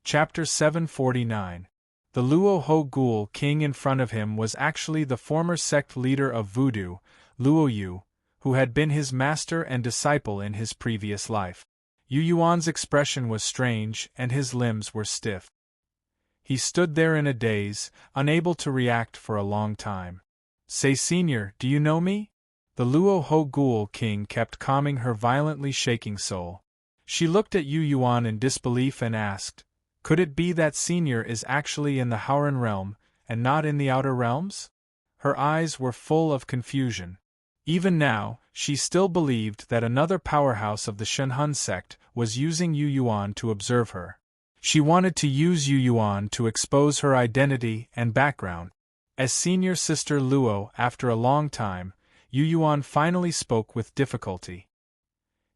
Chapter 749. The Luo Ho Ghoul king in front of him was actually the former sect leader of Voodoo, Luo Yu, who had been his master and disciple in his previous life. Yu Yuan's expression was strange and his limbs were stiff. He stood there in a daze, unable to react for a long time. "Say, Senior, do you know me?" The Luo Ho Ghoul king kept calming her violently shaking soul. She looked at Yu Yuan in disbelief and asked, "Could it be that Senior is actually in the Howren realm, and not in the outer realms?" Her eyes were full of confusion. Even now, she still believed that another powerhouse of the Shenhun sect was using Yu Yuan to observe her. She wanted to use Yu Yuan to expose her identity and background. As senior sister Luo, after a long time, Yu Yuan finally spoke with difficulty.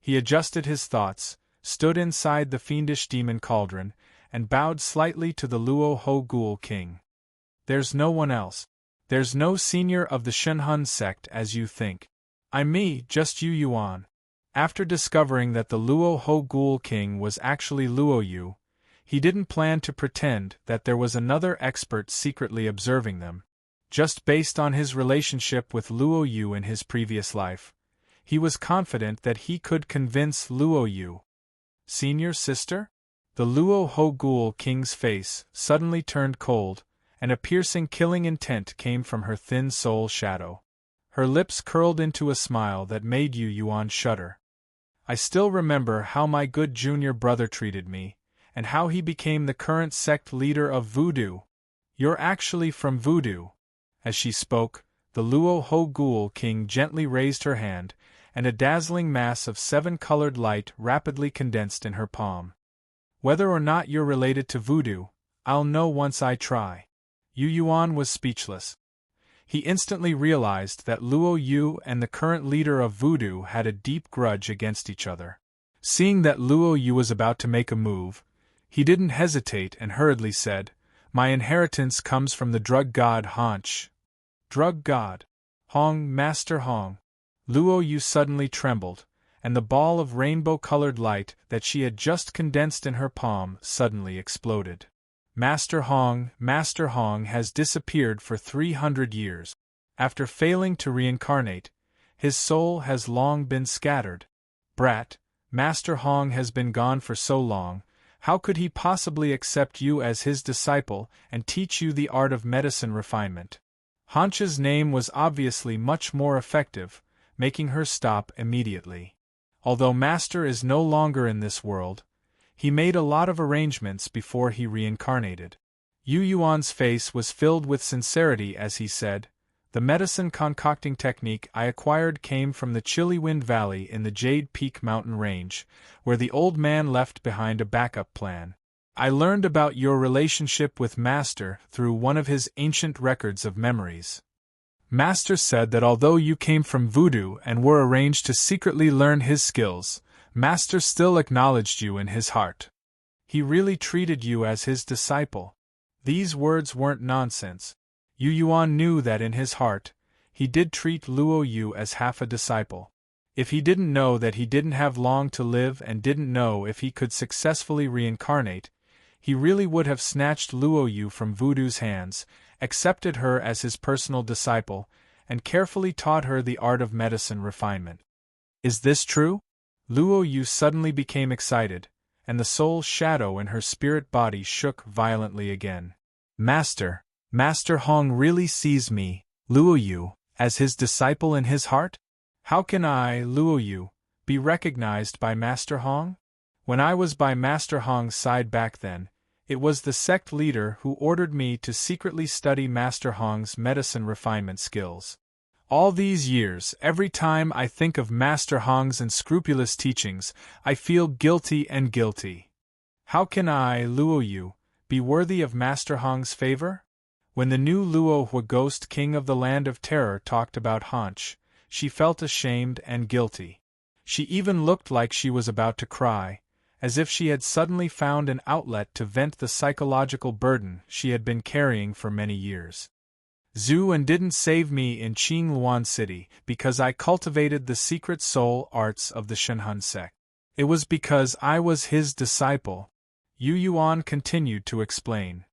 He adjusted his thoughts, stood inside the fiendish demon cauldron, and bowed slightly to the Luo Ho Ghoul king. "There's no one else. There's no senior of the Shenhun sect as you think. I'm me, just Yu Yuan." After discovering that the Luo Ho Ghoul king was actually Luo Yu, he didn't plan to pretend that there was another expert secretly observing them. Just based on his relationship with Luo Yu in his previous life, he was confident that he could convince Luo Yu. "Senior sister?" The Luo Ho Ghoul king's face suddenly turned cold, and a piercing killing intent came from her thin soul shadow. Her lips curled into a smile that made Yu Yuan shudder. "I still remember how my good junior brother treated me, and how he became the current sect leader of Voodoo. You're actually from Voodoo." As she spoke, the Luo Ho Ghoul king gently raised her hand, and a dazzling mass of 7-colored light rapidly condensed in her palm. "Whether or not you're related to Voodoo, I'll know once I try." Yu Yuan was speechless. He instantly realized that Luo Yu and the current leader of Voodoo had a deep grudge against each other. Seeing that Luo Yu was about to make a move, he didn't hesitate and hurriedly said, "My inheritance comes from the drug god Hanch." "Drug god? Hong, Master Hong." Luo Yu suddenly trembled, and the ball of rainbow-colored light that she had just condensed in her palm suddenly exploded. Master Hong has disappeared for 300 years. After failing to reincarnate, his soul has long been scattered. Brat, Master Hong has been gone for so long, how could he possibly accept you as his disciple and teach you the art of medicine refinement? Hanch's name was obviously much more effective, making her stop immediately. Although Master is no longer in this world, he made a lot of arrangements before he reincarnated. Yu Yuan's face was filled with sincerity as he said, "The medicine concocting technique I acquired came from the Chilly Wind Valley in the Jade Peak mountain range, where the old man left behind a backup plan. I learned about your relationship with Master through one of his ancient records of memories. Master said that although you came from Voodoo and were arranged to secretly learn his skills, Master still acknowledged you in his heart. He really treated you as his disciple." These words weren't nonsense. Yu Yuan knew that in his heart, he did treat Luo Yu as half a disciple. If he didn't know that he didn't have long to live and didn't know if he could successfully reincarnate, he really would have snatched Luo Yu from Voodoo's hands, accepted her as his personal disciple, and carefully taught her the art of medicine refinement. "Is this true?" Luo Yu suddenly became excited, and the soul shadow in her spirit body shook violently again. Master Hong really sees me, Luo Yu, as his disciple in his heart? How can I, Luo Yu, be recognized by Master Hong? When I was by Master Hong's side back then, it was the sect leader who ordered me to secretly study Master Hong's medicine refinement skills. All these years, every time I think of Master Hong's unscrupulous teachings, I feel guilty and guilty. How can I, Luo Yu, be worthy of Master Hong's favor?" When the new Luo Hu ghost king of the Land of Terror talked about Hanch, she felt ashamed and guilty. She even looked like she was about to cry, as if she had suddenly found an outlet to vent the psychological burden she had been carrying for many years. "Zhu didn't save me in Qingluan City because I cultivated the secret soul arts of the Shenhun sect. It was because I was his disciple." Yu Yuan continued to explain.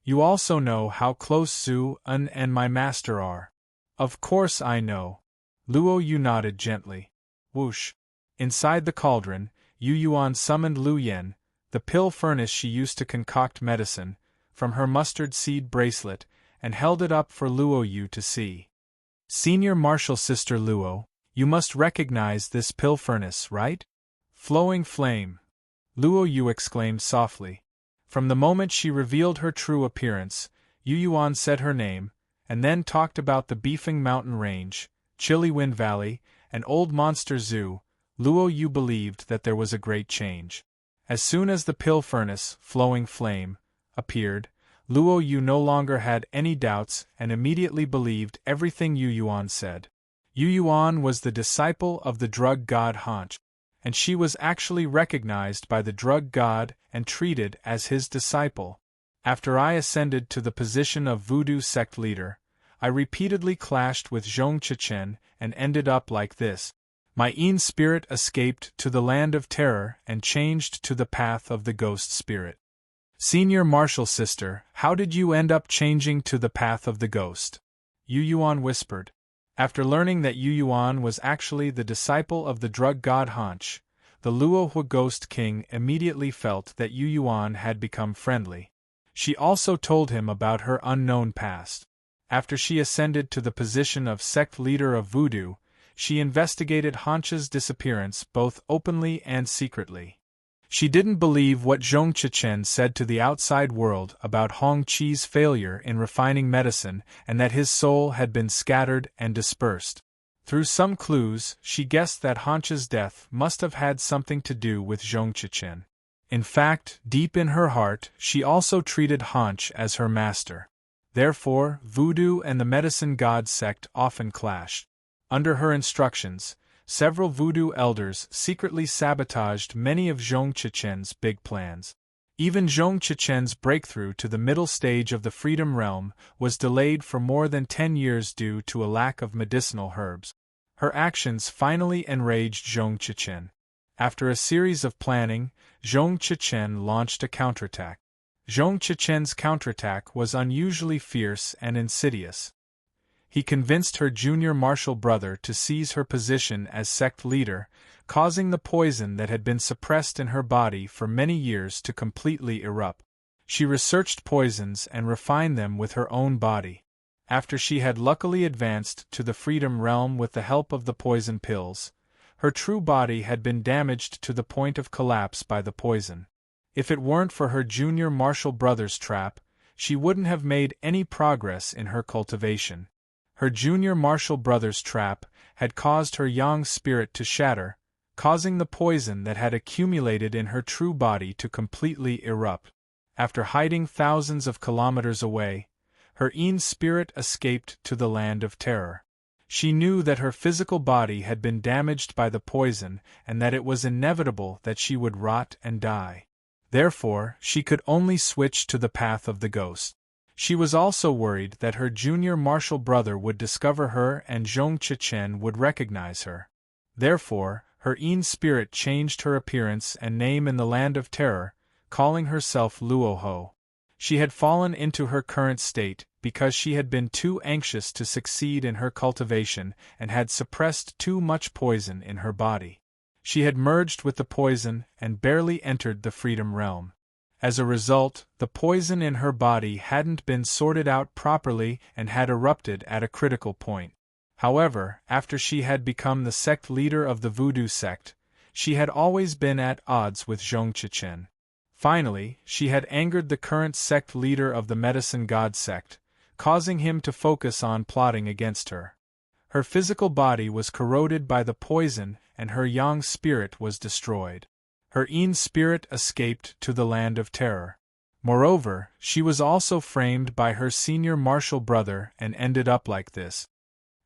You also know how close Zhu En and my master are. Of course I know. Luo Yu nodded gently. Whoosh. Inside the cauldron, Yu Yuan summoned Lu Yen, the pill furnace she used to concoct medicine, from her mustard seed bracelet, and held it up for Luo Yu to see. Senior Martial Sister Luo, you must recognize this pill furnace, right? Flowing flame. Luo Yu exclaimed softly. From the moment she revealed her true appearance, Yu Yuan said her name, and then talked about the beefing mountain range, chilly wind valley, and old monster Zhu. Luo Yu believed that there was a great change. As soon as the pill furnace, flowing flame, appeared, Luo Yu no longer had any doubts and immediately believed everything Yu Yuan said. Yu Yuan was the disciple of the drug god Hanch, and she was actually recognized by the drug god and treated as his disciple. After I ascended to the position of voodoo sect leader, I repeatedly clashed with Zhong Chichen and ended up like this. My Yin spirit escaped to the land of terror and changed to the path of the ghost spirit. Senior Martial Sister, how did you end up changing to the path of the ghost? Yu Yuan whispered. After learning that Yu Yuan was actually the disciple of the drug god Hanch, the Luo Hu Ghost King immediately felt that Yu Yuan had become friendly. She also told him about her unknown past. After she ascended to the position of sect leader of voodoo, she investigated Hanch's disappearance both openly and secretly. She didn't believe what Zhong Chichen said to the outside world about Hong Qi's failure in refining medicine and that his soul had been scattered and dispersed. Through some clues, she guessed that Hanch's death must have had something to do with Zhong Chichen. In fact, deep in her heart, she also treated Hanch as her master. Therefore, voodoo and the medicine god sect often clashed. Under her instructions, several voodoo elders secretly sabotaged many of Zhong Chichen's big plans. Even Zhong Chichen's breakthrough to the middle stage of the Freedom Realm was delayed for more than 10 years due to a lack of medicinal herbs. Her actions finally enraged Zhong Chichen. After a series of planning, Zhong Chichen launched a counterattack. Zhong Chichen's counterattack was unusually fierce and insidious. He convinced her junior martial brother to seize her position as sect leader, causing the poison that had been suppressed in her body for many years to completely erupt. She researched poisons and refined them with her own body. After she had luckily advanced to the Freedom Realm with the help of the poison pills, her true body had been damaged to the point of collapse by the poison. If it weren't for her junior martial brother's trap, she wouldn't have made any progress in her cultivation. Her junior martial brother's trap had caused her yang spirit to shatter, causing the poison that had accumulated in her true body to completely erupt. After hiding thousands of kilometers away, her Yin spirit escaped to the land of terror. She knew that her physical body had been damaged by the poison and that it was inevitable that she would rot and die. Therefore, she could only switch to the path of the ghost. She was also worried that her junior martial brother would discover her and Zhong Chichen would recognize her. Therefore, her Yin spirit changed her appearance and name in the land of terror, calling herself Luo Ho. She had fallen into her current state because she had been too anxious to succeed in her cultivation and had suppressed too much poison in her body. She had merged with the poison and barely entered the Freedom Realm. As a result, the poison in her body hadn't been sorted out properly and had erupted at a critical point. However, after she had become the sect leader of the voodoo sect, she had always been at odds with Zhong Chichen. Finally, she had angered the current sect leader of the medicine god sect, causing him to focus on plotting against her. Her physical body was corroded by the poison and her yang spirit was destroyed. Her Yin spirit escaped to the land of terror. Moreover, she was also framed by her senior martial brother and ended up like this.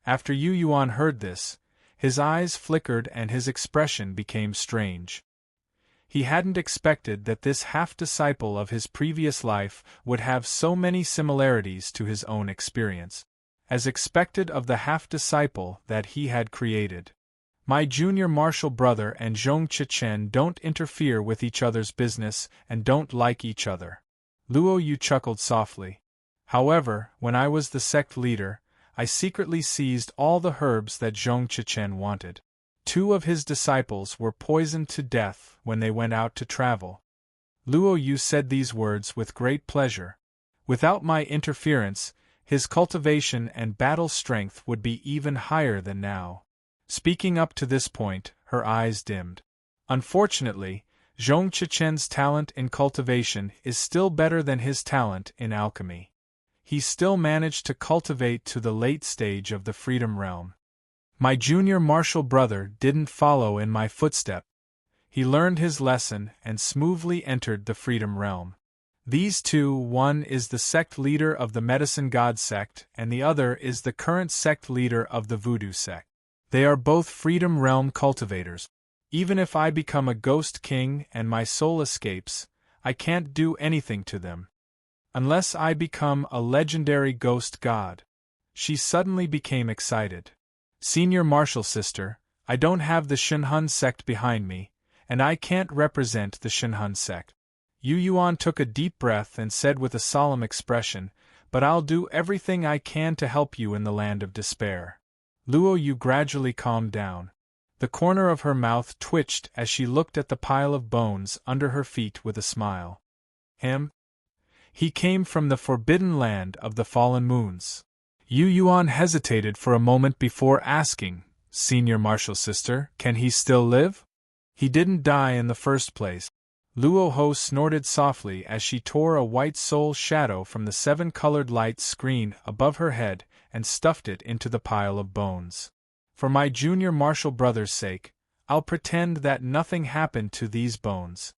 After Yu Yuan heard this, his eyes flickered and his expression became strange. He hadn't expected that this half-disciple of his previous life would have so many similarities to his own experience, as expected of the half-disciple that he had created. My junior martial brother and Zhong Chichen don't interfere with each other's business and don't like each other. Luo Yu chuckled softly. However, when I was the sect leader, I secretly seized all the herbs that Zhong Chichen wanted. 2 of his disciples were poisoned to death when they went out to travel. Luo Yu said these words with great pleasure. Without my interference, his cultivation and battle strength would be even higher than now. Speaking up to this point, her eyes dimmed. Unfortunately, Zhong Chichen's talent in cultivation is still better than his talent in alchemy. He still managed to cultivate to the late stage of the Freedom Realm. My junior martial brother didn't follow in my footsteps. He learned his lesson and smoothly entered the Freedom Realm. These 2, one is the sect leader of the Medicine God sect and the other is the current sect leader of the Voodoo sect. They are both Freedom Realm cultivators. Even if I become a ghost king and my soul escapes, I can't do anything to them. Unless I become a legendary ghost god. She suddenly became excited. Senior martial sister, I don't have the Shinhan sect behind me, and I can't represent the Shinhan sect. Yu Yuan took a deep breath and said with a solemn expression, but I'll do everything I can to help you in the land of despair. Luo Yu gradually calmed down. The corner of her mouth twitched as she looked at the pile of bones under her feet with a smile. Him? He came from the forbidden land of the fallen moons. Yu Yuan hesitated for a moment before asking, Senior martial sister, can he still live? He didn't die in the first place. Luo Ho snorted softly as she tore a white soul shadow from the 7-colored light screen above her head and stuffed it into the pile of bones. For my junior martial brother's sake, I'll pretend that nothing happened to these bones.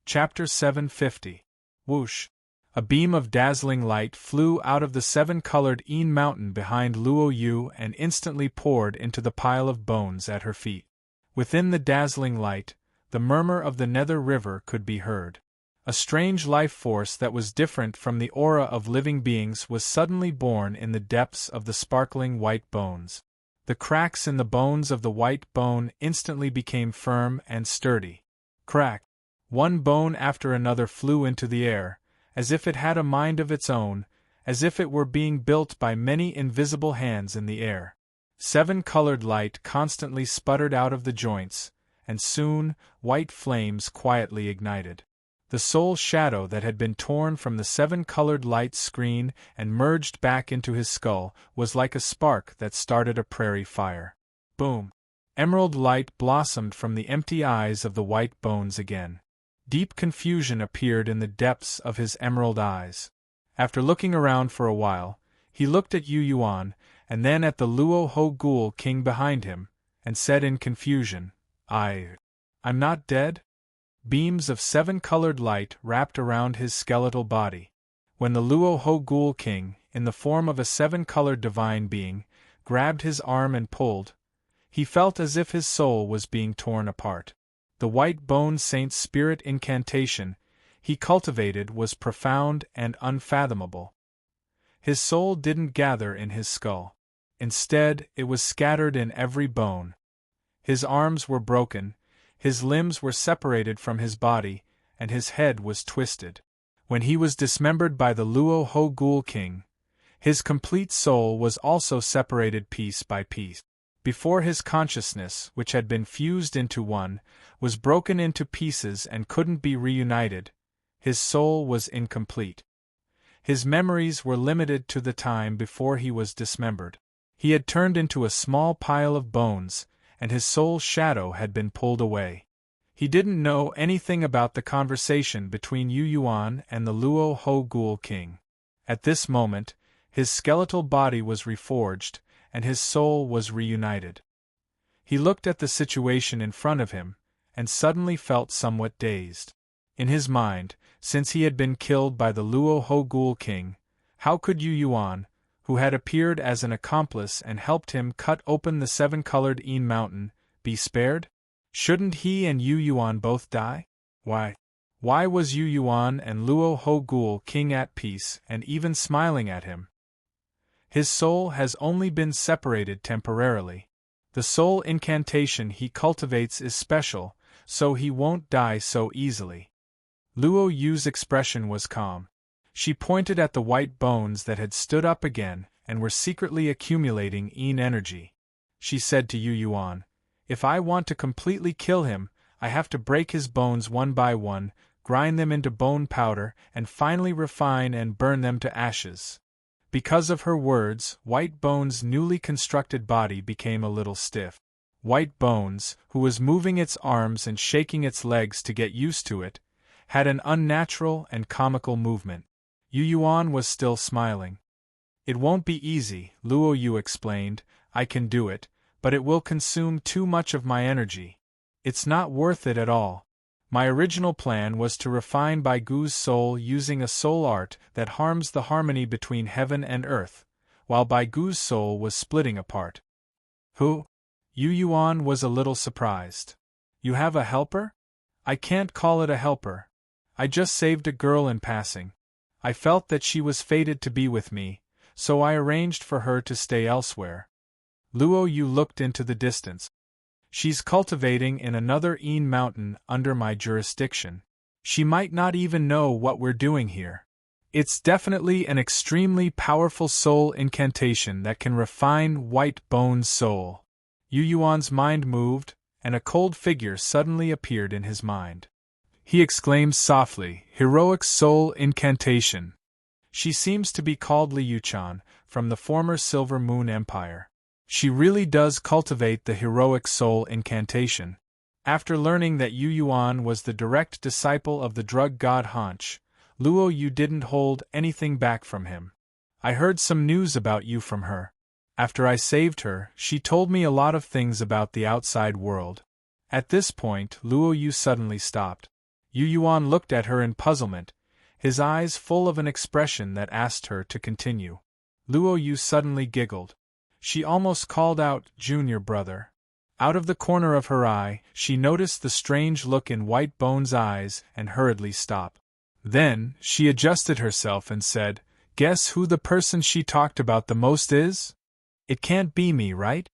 Chapter 750. Whoosh! A beam of dazzling light flew out of the 7-colored Een mountain behind Luo Yu and instantly poured into the pile of bones at her feet. Within the dazzling light, the murmur of the Nether River could be heard. A strange life force that was different from the aura of living beings was suddenly born in the depths of the sparkling white bones. The cracks in the bones of the white bone instantly became firm and sturdy. Crack! One bone after another flew into the air, as if it had a mind of its own, as if it were being built by many invisible hands in the air. 7-colored light constantly sputtered out of the joints, and soon, white flames quietly ignited. The soul shadow that had been torn from the 7-colored light screen and merged back into his skull was like a spark that started a prairie fire. Boom! Emerald light blossomed from the empty eyes of the white bones again. Deep confusion appeared in the depths of his emerald eyes. After looking around for a while, he looked at Yu Yuan, and then at the Luo Ho Ghoul King behind him, and said in confusion, I'm not dead? Beams of 7-colored light wrapped around his skeletal body. When the Luo Ho Ghoul King, in the form of a 7-colored divine being, grabbed his arm and pulled, he felt as if his soul was being torn apart. The white bone saint's spirit incantation he cultivated was profound and unfathomable. His soul didn't gather in his skull. Instead, it was scattered in every bone. His arms were broken, his limbs were separated from his body, and his head was twisted. When he was dismembered by the Luo Ho Ghoul King, his complete soul was also separated piece by piece. Before his consciousness, which had been fused into one, was broken into pieces and couldn't be reunited, his soul was incomplete. His memories were limited to the time before he was dismembered. He had turned into a small pile of bones, and his soul shadow had been pulled away. He didn't know anything about the conversation between Yu Yuan and the Luo Ho Ghoul King. At this moment, his skeletal body was reforged, and his soul was reunited. He looked at the situation in front of him, and suddenly felt somewhat dazed. In his mind, since he had been killed by the Luo Ho Ghoul King, how could Yu Yuan, who had appeared as an accomplice and helped him cut open the 7-colored Een mountain, be spared? Shouldn't he and Yu Yuan both die? Why was Yu Yuan and Luo Ho Ghoul King at peace and even smiling at him? His soul has only been separated temporarily. The soul incantation he cultivates is special, so he won't die so easily. Luo Yu's expression was calm. She pointed at the white bones that had stood up again and were secretly accumulating energy. She said to Yu Yuan, "If I want to completely kill him, I have to break his bones one by one, grind them into bone powder, and finally refine and burn them to ashes." Because of her words, White Bones' newly constructed body became a little stiff. White Bones, who was moving its arms and shaking its legs to get used to it, had an unnatural and comical movement. Yu Yuan was still smiling. "It won't be easy," Luo Yu explained. "I can do it, but it will consume too much of my energy. It's not worth it at all. My original plan was to refine Bai Gu's soul using a soul art that harms the harmony between heaven and earth, while Bai Gu's soul was splitting apart." "Who?" Yu Yuan was a little surprised. "You have a helper?" "I can't call it a helper. I just saved a girl in passing. I felt that she was fated to be with me, so I arranged for her to stay elsewhere." Luo Yu looked into the distance. "She's cultivating in another mountain under my jurisdiction. She might not even know what we're doing here. It's definitely an extremely powerful soul incantation that can refine White Bone's soul." Yu Yuan's mind moved, and a cold figure suddenly appeared in his mind. He exclaimed softly, "Heroic soul incantation. She seems to be called Li Yuchan, from the former Silver Moon Empire. She really does cultivate the heroic soul incantation." After learning that Yu Yuan was the direct disciple of the drug god Hanch, Luo Yu didn't hold anything back from him. "I heard some news about you from her. After I saved her, she told me a lot of things about the outside world." At this point, Luo Yu suddenly stopped. Yu Yuan looked at her in puzzlement, his eyes full of an expression that asked her to continue. Luo Yu suddenly giggled. She almost called out, "Junior brother." Out of the corner of her eye, she noticed the strange look in White Bone's eyes and hurriedly stopped. Then, she adjusted herself and said, "Guess who the person she talked about the most is? It can't be me, right?"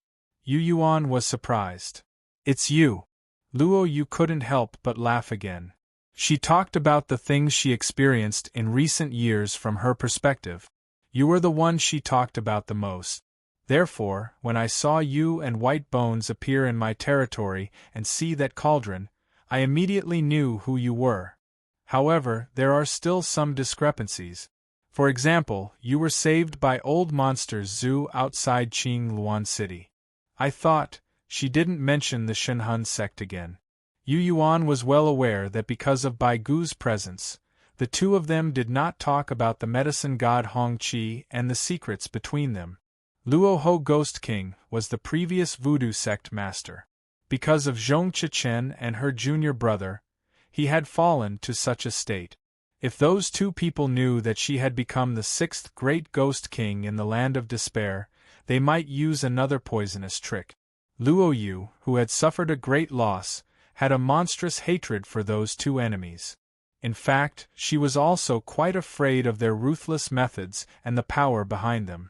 Yu Yuan was surprised. "It's you." Luo Yu couldn't help but laugh again. She talked about the things she experienced in recent years from her perspective. "You were the one she talked about the most. Therefore, when I saw you and White Bones appear in my territory and see that cauldron, I immediately knew who you were. However, there are still some discrepancies. For example, you were saved by old monsters zoo outside Qing Luan City. I thought," she didn't mention the Shenhun sect again. Yu Yuan was well aware that because of Bai Gu's presence, the two of them did not talk about the medicine god Hong Qi and the secrets between them. Luo Ho Ghost King was the previous voodoo sect master. Because of Zhong Chichen and her junior brother, he had fallen to such a state. If those two people knew that she had become the sixth great ghost king in the land of despair, they might use another poisonous trick. Luo Yu, who had suffered a great loss, had a monstrous hatred for those two enemies. In fact, she was also quite afraid of their ruthless methods and the power behind them.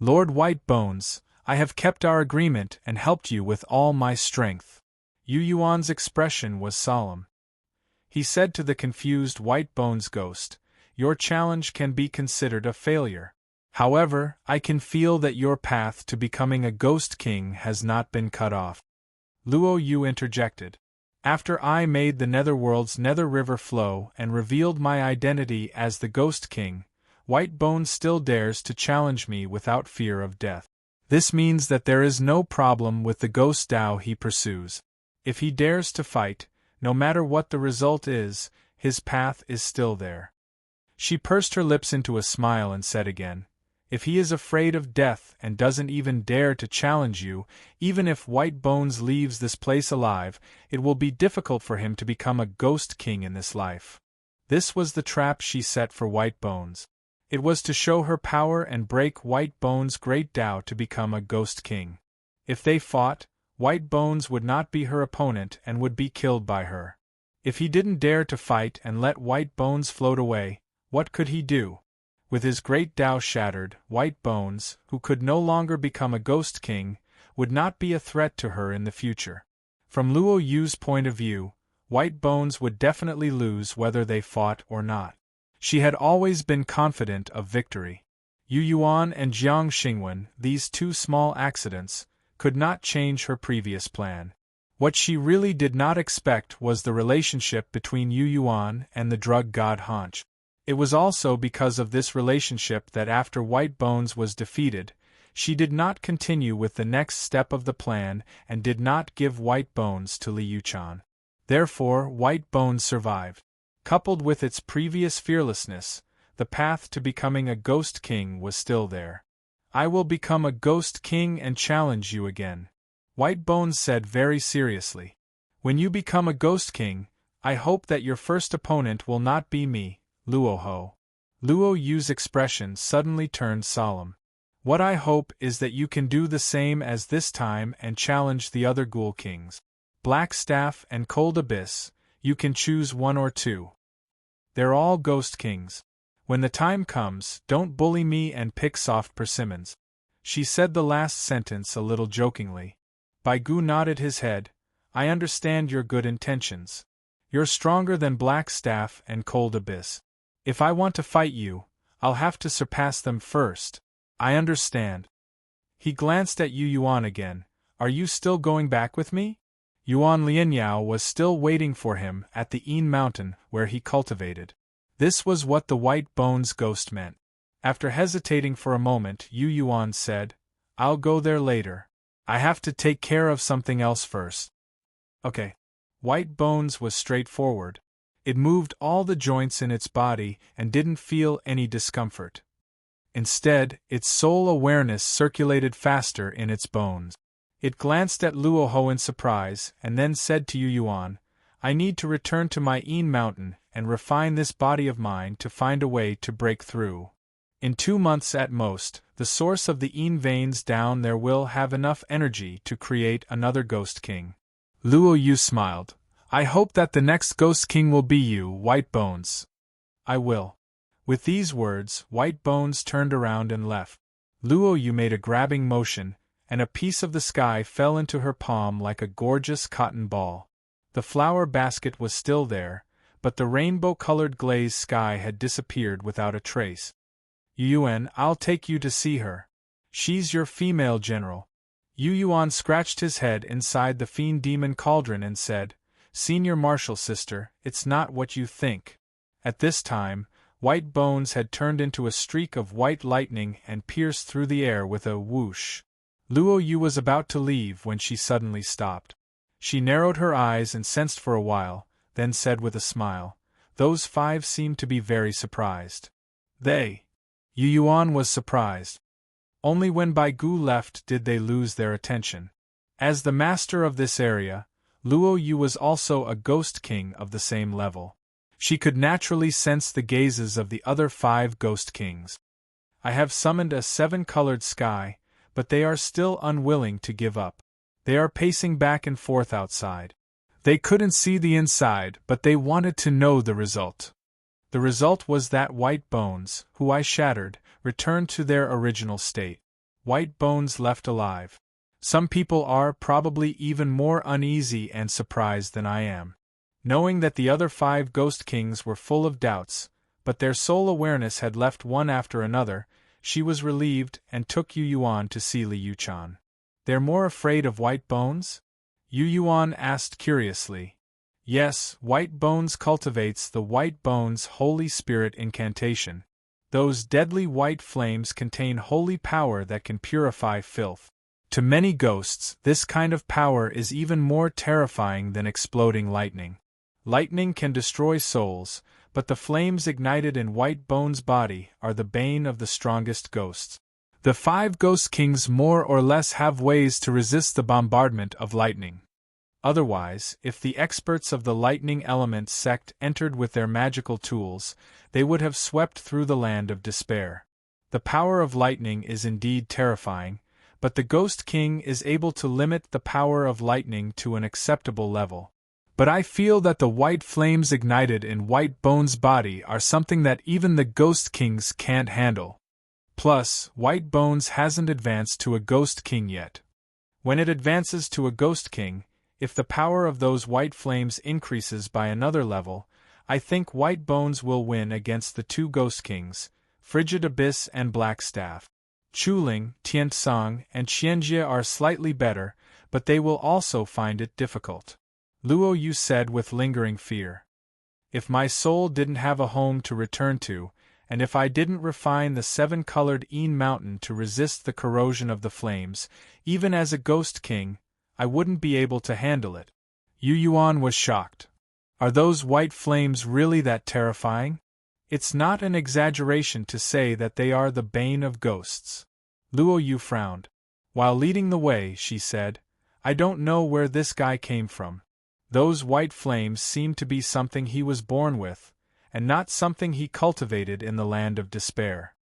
"Lord White Bones, I have kept our agreement and helped you with all my strength." Yu Yuan's expression was solemn. He said to the confused White Bones ghost, "Your challenge can be considered a failure. However, I can feel that your path to becoming a ghost king has not been cut off." Luo Yu interjected. "After I made the netherworld's nether river flow and revealed my identity as the Ghost King, White Bones still dares to challenge me without fear of death. This means that there is no problem with the ghost Dao he pursues. If he dares to fight, no matter what the result is, his path is still there." She pursed her lips into a smile and said again, "If he is afraid of death and doesn't even dare to challenge you, even if White Bones leaves this place alive, it will be difficult for him to become a ghost king in this life." This was the trap she set for White Bones. It was to show her power and break White Bones' great Tao to become a ghost king. If they fought, White Bones would not be her opponent and would be killed by her. If he didn't dare to fight and let White Bones float away, what could he do? With his great Tao shattered, White Bones, who could no longer become a ghost king, would not be a threat to her in the future. From Luo Yu's point of view, White Bones would definitely lose whether they fought or not. She had always been confident of victory. Yu Yuan and Jiang Xingwen, these two small accidents, could not change her previous plan. What she really did not expect was the relationship between Yu Yuan and the drug god Hanch. It was also because of this relationship that after White Bones was defeated, she did not continue with the next step of the plan and did not give White Bones to Li Yuchan. Therefore, White Bones survived. Coupled with its previous fearlessness, the path to becoming a Ghost King was still there. "I will become a Ghost King and challenge you again," White Bones said very seriously. "When you become a Ghost King, I hope that your first opponent will not be me, Luo Ho." Luo Yu's expression suddenly turned solemn. "What I hope is that you can do the same as this time and challenge the other Ghoul Kings. Black Staff and Cold Abyss, you can choose one or two. They're all Ghost Kings. When the time comes, don't bully me and pick soft persimmons." She said the last sentence a little jokingly. Bai Gu nodded his head. "I understand your good intentions. You're stronger than Black Staff and Cold Abyss. If I want to fight you, I'll have to surpass them first. I understand." He glanced at Yu Yuan again. "Are you still going back with me?" Yuan Lianyao was still waiting for him at the Yin Mountain where he cultivated. This was what the White Bones ghost meant. After hesitating for a moment, Yu Yuan said, "I'll go there later. I have to take care of something else first." "Okay." White Bones was straightforward. It moved all the joints in its body and didn't feel any discomfort. Instead, its soul awareness circulated faster in its bones. It glanced at Luo Ho in surprise and then said to Yu Yuan, "I need to return to my Yin Mountain and refine this body of mine to find a way to break through. In 2 months at most, the source of the Yin veins down there will have enough energy to create another Ghost King." Luo Yu smiled. "I hope that the next Ghost King will be you, White Bones." "I will." With these words, White Bones turned around and left. Luo Yu made a grabbing motion, and a piece of the sky fell into her palm like a gorgeous cotton ball. The flower basket was still there, but the rainbow-colored glazed sky had disappeared without a trace. "Yu Yuan, I'll take you to see her. She's your female general." Yu Yuan scratched his head inside the Fiend Demon Cauldron and said, "Senior Marshal Sister, it's not what you think." At this time, White Bones had turned into a streak of white lightning and pierced through the air with a whoosh. Luo Yu was about to leave when she suddenly stopped. She narrowed her eyes and sensed for a while, then said with a smile, "Those 5 seem to be very surprised." "They?" Yu Yuan was surprised. Only when Bai Gu left did they lose their attention. As the master of this area, Luo Yu was also a Ghost King of the same level. She could naturally sense the gazes of the other 5 Ghost Kings. "I have summoned a 7-colored sky, but they are still unwilling to give up. They are pacing back and forth outside. They couldn't see the inside, but they wanted to know the result. The result was that White Bones, who I shattered, returned to their original state. White Bones left alive. Some people are probably even more uneasy and surprised than I am." Knowing that the other 5 Ghost Kings were full of doubts, but their soul awareness had left one after another, she was relieved and took Yu Yuan to see Li Yuchan. "They're more afraid of White Bones?" Yu Yuan asked curiously. "Yes, White Bones cultivates the White Bones Holy Spirit incantation. Those deadly white flames contain holy power that can purify filth. To many ghosts, this kind of power is even more terrifying than exploding lightning. Lightning can destroy souls, but the flames ignited in White Bones' body are the bane of the strongest ghosts. The 5 Ghost Kings more or less have ways to resist the bombardment of lightning. Otherwise, if the experts of the lightning element sect entered with their magical tools, they would have swept through the land of despair. The power of lightning is indeed terrifying, but the Ghost King is able to limit the power of lightning to an acceptable level. But I feel that the white flames ignited in White Bones' body are something that even the Ghost Kings can't handle. Plus, White Bones hasn't advanced to a Ghost King yet." When it advances to a Ghost King, if the power of those white flames increases by another level, I think White Bones will win against the two Ghost Kings, Frigid Abyss and Black Staff. Chuling, Tiantsang, and Qianjie are slightly better, but they will also find it difficult. Luo Yu said with lingering fear. If my soul didn't have a home to return to, and if I didn't refine the seven-colored Een Mountain to resist the corrosion of the flames, even as a Ghost King, I wouldn't be able to handle it. Yu Yuan was shocked. Are those white flames really that terrifying? It's not an exaggeration to say that they are the bane of ghosts. Luo Yu frowned. While leading the way, she said, I don't know where this guy came from. Those white flames seem to be something he was born with, and not something he cultivated in the land of despair.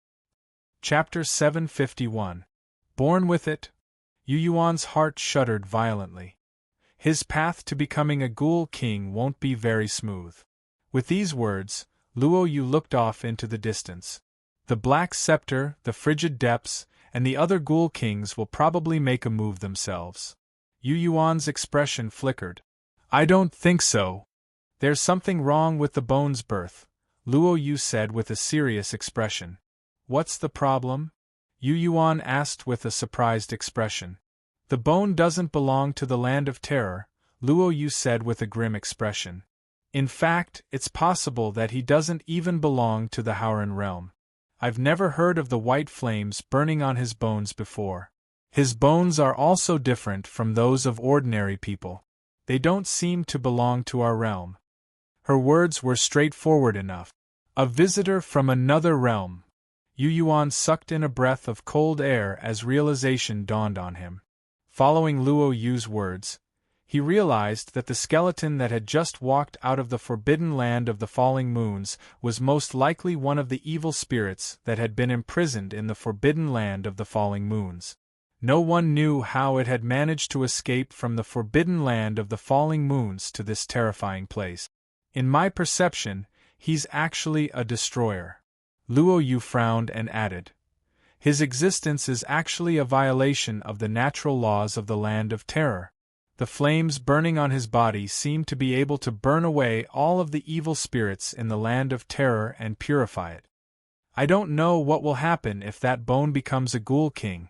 Chapter 751. Born with it? Yu Yuan's heart shuddered violently. His path to becoming a Ghoul King won't be very smooth. With these words, Luo Yu looked off into the distance. The Black Scepter, the Frigid Depths, and the other Ghoul Kings will probably make a move themselves. Yu Yuan's expression flickered. I don't think so. There's something wrong with the Bone's birth, Luo Yu said with a serious expression. What's the problem? Yu Yuan asked with a surprised expression. The Bone doesn't belong to the Land of Terror, Luo Yu said with a grim expression. In fact, it's possible that he doesn't even belong to the Howran realm. I've never heard of the white flames burning on his bones before. His bones are also different from those of ordinary people. They don't seem to belong to our realm. Her words were straightforward enough. A visitor from another realm. Yu Yuan sucked in a breath of cold air as realization dawned on him. Following Luo Yu's words, he realized that the skeleton that had just walked out of the forbidden land of the falling moons was most likely one of the evil spirits that had been imprisoned in the forbidden land of the falling moons. No one knew how it had managed to escape from the forbidden land of the falling moons to this terrifying place. In my perception, he's actually a destroyer. Luo Yu frowned and added. His existence is actually a violation of the natural laws of the Land of Terror. The flames burning on his body seem to be able to burn away all of the evil spirits in the Land of Terror and purify it. I don't know what will happen if that bone becomes a Ghoul King.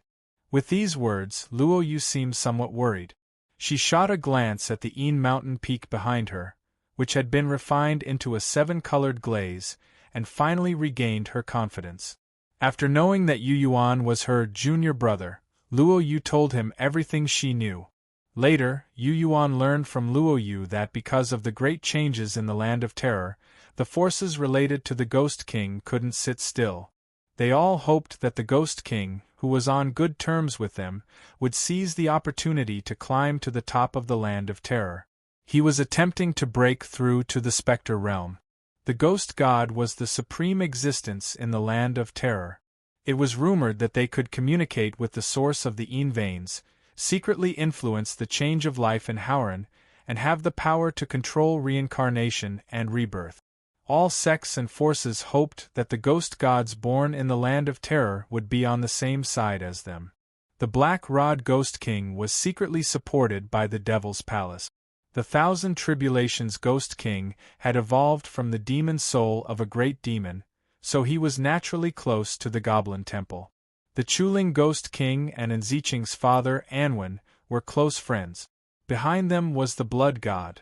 With these words, Luo Yu seemed somewhat worried. She shot a glance at the Een Mountain peak behind her, which had been refined into a seven-colored glaze, and finally regained her confidence. After knowing that Yu Yuan was her junior brother, Luo Yu told him everything she knew. Later, Yu Yuan learned from Luo Yu that because of the great changes in the Land of Terror, the forces related to the Ghost King couldn't sit still. They all hoped that the Ghost King, who was on good terms with them, would seize the opportunity to climb to the top of the Land of Terror. He was attempting to break through to the Spectre realm. The Ghost God was the supreme existence in the Land of Terror. It was rumored that they could communicate with the source of the Een veins, secretly influence the change of life in Howran, and have the power to control reincarnation and rebirth. All sects and forces hoped that the ghost gods born in the Land of Terror would be on the same side as them. The Black Rod Ghost King was secretly supported by the Devil's Palace. The Thousand Tribulations Ghost King had evolved from the demon soul of a great demon, so he was naturally close to the Goblin Temple. The Chuling Ghost King and Enziching's father, Anwen, were close friends. Behind them was the Blood God.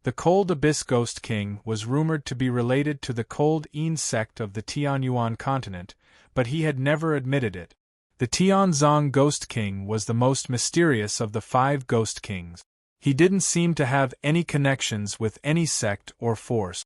The Cold Abyss Ghost King was rumored to be related to the Cold Een sect of the Tianyuan continent, but he had never admitted it. The Tianzong Ghost King was the most mysterious of the 5 Ghost Kings. He didn't seem to have any connections with any sect or force.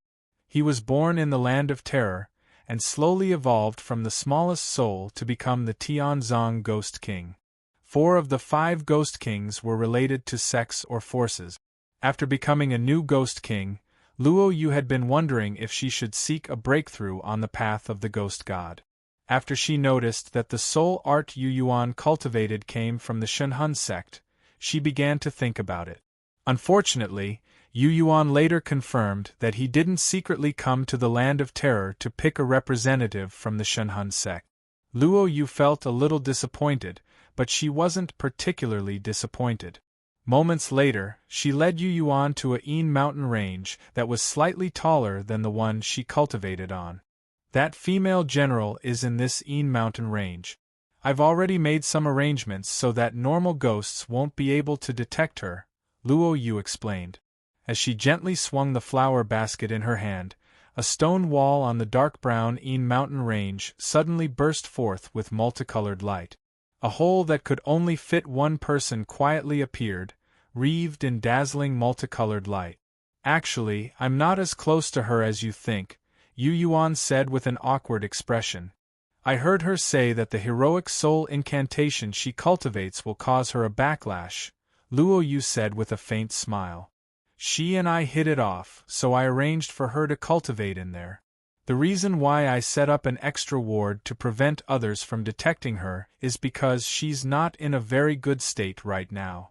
He was born in the Land of Terror, and slowly evolved from the smallest soul to become the Tianzong Ghost King. 4 of the 5 Ghost Kings were related to sects or forces. After becoming a new Ghost King, Luo Yu had been wondering if she should seek a breakthrough on the path of the Ghost God. After she noticed that the soul art Yu Yuan cultivated came from the Shenhun sect, she began to think about it. Unfortunately, Yu Yuan later confirmed that he didn't secretly come to the Land of Terror to pick a representative from the Shenhun sect. Luo Yu felt a little disappointed, but she wasn't particularly disappointed. Moments later, she led Yu Yuan to a Een mountain range that was slightly taller than the one she cultivated on. That female general is in this Een mountain range. I've already made some arrangements so that normal ghosts won't be able to detect her, Luo Yu explained. As she gently swung the flower basket in her hand, a stone wall on the dark brown Een mountain range suddenly burst forth with multicolored light. A hole that could only fit one person quietly appeared, wreathed in dazzling multicolored light. Actually, I'm not as close to her as you think, Yu Yuan said with an awkward expression. I heard her say that the heroic soul incantation she cultivates will cause her a backlash, Luo Yu said with a faint smile. She and I hit it off, so I arranged for her to cultivate in there. The reason why I set up an extra ward to prevent others from detecting her is because she's not in a very good state right now.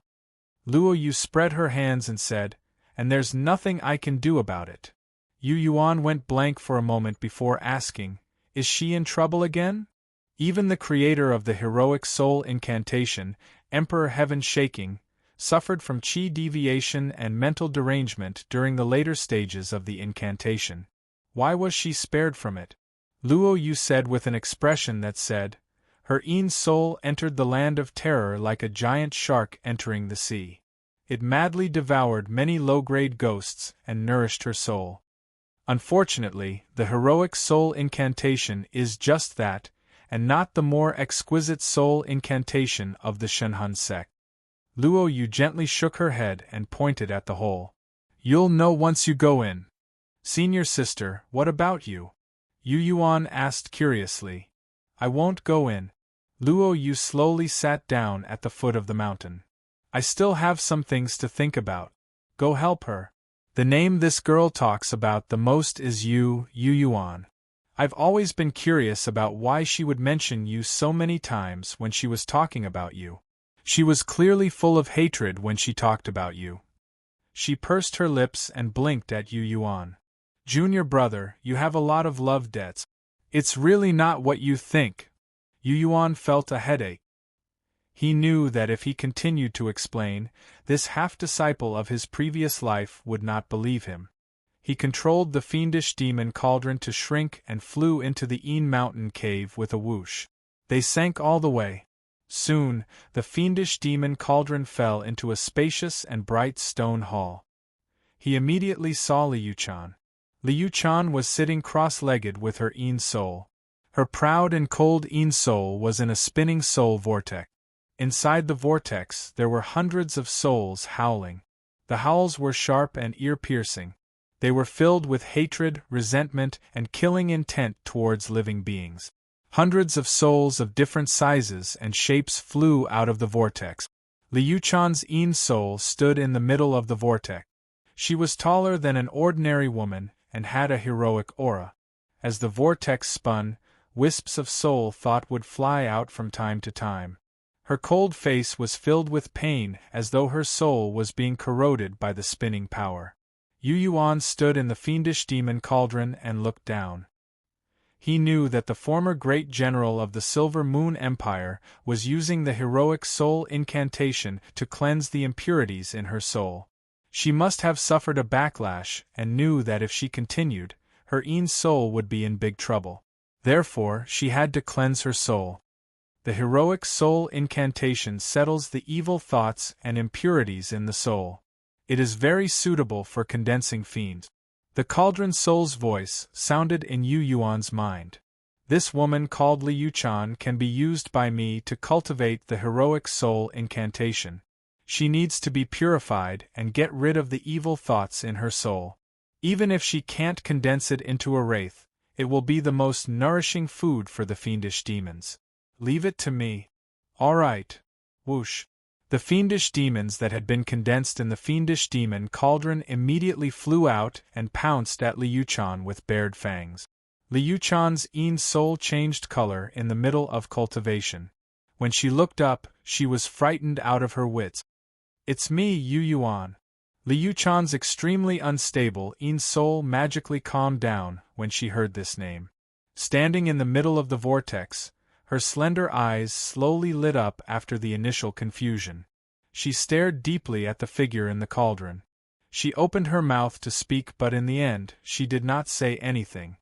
Luo Yu spread her hands and said, and there's nothing I can do about it. Yu Yuan went blank for a moment before asking, is she in trouble again? Even the creator of the heroic soul incantation, Emperor Heaven Shaking, suffered from chi deviation and mental derangement during the later stages of the incantation. Why was she spared from it? Luo Yu said with an expression that said, her Een soul entered the land of terror like a giant shark entering the sea. It madly devoured many low-grade ghosts and nourished her soul. Unfortunately, the heroic soul incantation is just that, and not the more exquisite soul incantation of the Shenhun sect. Luo Yu gently shook her head and pointed at the hole. You'll know once you go in. Senior sister, what about you? Yu Yuan asked curiously. I won't go in. Luo Yu slowly sat down at the foot of the mountain. I still have some things to think about. Go help her. The name this girl talks about the most is Yu Yuan. I've always been curious about why she would mention you so many times when she was talking about you. She was clearly full of hatred when she talked about you. She pursed her lips and blinked at Yu Yuan. Junior brother, you have a lot of love debts. It's really not what you think. Yu Yuan felt a headache. He knew that if he continued to explain, this half-disciple of his previous life would not believe him. He controlled the fiendish demon cauldron to shrink and flew into the Een mountain cave with a whoosh. They sank all the way. Soon, the fiendish demon cauldron fell into a spacious and bright stone hall. He immediately saw Liu-chan. Liu-chan was sitting cross-legged with her Een soul. Her proud and cold Een soul was in a spinning soul vortex. Inside the vortex there were hundreds of souls howling. The howls were sharp and ear-piercing. They were filled with hatred, resentment, and killing intent towards living beings. Hundreds of souls of different sizes and shapes flew out of the vortex. Liu-chan's Een soul stood in the middle of the vortex. She was taller than an ordinary woman and had a heroic aura. As the vortex spun, wisps of soul thought would fly out from time to time. Her cold face was filled with pain as though her soul was being corroded by the spinning power. Yu Yuan stood in the fiendish demon cauldron and looked down. He knew that the former great general of the Silver Moon Empire was using the heroic soul incantation to cleanse the impurities in her soul. She must have suffered a backlash and knew that if she continued, her Een soul would be in big trouble. Therefore, she had to cleanse her soul. The heroic soul incantation settles the evil thoughts and impurities in the soul. It is very suitable for condensing fiends. The cauldron soul's voice sounded in Yu Yuan's mind. This woman called Liu-chan can be used by me to cultivate the heroic soul incantation. She needs to be purified and get rid of the evil thoughts in her soul. Even if she can't condense it into a wraith, it will be the most nourishing food for the fiendish demons. Leave it to me. All right. Whoosh. The fiendish demons that had been condensed in the fiendish demon cauldron immediately flew out and pounced at Liu-chan with bared fangs. Liu-chan's Een soul changed color in the middle of cultivation. When she looked up, she was frightened out of her wits. It's me, Yu Yuan. Liu-chan's extremely unstable Een soul magically calmed down when she heard this name. Standing in the middle of the vortex, her slender eyes slowly lit up after the initial confusion. She stared deeply at the figure in the cauldron. She opened her mouth to speak, but in the end, she did not say anything.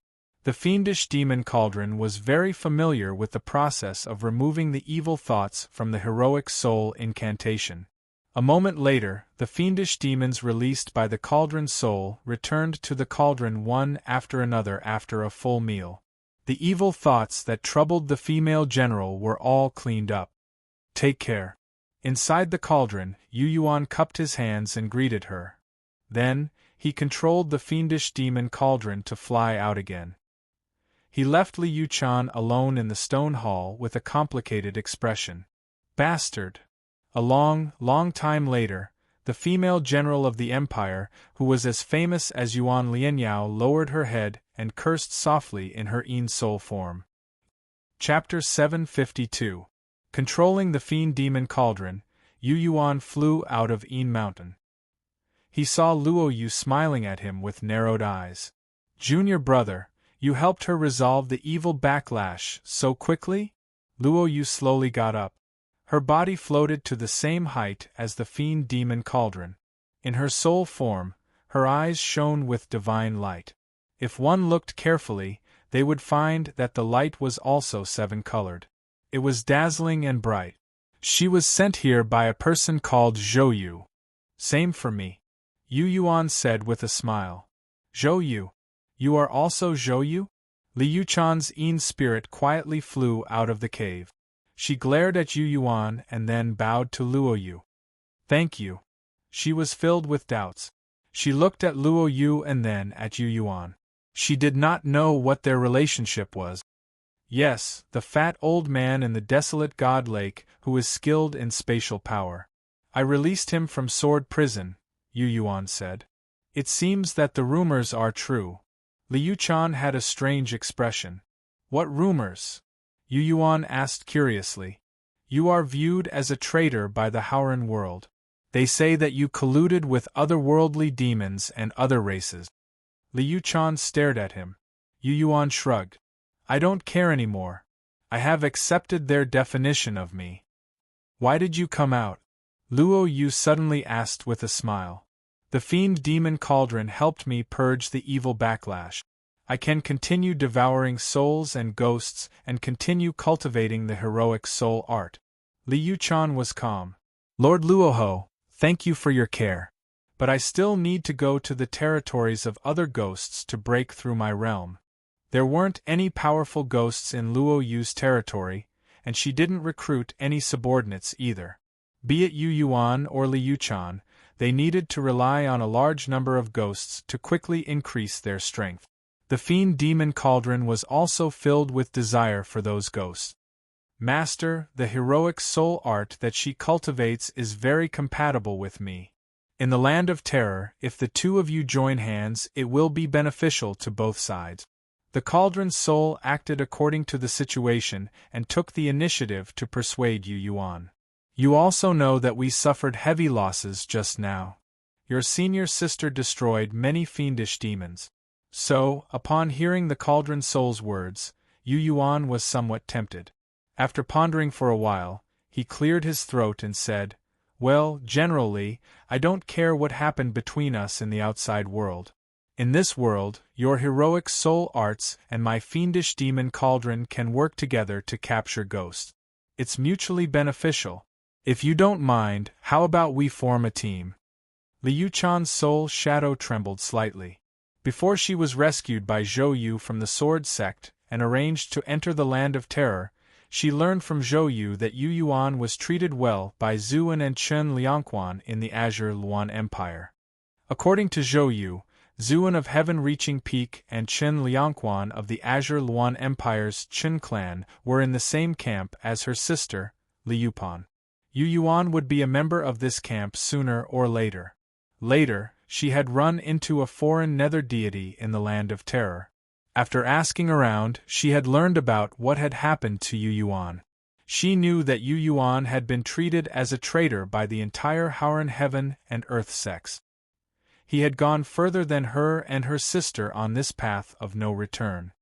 The fiendish demon cauldron was very familiar with the process of removing the evil thoughts from the heroic soul incantation. A moment later, the fiendish demons released by the cauldron's soul returned to the cauldron one after another after a full meal. The evil thoughts that troubled the female general were all cleaned up. Take care. Inside the cauldron, Yu Yuan cupped his hands and greeted her. Then, he controlled the fiendish demon cauldron to fly out again. He left Li Yuchan alone in the stone hall with a complicated expression. Bastard! A long time later, the female general of the empire, who was as famous as Yuan Lianyao, lowered her head and cursed softly in her Yin-soul form. Chapter 752. Controlling the fiend demon cauldron, Yu Yuan flew out of Yin Mountain. He saw Luo Yu smiling at him with narrowed eyes. Junior brother, you helped her resolve the evil backlash so quickly? Luo Yu slowly got up. Her body floated to the same height as the fiend demon cauldron. In her soul form, her eyes shone with divine light. If one looked carefully, they would find that the light was also seven-colored. It was dazzling and bright. She was sent here by a person called Zhou Yu. Same for me, Yu Yuan said with a smile. Zhou Yu? You are also Zhou Yu? Li Yuchan's Yin spirit quietly flew out of the cave. She glared at Yu Yuan and then bowed to Luo Yu. Thank you. She was filled with doubts. She looked at Luo Yu and then at Yu Yuan. She did not know what their relationship was. Yes, the fat old man in the desolate god lake who is skilled in spatial power. I released him from sword prison, Yu Yuan said. It seems that the rumors are true. Li Yuchan had a strange expression. What rumors? Yu Yuan asked curiously. You are viewed as a traitor by the Howran world. They say that you colluded with otherworldly demons and other races. Li Yuchan stared at him. Yu Yuan shrugged. I don't care anymore. I have accepted their definition of me. Why did you come out? Luo Yu suddenly asked with a smile. The fiend demon cauldron helped me purge the evil backlash. I can continue devouring souls and ghosts and continue cultivating the heroic soul art. Li Yuchan was calm. Lord Luoho, thank you for your care. But I still need to go to the territories of other ghosts to break through my realm. There weren't any powerful ghosts in Luo Yu's territory, and she didn't recruit any subordinates either. Be it Yu Yuan or Li Yuchan, they needed to rely on a large number of ghosts to quickly increase their strength. The fiend demon cauldron was also filled with desire for those ghosts. Master, the heroic soul art that she cultivates is very compatible with me. In the land of terror, if the two of you join hands, it will be beneficial to both sides. The cauldron's soul acted according to the situation and took the initiative to persuade Yu Yuan. You also know that we suffered heavy losses just now. Your senior sister destroyed many fiendish demons. So, upon hearing the cauldron soul's words, Yu Yuan was somewhat tempted. After pondering for a while, he cleared his throat and said, Well, generally, I don't care what happened between us in the outside world. In this world, your heroic soul arts and my fiendish demon cauldron can work together to capture ghosts. It's mutually beneficial. If you don't mind, how about we form a team? Li Yuchan's soul shadow trembled slightly. Before she was rescued by Zhou Yu from the sword sect and arranged to enter the land of terror, she learned from Zhou Yu that Yu Yuan was treated well by Zuan and Chen Liangquan in the Azure Luan Empire. According to Zhou Yu, Zuan of Heaven-Reaching Peak and Chen Liangquan of the Azure Luan Empire's Chen clan were in the same camp as her sister, Li Yupan. Yu Yuan would be a member of this camp sooner or later. Later, she had run into a foreign nether deity in the land of terror. After asking around, she had learned about what had happened to Yu Yuan. She knew that Yu Yuan had been treated as a traitor by the entire Howran Heaven and Earth sects. He had gone further than her and her sister on this path of no return.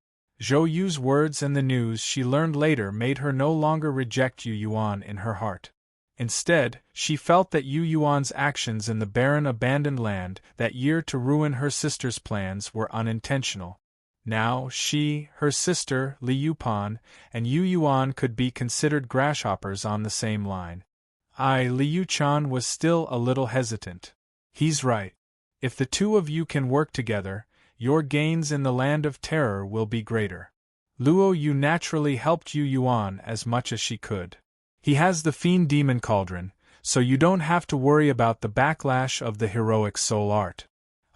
Zhou Yu's words and the news she learned later made her no longer reject Yu Yuan in her heart. Instead, she felt that Yu Yuan's actions in the barren abandoned land that year to ruin her sister's plans were unintentional. Now she, her sister, Li Yupan, and Yu Yuan could be considered grasshoppers on the same line. Li Yuchan was still a little hesitant. He's right. If the two of you can work together, your gains in the land of terror will be greater. Luo Yu naturally helped Yu Yuan as much as she could. He has the Fiend Demon Cauldron, so you don't have to worry about the backlash of the heroic soul art.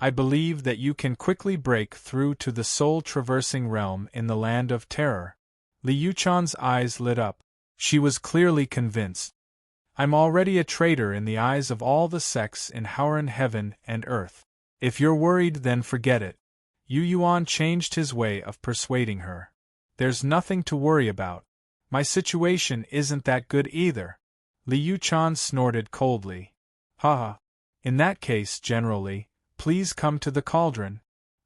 I believe that you can quickly break through to the soul-traversing realm in the land of terror. Li Yuchan's eyes lit up. She was clearly convinced. I'm already a traitor in the eyes of all the sects in Howren heaven and earth. If you're worried, then forget it. Yu Yuan changed his way of persuading her. There's nothing to worry about. My situation isn't that good either. Li Yuchan snorted coldly. Haha. In that case, generally, please come to the cauldron.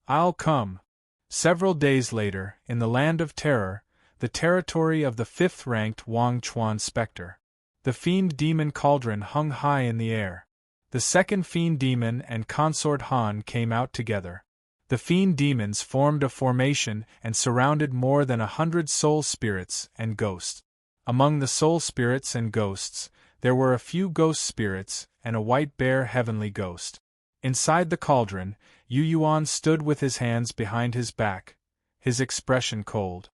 I'll come. Several days later, in the land of terror, the territory of the fifth-ranked Wang Chuan Spectre. The Fiend Demon Cauldron hung high in the air. The second Fiend Demon and consort Han came out together. The Fiend Demons formed a formation and surrounded more than 100 soul spirits and ghosts. Among the soul spirits and ghosts, there were a few ghost spirits and a white bear heavenly ghost. Inside the cauldron, Yu Yuan stood with his hands behind his back, his expression cold.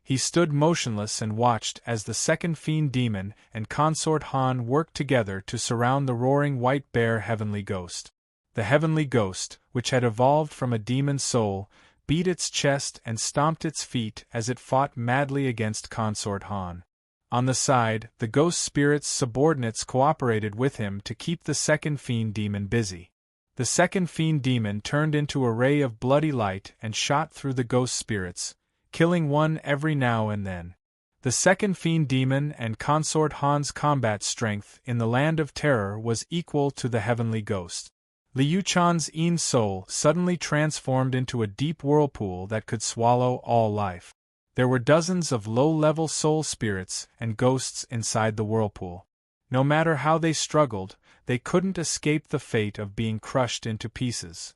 He stood motionless and watched as the second Fiend Demon and consort Han worked together to surround the roaring white bear heavenly ghost. The heavenly ghost, which had evolved from a demon soul, beat its chest and stomped its feet as it fought madly against consort Han. On the side, the ghost spirit's subordinates cooperated with him to keep the second Fiend Demon busy. The second Fiend Demon turned into a ray of bloody light and shot through the ghost spirits, killing one every now and then. The second Fiend Demon and consort Han's combat strength in the land of terror was equal to the heavenly ghost. Li Yuchan's Yin soul suddenly transformed into a deep whirlpool that could swallow all life. There were dozens of low-level soul spirits and ghosts inside the whirlpool. No matter how they struggled, they couldn't escape the fate of being crushed into pieces.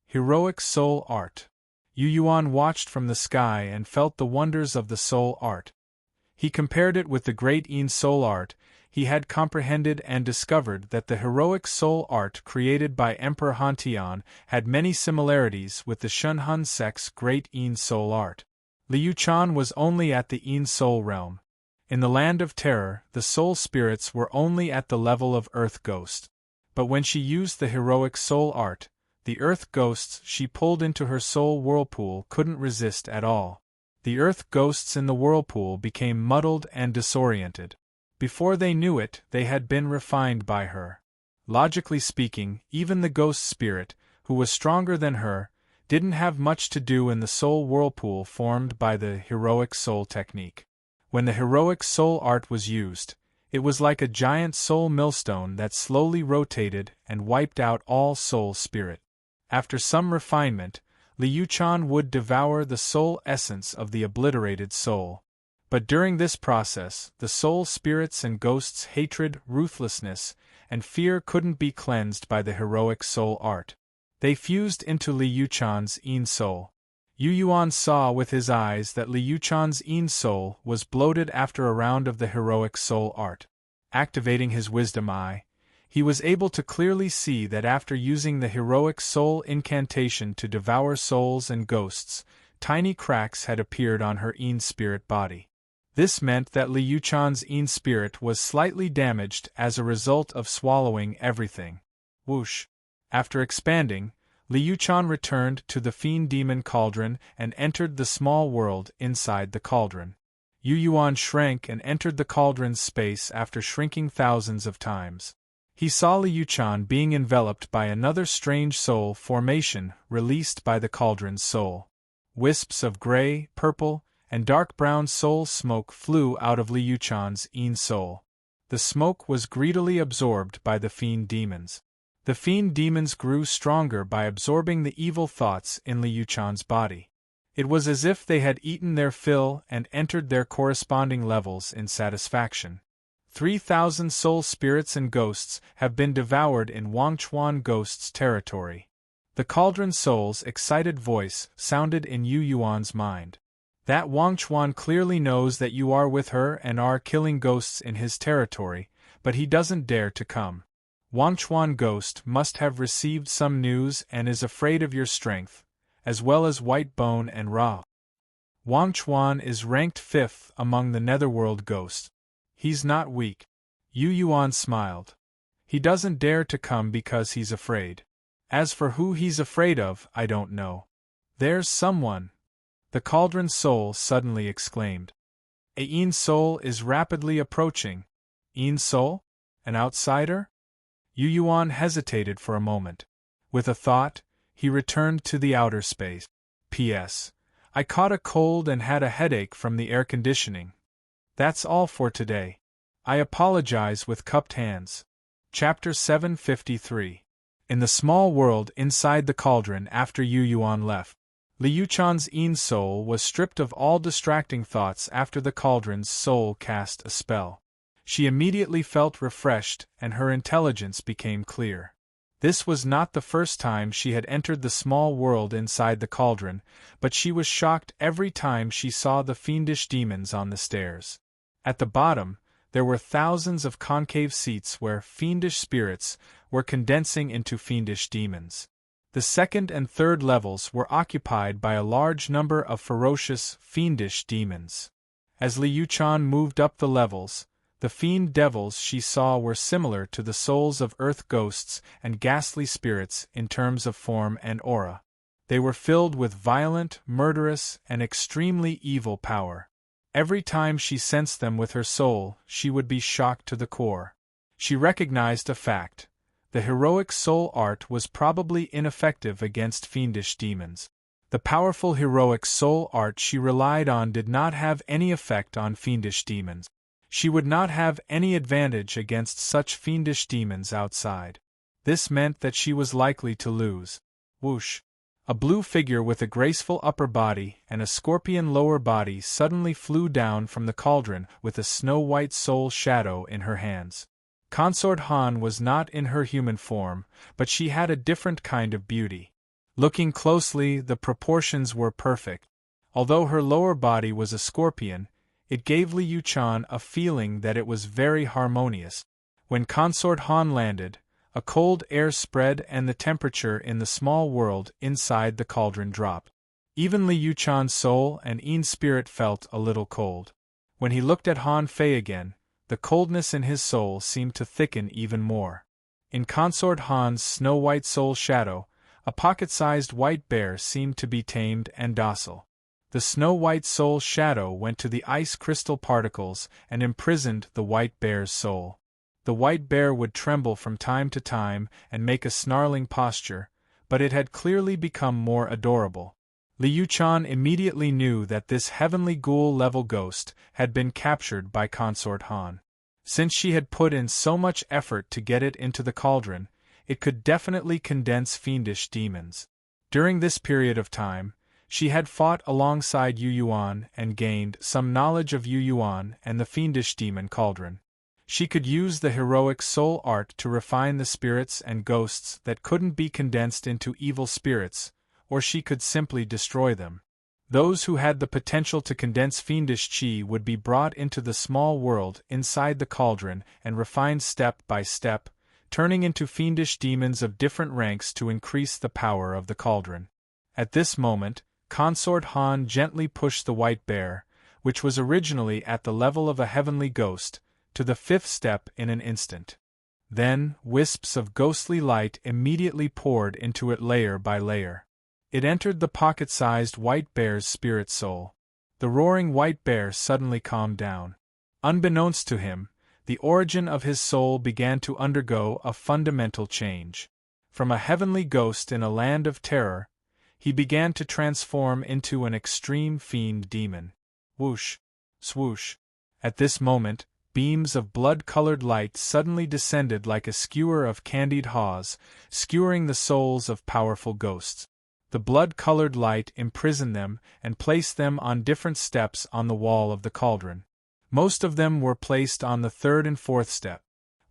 Heroic soul art. Yu Yuan watched from the sky and felt the wonders of the soul art. He compared it with the great Yin soul art. He had comprehended and discovered that the heroic soul art created by Emperor Han Tian had many similarities with the Shunhun sect's great Yin soul art. Li Yuchan was only at the Yin soul realm. In the land of terror, the soul spirits were only at the level of earth ghost. But when she used the heroic soul art, the earth ghosts she pulled into her soul whirlpool couldn't resist at all. The earth ghosts in the whirlpool became muddled and disoriented. Before they knew it, they had been refined by her. Logically speaking, even the ghost spirit, who was stronger than her, didn't have much to do in the soul whirlpool formed by the heroic soul technique. When the heroic soul art was used, it was like a giant soul millstone that slowly rotated and wiped out all soul spirit. After some refinement, Li Yuchan would devour the soul essence of the obliterated soul. But during this process, the soul spirits and ghosts' hatred, ruthlessness, and fear couldn't be cleansed by the heroic soul art. They fused into Li Yuchan's Yin soul. Yu Yuan saw with his eyes that Li Yuchan's Yin soul was bloated after a round of the heroic soul art. Activating his wisdom eye, he was able to clearly see that after using the heroic soul incantation to devour souls and ghosts, tiny cracks had appeared on her Yin spirit body. This meant that Li Yuchan's Yin spirit was slightly damaged as a result of swallowing everything. Whoosh! After expanding, Li Yuchan returned to the Fiend Demon Cauldron and entered the small world inside the cauldron. Yu Yuan shrank and entered the cauldron's space after shrinking thousands of times. He saw Li Yuchan being enveloped by another strange soul formation released by the cauldron's soul. Wisps of gray, purple, and dark brown soul smoke flew out of Li Yuchan's Yin soul. The smoke was greedily absorbed by the Fiend Demons. The Fiend Demons grew stronger by absorbing the evil thoughts in Li Yuchan's body. It was as if they had eaten their fill and entered their corresponding levels in satisfaction. 3,000 soul spirits and ghosts have been devoured in Wangchuan Ghost's territory. The cauldron soul's excited voice sounded in Yu Yuan's mind. That Wangchuan clearly knows that you are with her and are killing ghosts in his territory, but he doesn't dare to come. Wangchuan Ghost must have received some news and is afraid of your strength, as well as White Bone and Ra. Wangchuan is ranked 5th among the Netherworld ghosts. He's not weak. Yu Yuan smiled. He doesn't dare to come because he's afraid. As for who he's afraid of, I don't know. There's someone. The cauldron soul suddenly exclaimed. Ein soul is rapidly approaching. Ein soul? An outsider? Yu Yuan hesitated for a moment. With a thought, he returned to the outer space. P.S. I caught a cold and had a headache from the air conditioning. That's all for today. I apologize with cupped hands. Chapter 753. In the small world inside the cauldron after Yu Yuan left, Liu Chan's Ein soul was stripped of all distracting thoughts after the cauldron's soul cast a spell. She immediately felt refreshed and her intelligence became clear. This was not the first time she had entered the small world inside the cauldron, but she was shocked every time she saw the fiendish demons on the stairs. At the bottom, there were thousands of concave seats where fiendish spirits were condensing into fiendish demons. The second and third levels were occupied by a large number of ferocious, fiendish demons. As Liu Chan moved up the levels, the fiend devils she saw were similar to the souls of earth ghosts and ghastly spirits in terms of form and aura. They were filled with violent, murderous, and extremely evil power. Every time she sensed them with her soul, she would be shocked to the core. She recognized a fact. The heroic soul art was probably ineffective against fiendish demons. The powerful heroic soul art she relied on did not have any effect on fiendish demons. She would not have any advantage against such fiendish demons outside. This meant that she was likely to lose. Whoosh! A blue figure with a graceful upper body and a scorpion lower body suddenly flew down from the cauldron with a snow-white soul shadow in her hands. Consort Han was not in her human form, but she had a different kind of beauty. Looking closely, the proportions were perfect. Although her lower body was a scorpion, it gave Liu Chan a feeling that it was very harmonious. When Consort Han landed, a cold air spread and the temperature in the small world inside the cauldron dropped. Even Liu Chan's soul and Ein spirit felt a little cold. When he looked at Han Fei again, the coldness in his soul seemed to thicken even more. In Consort Han's snow-white soul shadow, a pocket-sized white bear seemed to be tamed and docile. The snow-white soul shadow went to the ice crystal particles and imprisoned the white bear's soul. The white bear would tremble from time to time and make a snarling posture, but it had clearly become more adorable. Liu Chan immediately knew that this heavenly ghoul-level ghost had been captured by Consort Han. Since she had put in so much effort to get it into the cauldron, it could definitely condense fiendish demons. During this period of time, she had fought alongside Yu Yuan and gained some knowledge of Yu Yuan and the fiendish demon cauldron. She could use the heroic soul art to refine the spirits and ghosts that couldn't be condensed into evil spirits, or she could simply destroy them. Those who had the potential to condense fiendish chi would be brought into the small world inside the cauldron and refined step by step, turning into fiendish demons of different ranks to increase the power of the cauldron. At this moment, Consort Han gently pushed the white bear, which was originally at the level of a heavenly ghost, to the 5th step in an instant. Then, wisps of ghostly light immediately poured into it layer by layer. It entered the pocket-sized white bear's spirit soul. The roaring white bear suddenly calmed down. Unbeknownst to him, the origin of his soul began to undergo a fundamental change. From a heavenly ghost in a land of terror, he began to transform into an extreme fiend demon. Whoosh! Swoosh! At this moment, beams of blood-colored light suddenly descended like a skewer of candied haws, skewering the souls of powerful ghosts. The blood-colored light imprisoned them and placed them on different steps on the wall of the cauldron. Most of them were placed on the third and fourth step.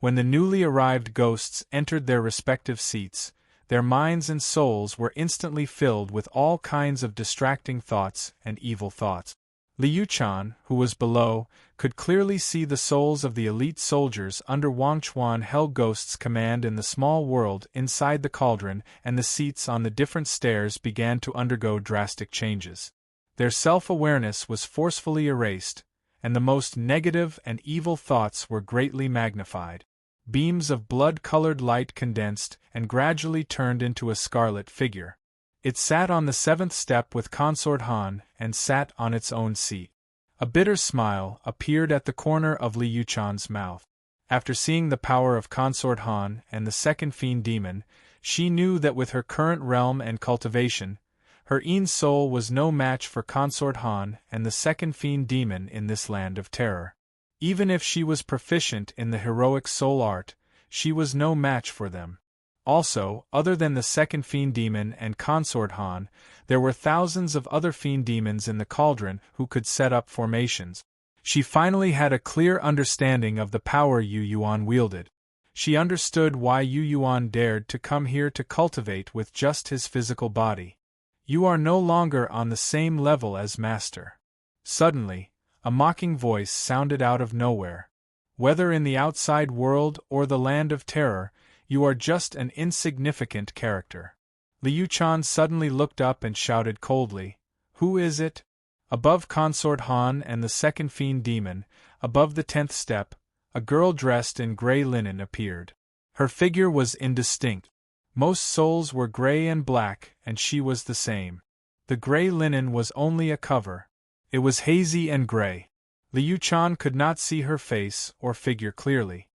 When the newly arrived ghosts entered their respective seats, their minds and souls were instantly filled with all kinds of distracting thoughts and evil thoughts. Liu Chan, who was below, could clearly see the souls of the elite soldiers under Wang Chuan Hell Ghost's command in the small world inside the cauldron, and the seats on the different stairs began to undergo drastic changes. Their self-awareness was forcefully erased, and the most negative and evil thoughts were greatly magnified. Beams of blood-colored light condensed and gradually turned into a scarlet figure. It sat on the seventh step with Consort Han and sat on its own seat. A bitter smile appeared at the corner of Liu Chan's mouth. After seeing the power of Consort Han and the second fiend demon, she knew that with her current realm and cultivation, her own soul was no match for Consort Han and the second fiend demon in this land of terror. Even if she was proficient in the heroic soul art, she was no match for them. Also, other than the second fiend demon and Consort Han, there were thousands of other fiend demons in the cauldron who could set up formations. She finally had a clear understanding of the power Yu Yuan wielded. She understood why Yu Yuan dared to come here to cultivate with just his physical body. You are no longer on the same level as Master. Suddenly, a mocking voice sounded out of nowhere. Whether in the outside world or the land of terror, you are just an insignificant character. Liu Chan suddenly looked up and shouted coldly, "Who is it?" Above Consort Han and the second fiend demon, above the 10th step, a girl dressed in gray linen appeared. Her figure was indistinct. Most souls were gray and black, and she was the same. The gray linen was only a cover. It was hazy and gray. Liu Chan could not see her face or figure clearly.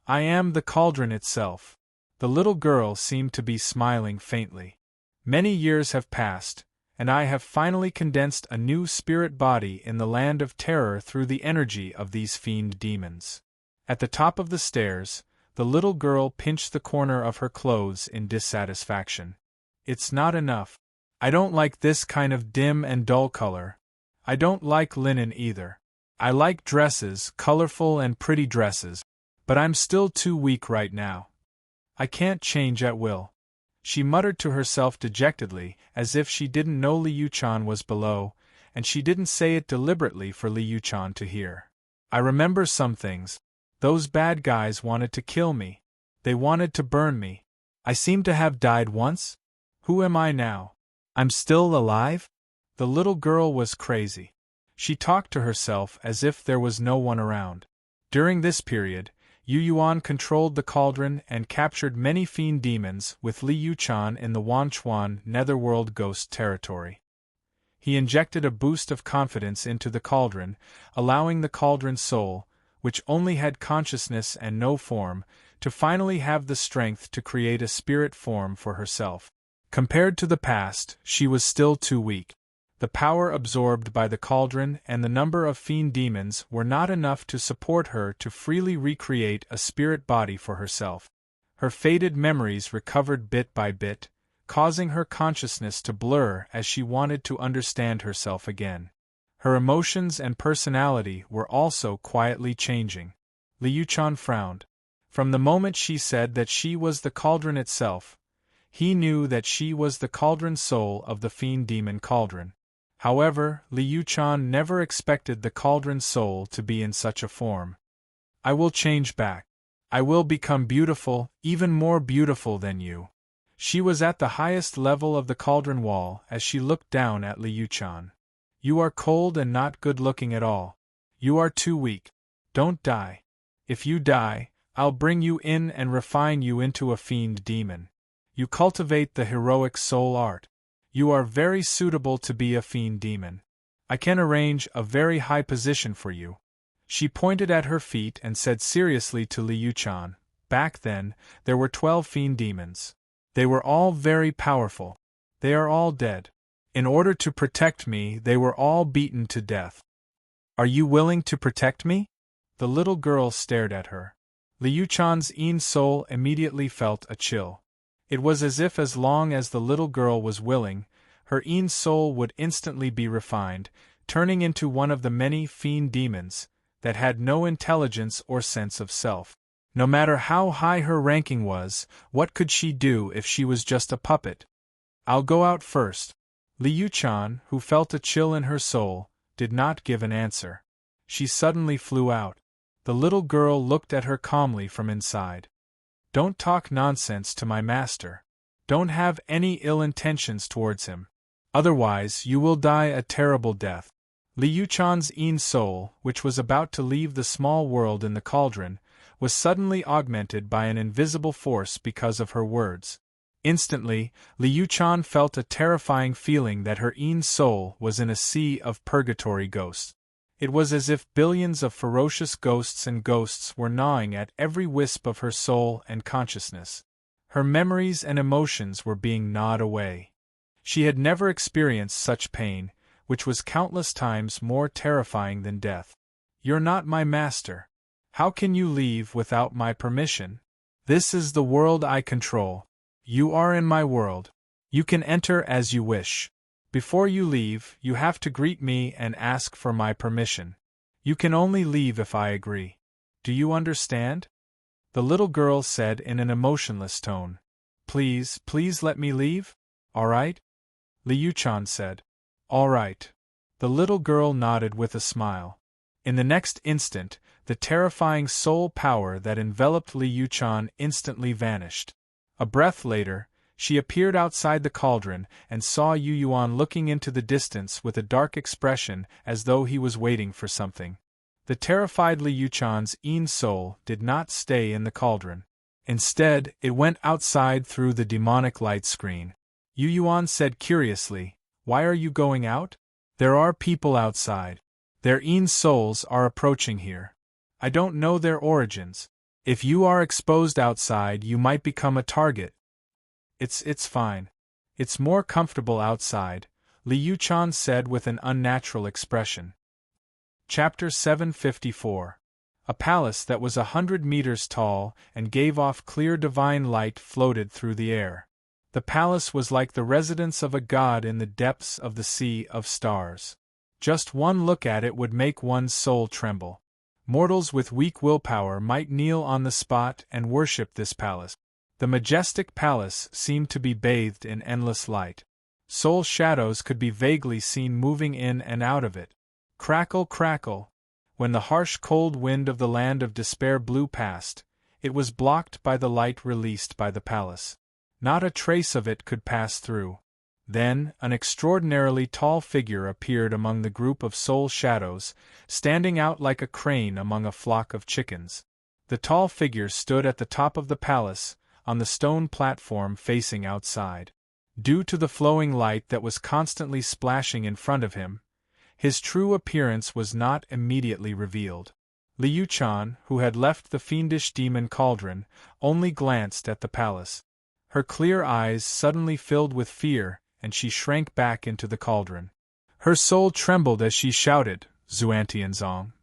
"I am the cauldron itself." The little girl seemed to be smiling faintly. "Many years have passed, and I have finally condensed a new spirit body in the land of terror through the energy of these fiend demons." At the top of the stairs, the little girl pinched the corner of her clothes in dissatisfaction. "It's not enough. I don't like this kind of dim and dull color. I don't like linen either. I like dresses, colorful and pretty dresses, but I'm still too weak right now. I can't change at will." She muttered to herself dejectedly, as if she didn't know Liu Chan was below, and she didn't say it deliberately for Liu Chan to hear. "I remember some things. Those bad guys wanted to kill me. They wanted to burn me. I seem to have died once? Who am I now? I'm still alive?" The little girl was crazy. She talked to herself as if there was no one around. During this period, Yu Yuan controlled the cauldron and captured many fiend demons with Liu Chan in the Wanchuan Netherworld Ghost territory. He injected a boost of confidence into the cauldron, allowing the cauldron soul, which only had consciousness and no form, to finally have the strength to create a spirit form for herself. Compared to the past, she was still too weak. The power absorbed by the cauldron and the number of fiend demons were not enough to support her to freely recreate a spirit body for herself. Her faded memories recovered bit by bit, causing her consciousness to blur as she wanted to understand herself again. Her emotions and personality were also quietly changing. Liu Chan frowned. From the moment she said that she was the cauldron itself, he knew that she was the cauldron soul of the fiend demon cauldron. However, Liu Chan never expected the cauldron soul to be in such a form. "I will change back. I will become beautiful, even more beautiful than you." She was at the highest level of the cauldron wall as she looked down at Liu Chan. "You are cold and not good-looking at all. You are too weak. Don't die. If you die, I'll bring you in and refine you into a fiend demon. You cultivate the heroic soul art. You are very suitable to be a fiend demon. I can arrange a very high position for you." She pointed at her feet and said seriously to Liu Chan, "Back then, there were 12 fiend demons. They were all very powerful. They are all dead. In order to protect me, they were all beaten to death. Are you willing to protect me?" The little girl stared at her. Liu Chan's own soul immediately felt a chill. It was as if as long as the little girl was willing, her own soul would instantly be refined, turning into one of the many fiend demons that had no intelligence or sense of self. No matter how high her ranking was, what could she do if she was just a puppet? "I'll go out first." Liu-chan, who felt a chill in her soul, did not give an answer. She suddenly flew out. The little girl looked at her calmly from inside. "Don't talk nonsense to my master. Don't have any ill intentions towards him. Otherwise you will die a terrible death." Liu-chan's own soul, which was about to leave the small world in the cauldron, was suddenly augmented by an invisible force because of her words. Instantly, Liu-chan felt a terrifying feeling that her own soul was in a sea of purgatory ghosts. It was as if billions of ferocious ghosts were gnawing at every wisp of her soul and consciousness. Her memories and emotions were being gnawed away. She had never experienced such pain, which was countless times more terrifying than death. "You're not my master. How can you leave without my permission? This is the world I control. You are in my world. You can enter as you wish. Before you leave, you have to greet me and ask for my permission. You can only leave if I agree. Do you understand?" The little girl said in an emotionless tone. Please let me leave? All right?" Liu-chan said. "All right." The little girl nodded with a smile. In the next instant, the terrifying soul power that enveloped Liu-chan instantly vanished. A breath later, she appeared outside the cauldron and saw Yu Yuan looking into the distance with a dark expression as though he was waiting for something. The terrified Liu-chan's own soul did not stay in the cauldron. Instead, it went outside through the demonic light screen. Yu Yuan said curiously, "Why are you going out?" "There are people outside. Their own souls are approaching here. I don't know their origins. If you are exposed outside, you might become a target." It's fine. It's more comfortable outside," Liu-chan said with an unnatural expression. Chapter 754. A palace that was 100 meters tall and gave off clear divine light floated through the air. The palace was like the residence of a god in the depths of the sea of stars. Just one look at it would make one's soul tremble. Mortals with weak willpower might kneel on the spot and worship this palace. The majestic palace seemed to be bathed in endless light. Soul shadows could be vaguely seen moving in and out of it. Crackle, crackle. When the harsh cold wind of the land of despair blew past, it was blocked by the light released by the palace. Not a trace of it could pass through. Then, an extraordinarily tall figure appeared among the group of soul shadows, standing out like a crane among a flock of chickens. The tall figure stood at the top of the palace, on the stone platform facing outside. Due to the flowing light that was constantly splashing in front of him, his true appearance was not immediately revealed. Liu-chan, who had left the fiendish demon cauldron, only glanced at the palace. Her clear eyes suddenly filled with fear, and she shrank back into the cauldron. Her soul trembled as she shouted, "Xuantianzong!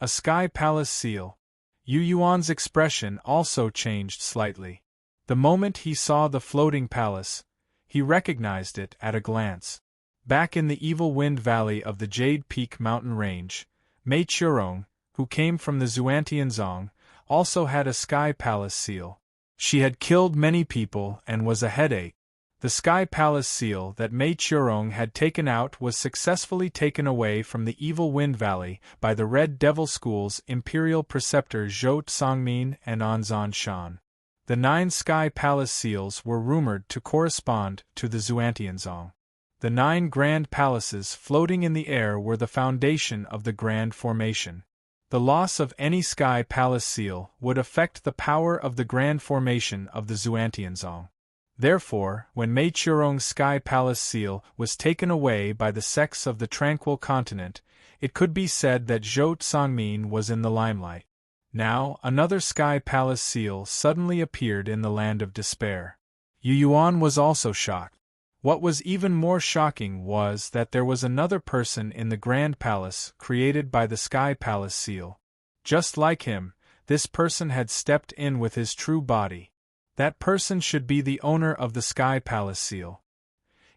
A sky palace seal!" Yu Yuan's expression also changed slightly. The moment he saw the floating palace, he recognized it at a glance. Back in the Evil Wind Valley of the Jade Peak mountain range, Mei Churong, who came from the Xuantianzong, also had a sky palace seal. She had killed many people and was a headache. The Sky Palace seal that Mei Churong had taken out was successfully taken away from the Evil Wind Valley by the Red Devil School's Imperial Preceptor Zhou Tsangmin and Anzan Shan. The 9 Sky Palace seals were rumored to correspond to the Xuantianzong. The 9 grand palaces floating in the air were the foundation of the Grand Formation. The loss of any Sky Palace seal would affect the power of the Grand Formation of the Xuantianzong. Therefore, when Mei Churong's Sky Palace seal was taken away by the sects of the Tranquil Continent, it could be said that Zhou Tsangmin was in the limelight. Now, another Sky Palace seal suddenly appeared in the land of despair. Yu Yuan was also shocked. What was even more shocking was that there was another person in the Grand Palace created by the Sky Palace seal. Just like him, this person had stepped in with his true body. That person should be the owner of the Sky Palace seal.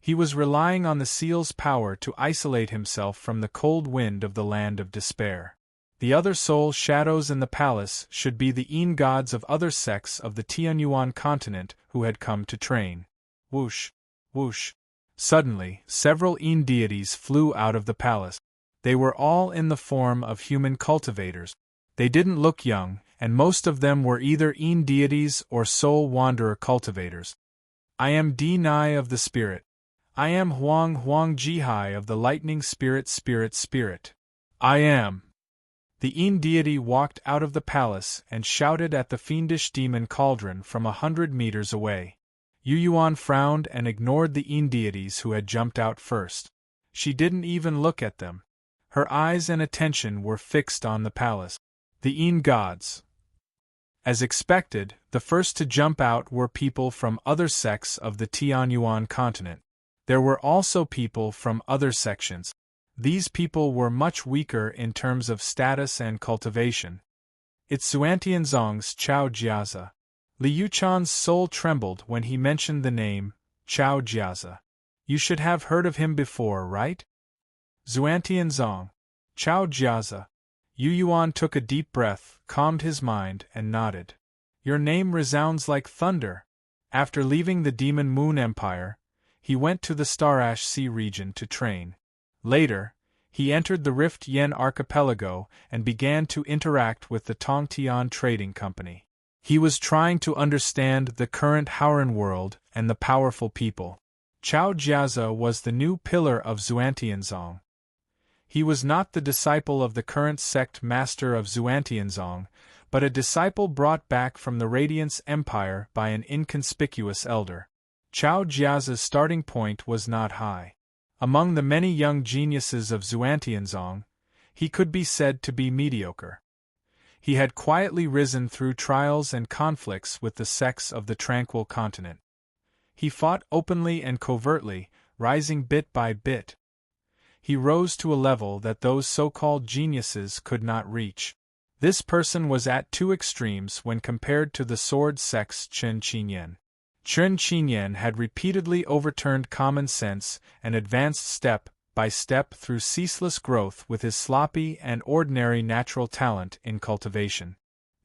He was relying on the seal's power to isolate himself from the cold wind of the land of despair. The other soul shadows in the palace should be the Een gods of other sects of the Tianyuan continent who had come to train. Whoosh! Whoosh! Suddenly, several Een deities flew out of the palace. They were all in the form of human cultivators. They didn't look young, and most of them were either Een deities or soul wanderer cultivators. I am Di Nai of the Spirit. I am Huang Huang Jihai of the Lightning Spirit. I am. The Een deity walked out of the palace and shouted at the fiendish demon cauldron from 100 meters away. Yu Yuan frowned and ignored the Een deities who had jumped out first. She didn't even look at them. Her eyes and attention were fixed on the palace. The Een gods. As expected, the first to jump out were people from other sects of the Tianyuan continent. There were also people from other sections. These people were much weaker in terms of status and cultivation. It's Xuantianzong's Chao Jiazi. Li Yuchan's soul trembled when he mentioned the name, Chao Jiazi. You should have heard of him before, right? Xuantianzong. Chao Jiazi. Yu Yuan took a deep breath, calmed his mind, and nodded. Your name resounds like thunder. After leaving the Demon Moon Empire, he went to the Starash Sea region to train. Later, he entered the Rift Yen archipelago and began to interact with the Tongtian Trading Company. He was trying to understand the current Howran world and the powerful people. Chao Jiazi was the new pillar of Xuantianzong. He was not the disciple of the current sect master of Xuantianzong, but a disciple brought back from the Radiance Empire by an inconspicuous elder. Chao Jiazi's starting point was not high. Among the many young geniuses of Xuantianzong, he could be said to be mediocre. He had quietly risen through trials and conflicts with the sects of the Tranquil Continent. He fought openly and covertly, rising bit by bit. He rose to a level that those so-called geniuses could not reach. This person was at two extremes when compared to the sword sect's Chen Qinyan. Chen Qinyan had repeatedly overturned common sense and advanced step by step through ceaseless growth with his sloppy and ordinary natural talent in cultivation.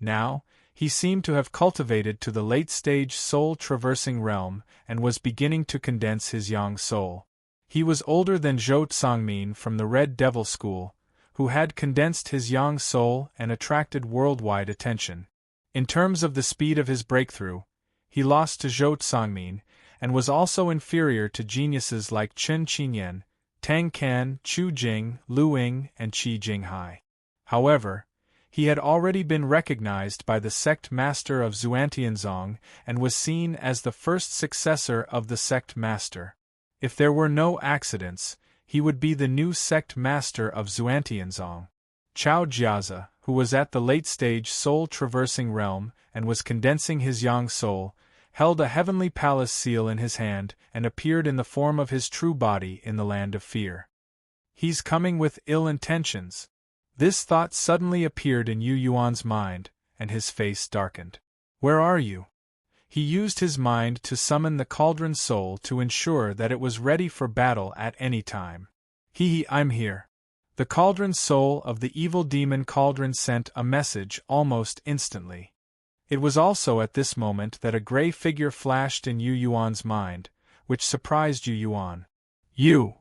Now, he seemed to have cultivated to the late-stage soul-traversing realm and was beginning to condense his yang soul. He was older than Zhou Tsangmin from the Red Devil School, who had condensed his yang soul and attracted worldwide attention. In terms of the speed of his breakthrough, he lost to Zhou Tsangmin, and was also inferior to geniuses like Chen Qinyan, Tang Can, Chu Jing, Lu Ying, and Qi Jinghai. However, he had already been recognized by the sect master of Xuantianzong and was seen as the first successor of the sect master. If there were no accidents, he would be the new sect master of Xuantianzong. Chao Jiazi, who was at the late-stage soul-traversing realm and was condensing his yang soul, held a heavenly palace seal in his hand and appeared in the form of his true body in the land of fear. He's coming with ill intentions. This thought suddenly appeared in Yu Yuan's mind, and his face darkened. Where are you? He used his mind to summon the cauldron soul to ensure that it was ready for battle at any time. I'm here. The cauldron soul of the evil demon cauldron sent a message almost instantly. It was also at this moment that a gray figure flashed in Yu Yuan's mind, which surprised Yu Yuan. You!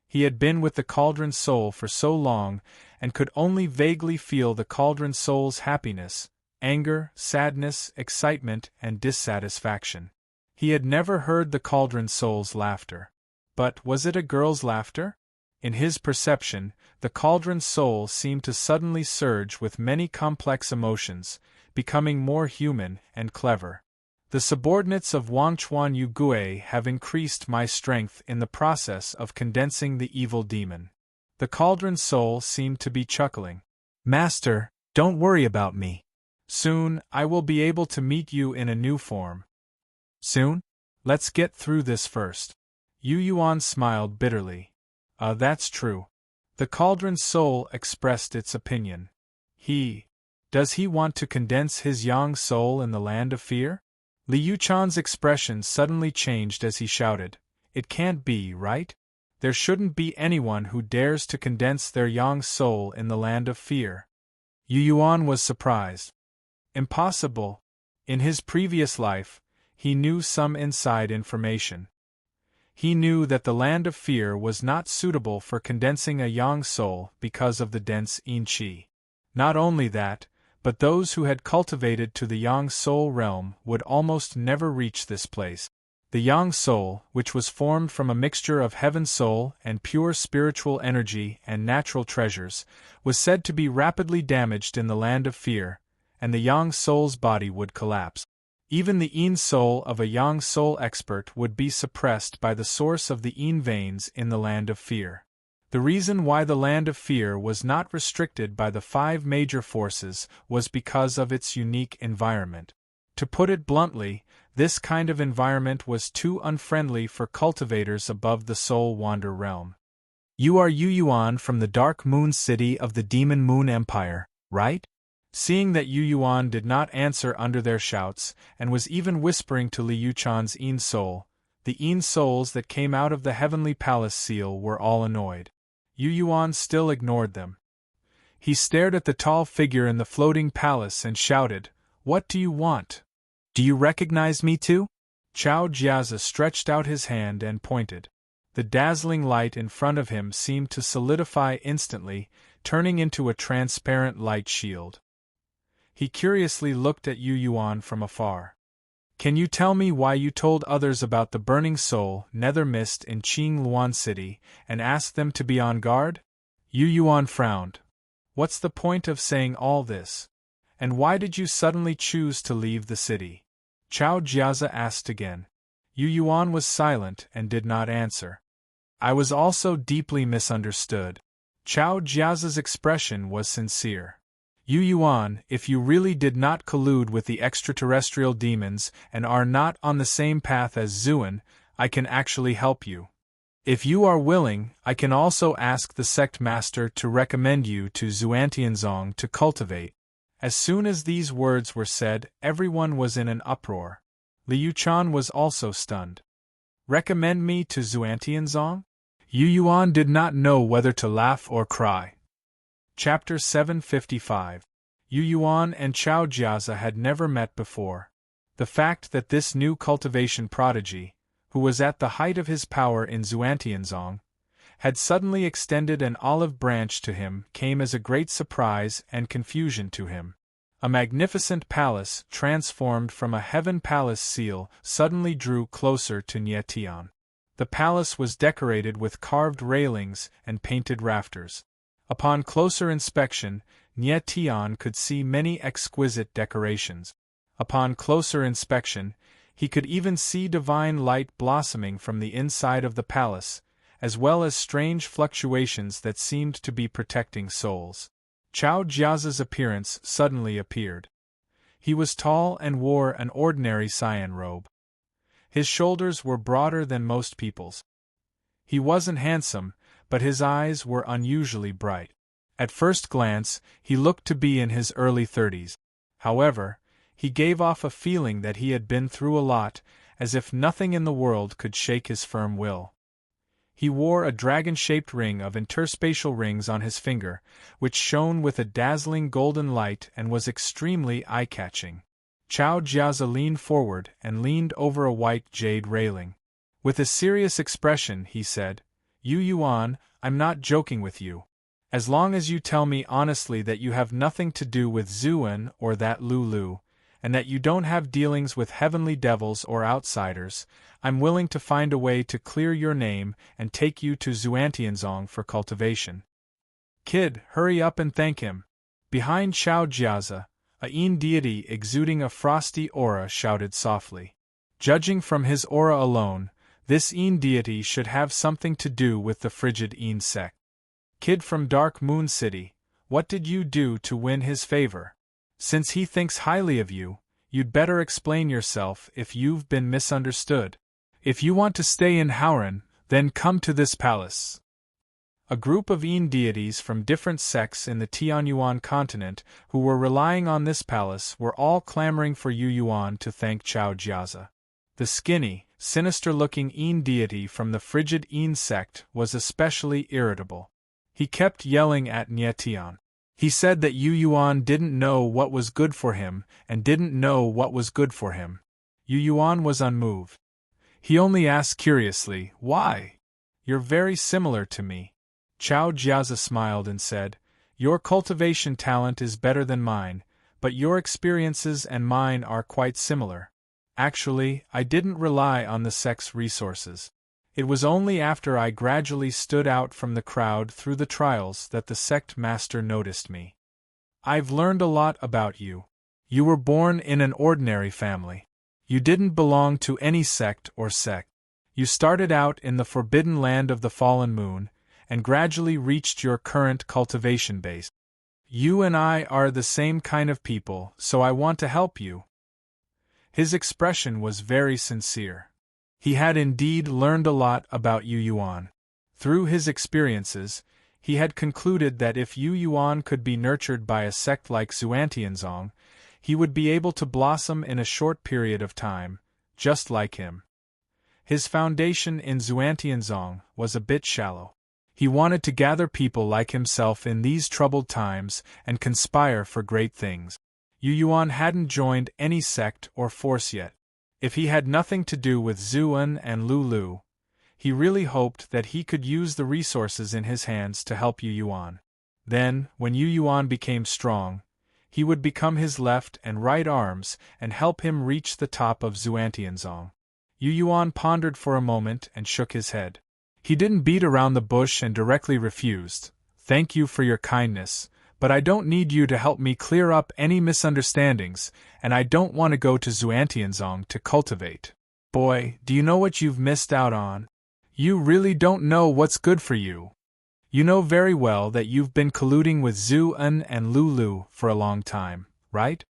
He had been with the cauldron soul for so long and could only vaguely feel the cauldron soul's happiness, anger, sadness, excitement, and dissatisfaction. He had never heard the cauldron soul's laughter. But was it a girl's laughter? In his perception, the cauldron soul seemed to suddenly surge with many complex emotions, becoming more human and clever. The subordinates of Wangchuan Yugui have increased my strength in the process of condensing the evil demon. The cauldron soul seemed to be chuckling. Master, don't worry about me. Soon, I will be able to meet you in a new form. Soon? Let's get through this first. Yu Yuan smiled bitterly. That's true. The cauldron soul expressed its opinion. Does he want to condense his yang soul in the land of fear? Li Yuchan's expression suddenly changed as he shouted, It can't be, right? There shouldn't be anyone who dares to condense their yang soul in the land of fear. Yu Yuan was surprised. Impossible. In his previous life, he knew some inside information. He knew that the land of fear was not suitable for condensing a yang soul because of the dense yin qi. Not only that, but those who had cultivated to the yang soul realm would almost never reach this place. The yang soul, which was formed from a mixture of heaven soul and pure spiritual energy and natural treasures, was said to be rapidly damaged in the land of fear, and the yang soul's body would collapse. Even the yin soul of a yang soul expert would be suppressed by the source of the yin veins in the land of fear. The reason why the land of fear was not restricted by the 5 major forces was because of its unique environment. To put it bluntly, this kind of environment was too unfriendly for cultivators above the Soul Wander realm. You are Yu Yuan from the Dark Moon City of the Demon Moon Empire, right? Seeing that Yu Yuan did not answer under their shouts, and was even whispering to Li Yuchan's Yin soul, the Yin souls that came out of the Heavenly Palace seal were all annoyed. Yu Yuan still ignored them. He stared at the tall figure in the floating palace and shouted, "What do you want? Do you recognize me too?" Chao Jiazi stretched out his hand and pointed. The dazzling light in front of him seemed to solidify instantly, turning into a transparent light shield. He curiously looked at Yu Yuan from afar. "Can you tell me why you told others about the burning soul, Nether Mist in Qing Luan City, and asked them to be on guard?" Yu Yuan frowned. "What's the point of saying all this? And why did you suddenly choose to leave the city?" Chao Jiazi asked again. Yu Yuan was silent and did not answer. "I was also deeply misunderstood." Chao Jiazi's expression was sincere. "Yu Yuan, if you really did not collude with the extraterrestrial demons and are not on the same path as Zuan, I can actually help you. If you are willing, I can also ask the sect master to recommend you to Xuantianzong to cultivate." As soon as these words were said, everyone was in an uproar. Li Yuchan was also stunned. "Recommend me to Xuantianzong?" Yu Yuan did not know whether to laugh or cry. Chapter 755. Yu Yuan and Chao Jiazi had never met before. The fact that this new cultivation prodigy, who was at the height of his power in Xuantianzong, had suddenly extended an olive branch to him came as a great surprise and confusion to him. A magnificent palace, transformed from a heaven palace seal, suddenly drew closer to Nie Tian. The palace was decorated with carved railings and painted rafters. Upon closer inspection, Nie Tian could see many exquisite decorations. Upon closer inspection, he could even see divine light blossoming from the inside of the palace, as well as strange fluctuations that seemed to be protecting souls. Chao Jiazi's appearance suddenly appeared. He was tall and wore an ordinary cyan robe. His shoulders were broader than most people's. He wasn't handsome, but his eyes were unusually bright. At first glance, he looked to be in his early 30s. However, he gave off a feeling that he had been through a lot, as if nothing in the world could shake his firm will. He wore a dragon-shaped ring of interspatial rings on his finger, which shone with a dazzling golden light and was extremely eye-catching. Chao Jiazi leaned forward and leaned over a white jade railing. With a serious expression, he said, "Yu Yuan, I'm not joking with you. As long as you tell me honestly that you have nothing to do with Zuan or that Lulu, and that you don't have dealings with heavenly devils or outsiders, I'm willing to find a way to clear your name and take you to Xuantianzong for cultivation." "Kid, hurry up and thank him." Behind Chao Jiazi, a Yin deity exuding a frosty aura shouted softly. Judging from his aura alone, this Yin deity should have something to do with the frigid Yin sect. "Kid from Dark Moon City, what did you do to win his favor? Since he thinks highly of you, you'd better explain yourself if you've been misunderstood. If you want to stay in Howran, then come to this palace." A group of Yin deities from different sects in the Tianyuan continent who were relying on this palace were all clamoring for Yu Yuan to thank Chao Jiazi. The skinny, sinister-looking Een deity from the frigid Een sect, was especially irritable. He kept yelling at Nyetian. He said that Yu Yuan didn't know what was good for him and didn't know what was good for him. Yu Yuan was unmoved. He only asked curiously, "Why? You're very similar to me." Chao Jiazi smiled and said, "Your cultivation talent is better than mine, but your experiences and mine are quite similar. Actually, I didn't rely on the sect's resources. It was only after I gradually stood out from the crowd through the trials that the sect master noticed me. I've learned a lot about you. You were born in an ordinary family. You didn't belong to any sect or sect. You started out in the forbidden land of the fallen moon, and gradually reached your current cultivation base. You and I are the same kind of people, so I want to help you." His expression was very sincere. He had indeed learned a lot about Yu Yuan. Through his experiences, he had concluded that if Yu Yuan could be nurtured by a sect like Xuantianzong, he would be able to blossom in a short period of time, just like him. His foundation in Xuantianzong was a bit shallow. He wanted to gather people like himself in these troubled times and conspire for great things. Yu Yuan hadn't joined any sect or force yet. If he had nothing to do with Zuan and Lulu, he really hoped that he could use the resources in his hands to help Yu Yuan. Then, when Yu Yuan became strong, he would become his left and right arms and help him reach the top of Xuantianzong. Yu Yuan pondered for a moment and shook his head. He didn't beat around the bush and directly refused, "Thank you for your kindness, but I don't need you to help me clear up any misunderstandings, and I don't want to go to Xuantianzong to cultivate." "Boy, do you know what you've missed out on? You really don't know what's good for you. You know very well that you've been colluding with Zuan and Lulu for a long time, right?"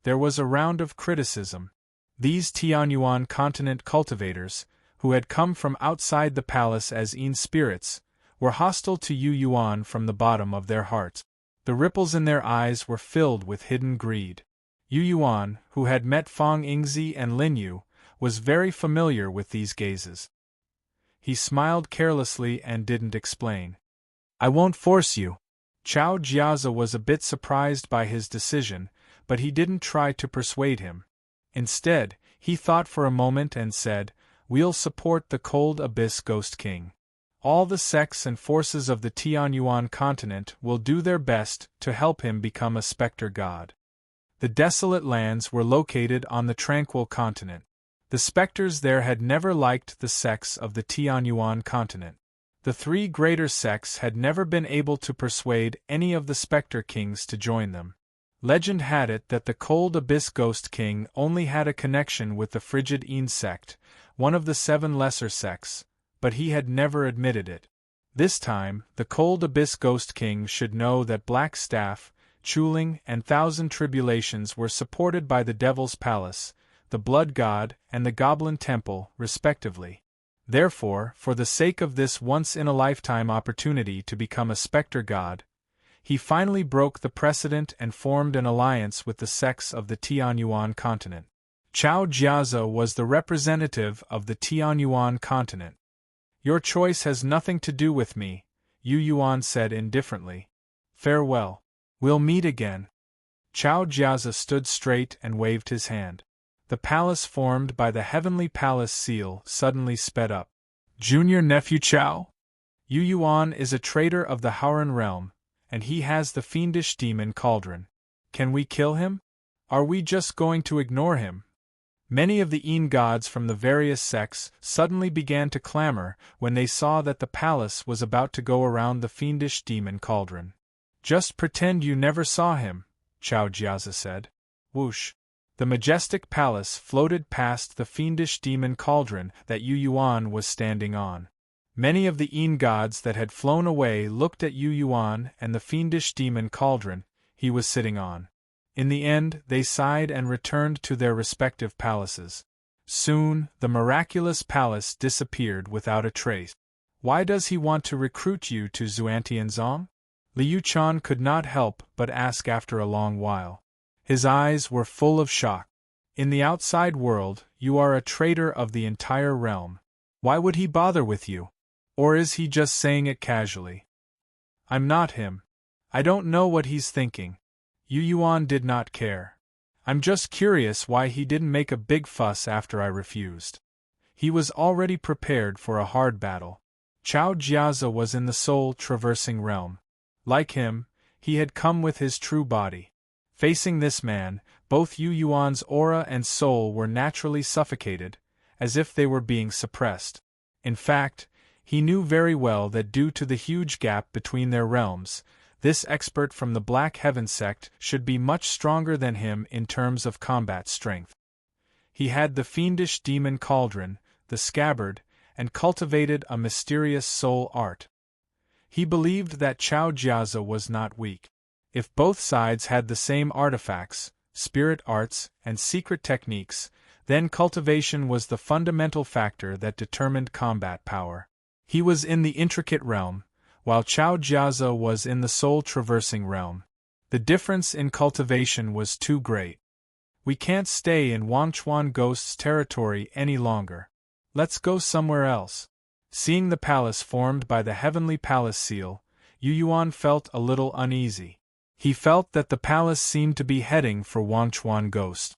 There was a round of criticism. These Tianyuan continent cultivators, who had come from outside the palace as Een spirits, were hostile to Yu Yuan from the bottom of their hearts. The ripples in their eyes were filled with hidden greed. Yu Yuan, who had met Fong Yingzi and Lin Yu, was very familiar with these gazes. He smiled carelessly and didn't explain. "I won't force you." Chao Jiazi was a bit surprised by his decision, but he didn't try to persuade him. Instead, he thought for a moment and said, "We'll support the Cold Abyss Ghost King. All the sects and forces of the Tianyuan continent will do their best to help him become a specter god." The desolate lands were located on the tranquil continent. The specters there had never liked the sects of the Tianyuan continent. The three greater sects had never been able to persuade any of the specter kings to join them. Legend had it that the Cold Abyss Ghost King only had a connection with the frigid Een sect, one of the 7 lesser sects, but he had never admitted it. This time, the Cold Abyss Ghost King should know that Black Staff, Chuling, and Thousand Tribulations were supported by the Devil's Palace, the Blood God, and the Goblin Temple, respectively. Therefore, for the sake of this once-in-a-lifetime opportunity to become a specter god, he finally broke the precedent and formed an alliance with the sects of the Tianyuan continent. Chao Jiazi was the representative of the Tianyuan continent. "Your choice has nothing to do with me," Yu Yuan said indifferently. "Farewell. We'll meet again." Chao Jiazi stood straight and waved his hand. The palace formed by the Heavenly Palace seal suddenly sped up. "Junior nephew Chao? Yu Yuan is a traitor of the Hauran realm, and he has the fiendish demon cauldron. Can we kill him? Are we just going to ignore him?" Many of the Een gods from the various sects suddenly began to clamor when they saw that the palace was about to go around the fiendish demon cauldron. "Just pretend you never saw him," Chao Jiazi said. Whoosh! The majestic palace floated past the fiendish demon cauldron that Yu Yuan was standing on. Many of the Een gods that had flown away looked at Yu Yuan and the fiendish demon cauldron he was sitting on. In the end, they sighed and returned to their respective palaces. Soon, the miraculous palace disappeared without a trace. "Why does he want to recruit you to Xuantianzong?" Liu Chan could not help but ask after a long while. His eyes were full of shock. In the outside world, you are a traitor of the entire realm. Why would he bother with you? Or is he just saying it casually? I'm not him. I don't know what he's thinking. Yu Yuan did not care. I'm just curious why he didn't make a big fuss after I refused. He was already prepared for a hard battle. Chao Jiazi was in the soul-traversing realm. Like him, he had come with his true body. Facing this man, both Yu Yuan's aura and soul were naturally suffocated, as if they were being suppressed. In fact, he knew very well that due to the huge gap between their realms, this expert from the Black Heaven sect should be much stronger than him in terms of combat strength. He had the fiendish demon cauldron, the scabbard, and cultivated a mysterious soul art. He believed that Chao Jiazi was not weak. If both sides had the same artifacts, spirit arts, and secret techniques, then cultivation was the fundamental factor that determined combat power. He was in the intricate realm, while Chao Jiazi was in the soul-traversing realm. The difference in cultivation was too great. We can't stay in Wangchuan Ghost's territory any longer. Let's go somewhere else. Seeing the palace formed by the Heavenly Palace seal, Yu Yuan felt a little uneasy. He felt that the palace seemed to be heading for Wangchuan Ghost.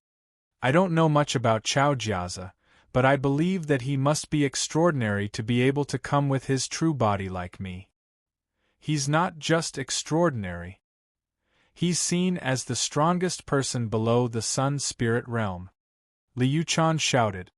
I don't know much about Chao Jiazi, but I believe that he must be extraordinary to be able to come with his true body like me. He's not just extraordinary. He's seen as the strongest person below the Sun Spirit realm. Liu Chan shouted.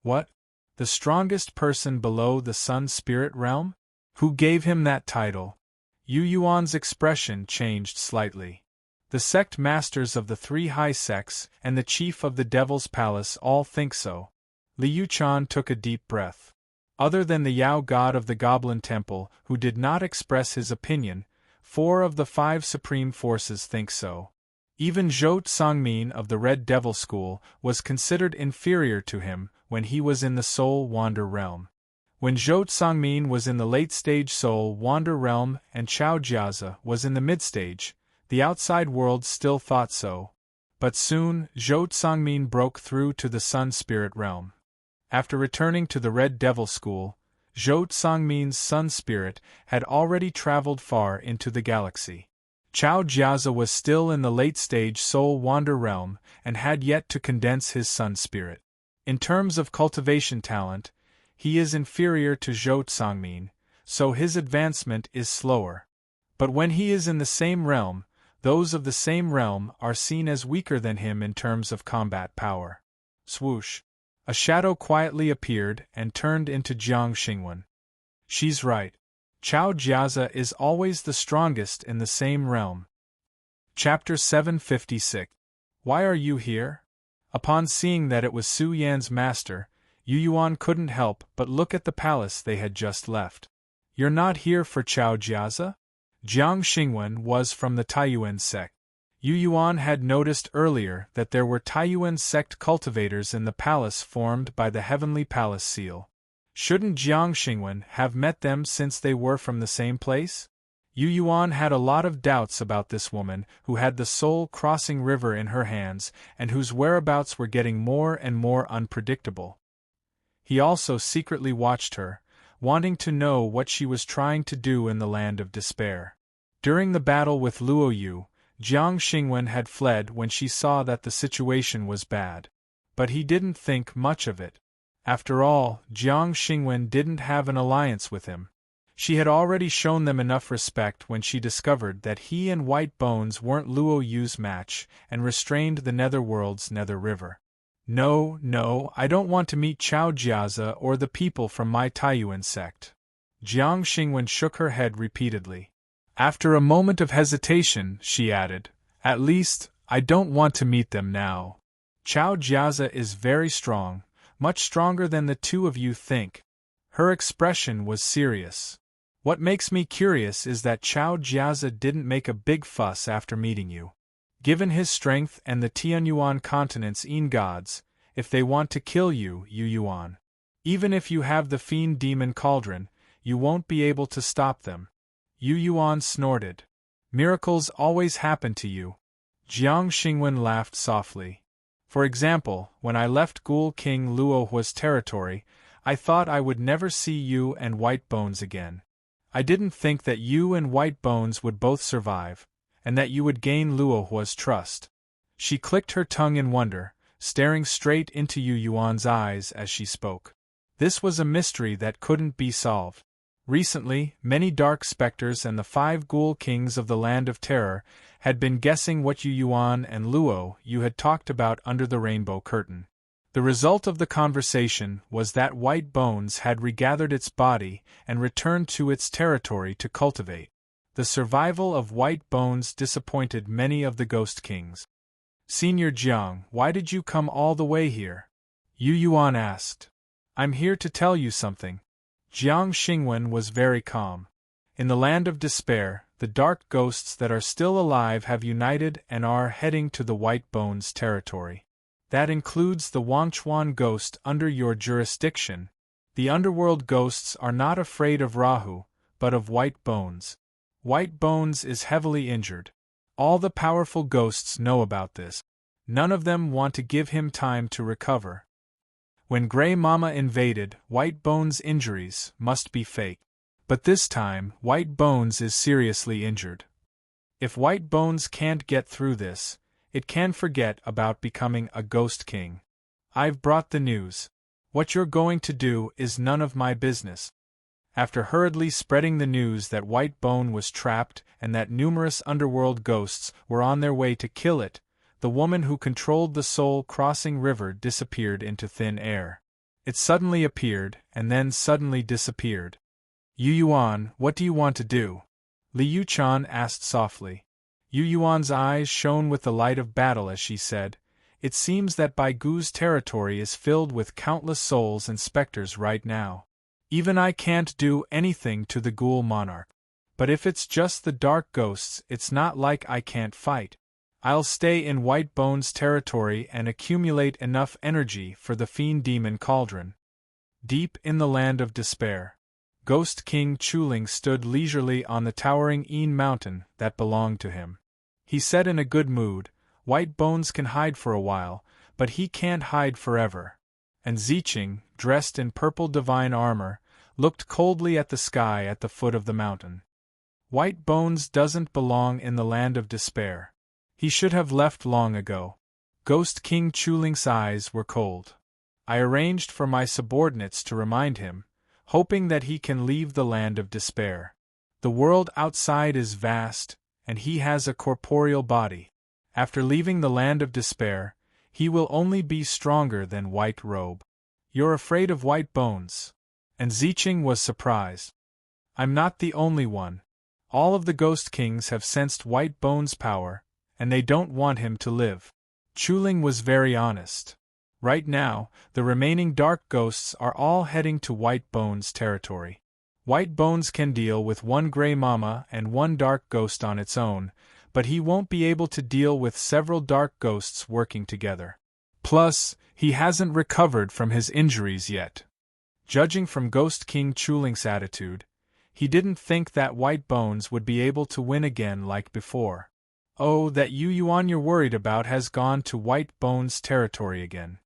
What? The strongest person below the Sun Spirit realm? Who gave him that title? Yu Yuan's expression changed slightly. The sect masters of the three high sects and the chief of the Devil's Palace all think so. Liu Chan took a deep breath. Other than the Yao god of the Goblin Temple, who did not express his opinion, 4 of the 5 supreme forces think so. Even Zhou Tsangmin of the Red Devil School was considered inferior to him when he was in the Soul Wander realm. When Zhou Tsangmin was in the late-stage Soul Wander realm and Chao Jiazi was in the mid-stage, the outside world still thought so. But soon, Zhou Tsangmin broke through to the Sun Spirit realm. After returning to the Red Devil School, Zhou Tsangmin's Sun Spirit had already traveled far into the galaxy. Chao Jiazi was still in the late-stage Soul Wander realm and had yet to condense his Sun Spirit. In terms of cultivation talent, he is inferior to Zhou Tsangmin, so his advancement is slower. But when he is in the same realm, those of the same realm are seen as weaker than him in terms of combat power. Swoosh! A shadow quietly appeared and turned into Jiang Xingwen. She's right. Chao Jiazi is always the strongest in the same realm. Chapter 756. Why are you here? Upon seeing that it was Su Yan's master, Yu Yuan couldn't help but look at the palace they had just left. You're not here for Chao Jiazi? Jiang Xingwen was from the Taiyuan sect. Yu Yuan had noticed earlier that there were Taiyuan sect cultivators in the palace formed by the Heavenly Palace seal. Shouldn't Jiang Xingwen have met them since they were from the same place? Yu Yuan had a lot of doubts about this woman who had the soul-crossing river in her hands and whose whereabouts were getting more and more unpredictable. He also secretly watched her, wanting to know what she was trying to do in the land of despair. During the battle with Luo Yu, Jiang Xingwen had fled when she saw that the situation was bad. But he didn't think much of it. After all, Jiang Xingwen didn't have an alliance with him. She had already shown them enough respect when she discovered that he and White Bones weren't Luo Yu's match and restrained the Netherworld's Nether River. No, I don't want to meet Chao Jiazi or the people from my Taiyuan sect. Jiang Xingwen shook her head repeatedly. After a moment of hesitation, she added, At least, I don't want to meet them now. Chao Jiazi is very strong, much stronger than the two of you think. Her expression was serious. What makes me curious is that Chao Jiazi didn't make a big fuss after meeting you. Given his strength and the Tianyuan continent's gods, if they want to kill you, Yu Yuan, even if you have the fiend demon cauldron, you won't be able to stop them. Yu Yuan snorted. Miracles always happen to you. Jiang Xingwen laughed softly. For example, when I left Ghoul King Luohua's territory, I thought I would never see you and White Bones again. I didn't think that you and White Bones would both survive, and that you would gain Luohua's trust. She clicked her tongue in wonder, staring straight into Yu Yuan's eyes as she spoke. This was a mystery that couldn't be solved. Recently, many dark specters and the 5 ghoul kings of the Land of Terror had been guessing what Yu Yuan and Luo Yu had talked about under the rainbow curtain. The result of the conversation was that White Bones had regathered its body and returned to its territory to cultivate. The survival of White Bones disappointed many of the Ghost Kings. "Senior Jiang, why did you come all the way here?" Yu Yuan asked. "I'm here to tell you something." Jiang Xingwen was very calm. In the Land of Despair, the dark ghosts that are still alive have united and are heading to the White Bones territory. That includes the Wangchuan ghost under your jurisdiction. The underworld ghosts are not afraid of Rahu, but of White Bones. White Bones is heavily injured. All the powerful ghosts know about this. None of them want to give him time to recover. When Grey Mama invaded, White Bones' injuries must be fake. But this time, White Bones is seriously injured. If White Bones can't get through this, it can forget about becoming a Ghost King. I've brought the news. What you're going to do is none of my business. After hurriedly spreading the news that White Bone was trapped and that numerous underworld ghosts were on their way to kill it, the woman who controlled the Soul Crossing River disappeared into thin air. It suddenly appeared, and then suddenly disappeared. "Yu Yuan, what do you want to do?" Li Yuchan asked softly. Yu Yuan's eyes shone with the light of battle as she said, "It seems that Bai Gu's territory is filled with countless souls and specters right now. Even I can't do anything to the Ghoul Monarch. But if it's just the dark ghosts, it's not like I can't fight. I'll stay in White Bones territory and accumulate enough energy for the Fiend Demon Cauldron." Deep in the Land of Despair, Ghost King Chuling stood leisurely on the towering Een Mountain that belonged to him. He said in a good mood, "White Bones can hide for a while, but he can't hide forever." And Ziqing, dressed in purple divine armor, looked coldly at the sky at the foot of the mountain. White Bones doesn't belong in the Land of Despair. He should have left long ago. Ghost King Chuling's eyes were cold. I arranged for my subordinates to remind him, hoping that he can leave the Land of Despair. The world outside is vast, and he has a corporeal body. After leaving the Land of Despair, he will only be stronger than White Robe. "You're afraid of White Bones?" And Ziqing was surprised. "I'm not the only one. All of the Ghost Kings have sensed White Bones' power, and they don't want him to live." Chuling was very honest. Right now, the remaining dark ghosts are all heading to White Bones territory. White Bones can deal with one Grey Mama and one dark ghost on its own, but he won't be able to deal with several dark ghosts working together. Plus, he hasn't recovered from his injuries yet. Judging from Ghost King Chuling's attitude, he didn't think that White Bones would be able to win again like before. "Oh, that Yu Yuan you're worried about has gone to White Bones territory again."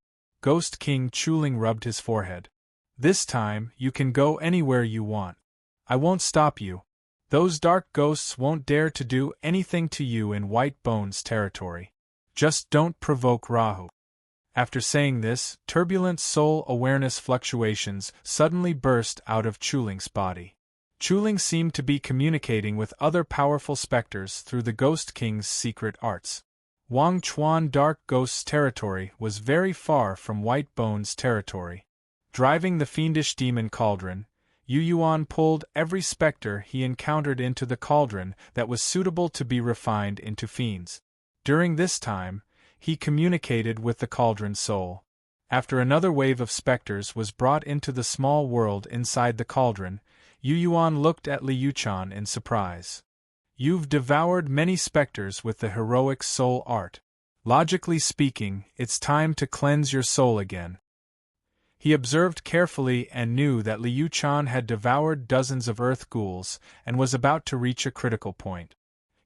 Ghost King Chuling rubbed his forehead. "This time, you can go anywhere you want. I won't stop you. Those dark ghosts won't dare to do anything to you in White Bones territory. Just don't provoke Rahu." After saying this, turbulent soul awareness fluctuations suddenly burst out of Chuling's body. Chuling seemed to be communicating with other powerful specters through the Ghost King's secret arts. Wang Chuan Dark Ghost's territory was very far from White Bones' territory. Driving the fiendish demon cauldron, Yu Yuan pulled every specter he encountered into the cauldron that was suitable to be refined into fiends. During this time, he communicated with the cauldron's soul. After another wave of specters was brought into the small world inside the cauldron, Yu Yuan looked at Li Yuchan in surprise. "You've devoured many specters with the heroic soul art. Logically speaking, it's time to cleanse your soul again." He observed carefully and knew that Li Yuchan had devoured dozens of earth ghouls and was about to reach a critical point.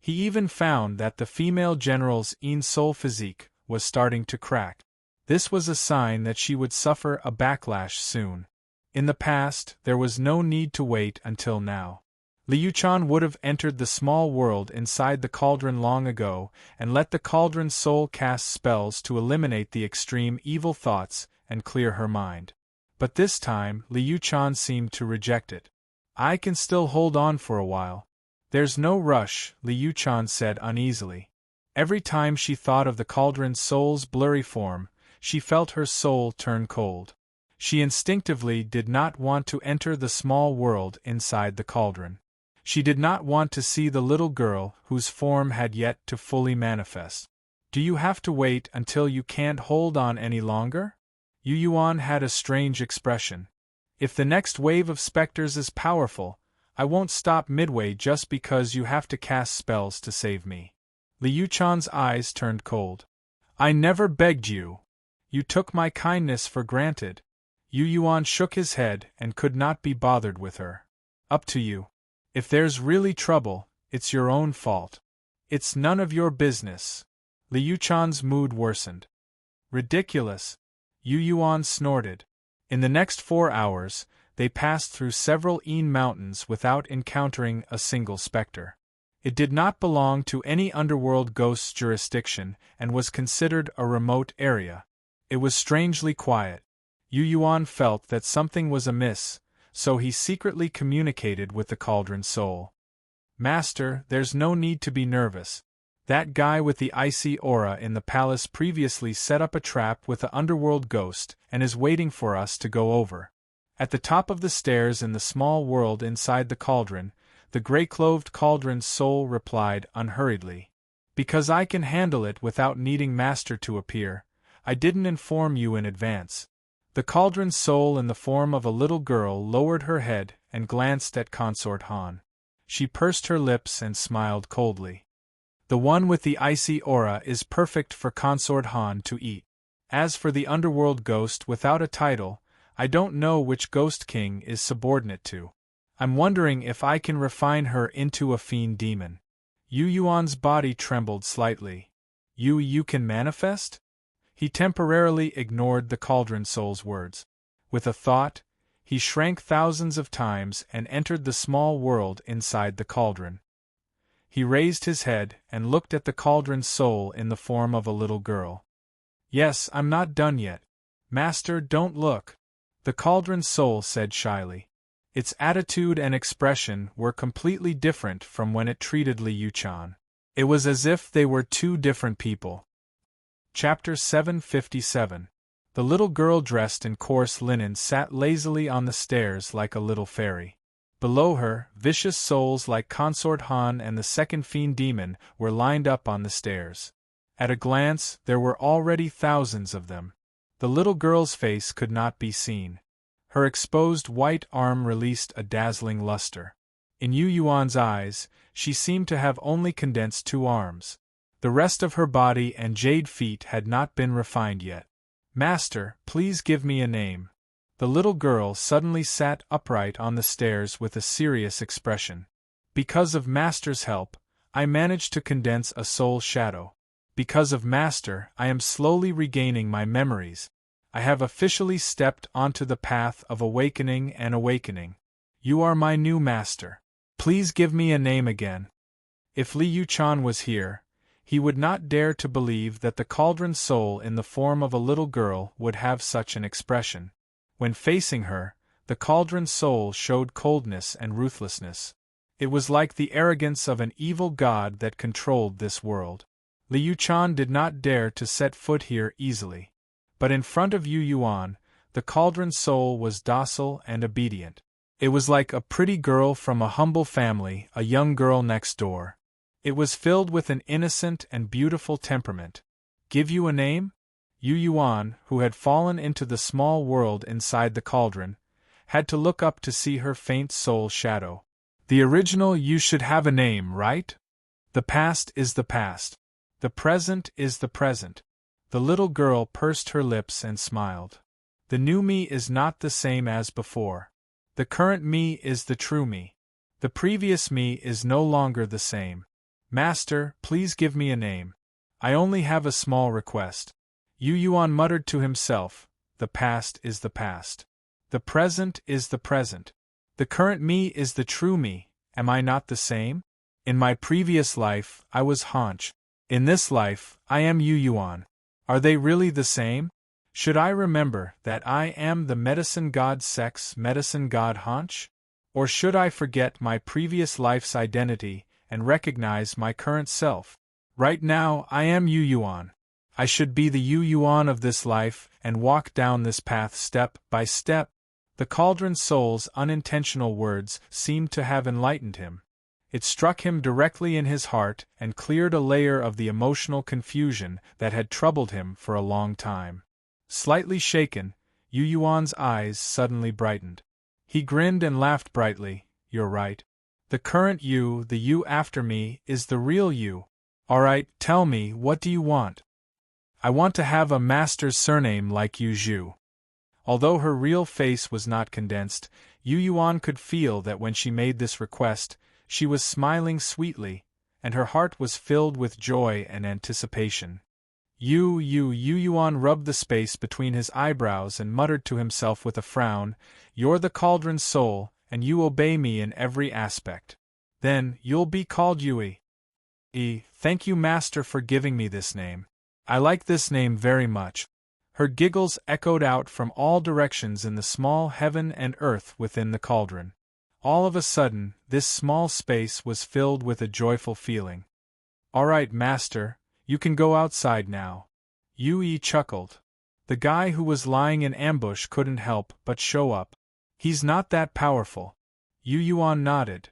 He even found that the female general's soul physique was starting to crack. This was a sign that she would suffer a backlash soon. In the past, there was no need to wait until now. Liu-chan would have entered the small world inside the cauldron long ago, and let the cauldron's soul cast spells to eliminate the extreme evil thoughts and clear her mind. But this time, Liu-chan seemed to reject it. I can still hold on for a while. There's no rush, Liu-chan said uneasily. Every time she thought of the cauldron's soul's blurry form, she felt her soul turn cold. She instinctively did not want to enter the small world inside the cauldron. She did not want to see the little girl whose form had yet to fully manifest. Do you have to wait until you can't hold on any longer? Yu Yuan had a strange expression. If the next wave of specters is powerful, I won't stop midway just because you have to cast spells to save me. Liu-chan's eyes turned cold. I never begged you. You took my kindness for granted. Yu Yuan shook his head and could not be bothered with her. Up to you. If there's really trouble, it's your own fault. It's none of your business. Liu-chan's mood worsened. Ridiculous. Yu Yuan snorted. In the next 4 hours, they passed through several mountains without encountering a single specter. It did not belong to any underworld ghost's jurisdiction and was considered a remote area. It was strangely quiet. Yu Yuan felt that something was amiss, so he secretly communicated with the cauldron soul. Master, there's no need to be nervous. That guy with the icy aura in the palace previously set up a trap with the underworld ghost and is waiting for us to go over. At the top of the stairs in the small world inside the cauldron, the gray-clothed cauldron's soul replied unhurriedly. Because I can handle it without needing Master to appear, I didn't inform you in advance. The cauldron's soul in the form of a little girl lowered her head and glanced at Consort Han. She pursed her lips and smiled coldly. The one with the icy aura is perfect for Consort Han to eat. As for the underworld ghost without a title, I don't know which ghost king is subordinate to. I'm wondering if I can refine her into a fiend demon. Yu Yuan's body trembled slightly. You can manifest? He temporarily ignored the cauldron soul's words. With a thought, he shrank thousands of times and entered the small world inside the cauldron. He raised his head and looked at the cauldron soul in the form of a little girl. Yes, I'm not done yet. Master, don't look. The cauldron soul said shyly. Its attitude and expression were completely different from when it treated Liu-chan. It was as if they were two different people. Chapter 757. The little girl dressed in coarse linen sat lazily on the stairs like a little fairy. Below her, vicious souls like Consort Han and the second fiend demon were lined up on the stairs. At a glance, there were already thousands of them. The little girl's face could not be seen. Her exposed white arm released a dazzling luster. In Yu Yuan's eyes, she seemed to have only condensed 2 arms. The rest of her body and jade feet had not been refined yet. Master, please give me a name. The little girl suddenly sat upright on the stairs with a serious expression. Because of Master's help, I managed to condense a soul shadow. Because of Master, I am slowly regaining my memories. I have officially stepped onto the path of awakening and awakening. You are my new master. Please give me a name again. If Liu-chan was here, he would not dare to believe that the cauldron soul in the form of a little girl would have such an expression. When facing her, the cauldron soul showed coldness and ruthlessness. It was like the arrogance of an evil god that controlled this world. Liu-chan did not dare to set foot here easily. But in front of Yu Yuan, the cauldron soul was docile and obedient. It was like a pretty girl from a humble family, a young girl next door. It was filled with an innocent and beautiful temperament. Give you a name? Yu Yuan, who had fallen into the small world inside the cauldron, had to look up to see her faint soul shadow. The original you should have a name, right? The past is the past. The present is the present. The little girl pursed her lips and smiled. The new me is not the same as before. The current me is the true me. The previous me is no longer the same. Master, please give me a name. I only have a small request. Yu Yuan muttered to himself, the past is the past. The present is the present. The current me is the true me. Am I not the same? In my previous life, I was Haunch. In this life, I am Yu Yuan. Are they really the same? Should I remember that I am the medicine god Sex, medicine god Haunch? Or should I forget my previous life's identity and recognize my current self? Right now, I am Yu Yuan. I should be the Yu Yuan of this life and walk down this path step by step. The Cauldron Soul's unintentional words seemed to have enlightened him. It struck him directly in his heart and cleared a layer of the emotional confusion that had troubled him for a long time. Slightly shaken, Yu Yuan's eyes suddenly brightened. He grinned and laughed brightly. You're right. The current you, the you after me, is the real you. Alright, tell me, what do you want? I want to have a master's surname like Yu Zhu. Although her real face was not condensed, Yu Yuan could feel that when she made this request, she was smiling sweetly, and her heart was filled with joy and anticipation. Yu Yuan rubbed the space between his eyebrows and muttered to himself with a frown, You're the Cauldron Soul, and you obey me in every aspect. Then, you'll be called Yui. Thank you, Master, for giving me this name. I like this name very much. Her giggles echoed out from all directions in the small heaven and earth within the cauldron. All of a sudden, this small space was filled with a joyful feeling. All right, Master, you can go outside now. Yui chuckled. The guy who was lying in ambush couldn't help but show up. He's not that powerful. Yu Yuan nodded.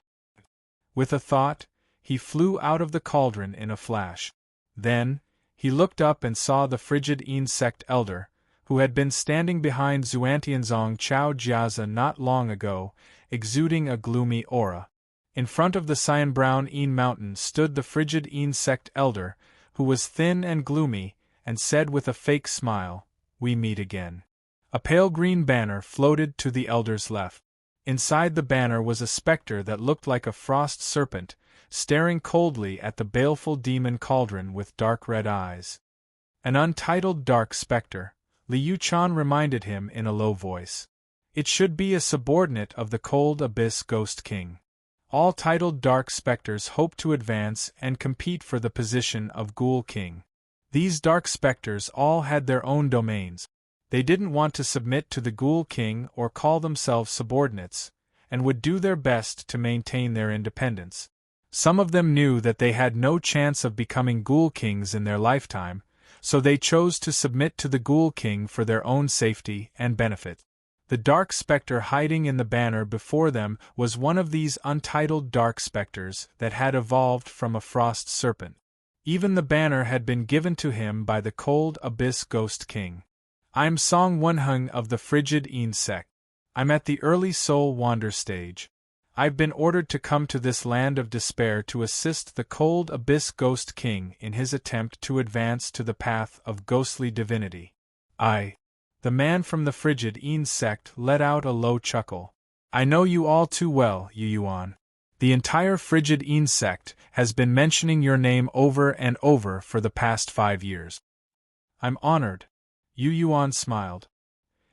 With a thought, he flew out of the cauldron in a flash. Then, he looked up and saw the frigid insect elder, who had been standing behind Xuantianzong Chao Jiazi not long ago, exuding a gloomy aura. In front of the cyan-brown mountain stood the frigid insect elder, who was thin and gloomy, and said with a fake smile, We meet again. A pale green banner floated to the elder's left. Inside the banner was a specter that looked like a frost serpent, staring coldly at the baleful demon cauldron with dark red eyes. An untitled dark specter, Li Yuchan reminded him in a low voice. It should be a subordinate of the Cold Abyss Ghost King. All titled dark specters hope to advance and compete for the position of Ghoul King. These dark specters all had their own domains. They didn't want to submit to the Ghoul King or call themselves subordinates, and would do their best to maintain their independence. Some of them knew that they had no chance of becoming Ghoul Kings in their lifetime, so they chose to submit to the Ghoul King for their own safety and benefit. The dark specter hiding in the banner before them was one of these untitled dark specters that had evolved from a frost serpent. Even the banner had been given to him by the Cold Abyss Ghost King. I'm Song Wenheng of the Frigid Insect. I'm at the early soul wander stage. I've been ordered to come to this land of despair to assist the Cold Abyss Ghost King in his attempt to advance to the path of ghostly divinity. The man from the Frigid Insect let out a low chuckle. I know you all too well, Yu Yuan. The entire Frigid Insect has been mentioning your name over and over for the past 5 years. I'm honored. Yu Yuan smiled.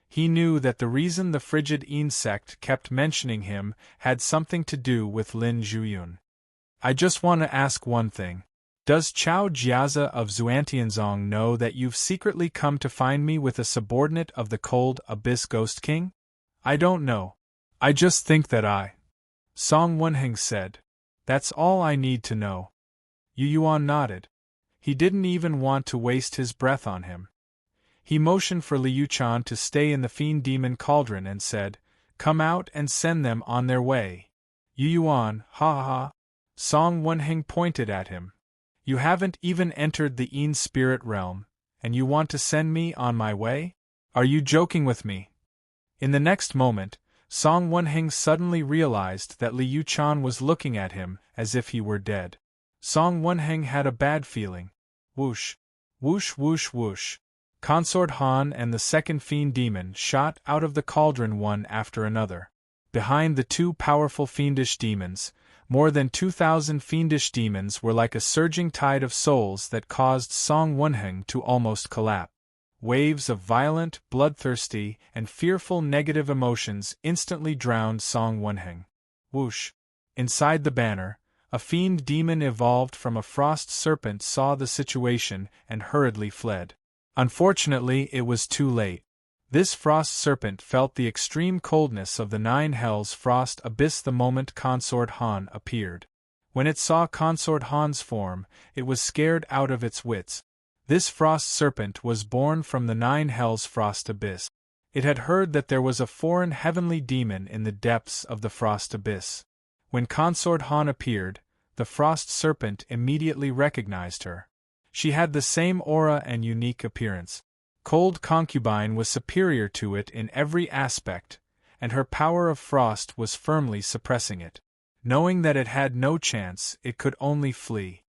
He knew that the reason the Frigid Insect kept mentioning him had something to do with Lin Zhuyun. I just want to ask one thing. Does Chao Jiazi of Xuantianzong know that you've secretly come to find me with a subordinate of the Cold Abyss Ghost King? I don't know. I just think that Song Wenheng said. That's all I need to know. Yu Yuan nodded. He didn't even want to waste his breath on him. He motioned for Li Yuchan to stay in the Fiend Demon Cauldron and said, Come out and send them on their way. Yu Yuan, ha ha. Song Wenheng pointed at him. You haven't even entered the Yin spirit realm, and you want to send me on my way? Are you joking with me? In the next moment, Song Wenheng suddenly realized that Li Yuchan was looking at him as if he were dead. Song Wenheng had a bad feeling. Whoosh, whoosh, whoosh, whoosh. Consort Han and the second fiend demon shot out of the cauldron one after another. Behind the two powerful fiendish demons, more than 2,000 fiendish demons were like a surging tide of souls that caused Song Wenheng to almost collapse. Waves of violent, bloodthirsty, and fearful negative emotions instantly drowned Song Wonheng. Whoosh! Inside the banner, a fiend demon evolved from a frost serpent saw the situation and hurriedly fled. Unfortunately, it was too late. This frost serpent felt the extreme coldness of the nine hells' frost abyss the moment Consort Han appeared. When it saw Consort Han's form, it was scared out of its wits. This frost serpent was born from the nine hells' frost abyss. It had heard that there was a foreign heavenly demon in the depths of the frost abyss. When Consort Han appeared, the frost serpent immediately recognized her. She had the same aura and unique appearance. Cold Concubine was superior to it in every aspect, and her power of frost was firmly suppressing it. Knowing that it had no chance, it could only flee.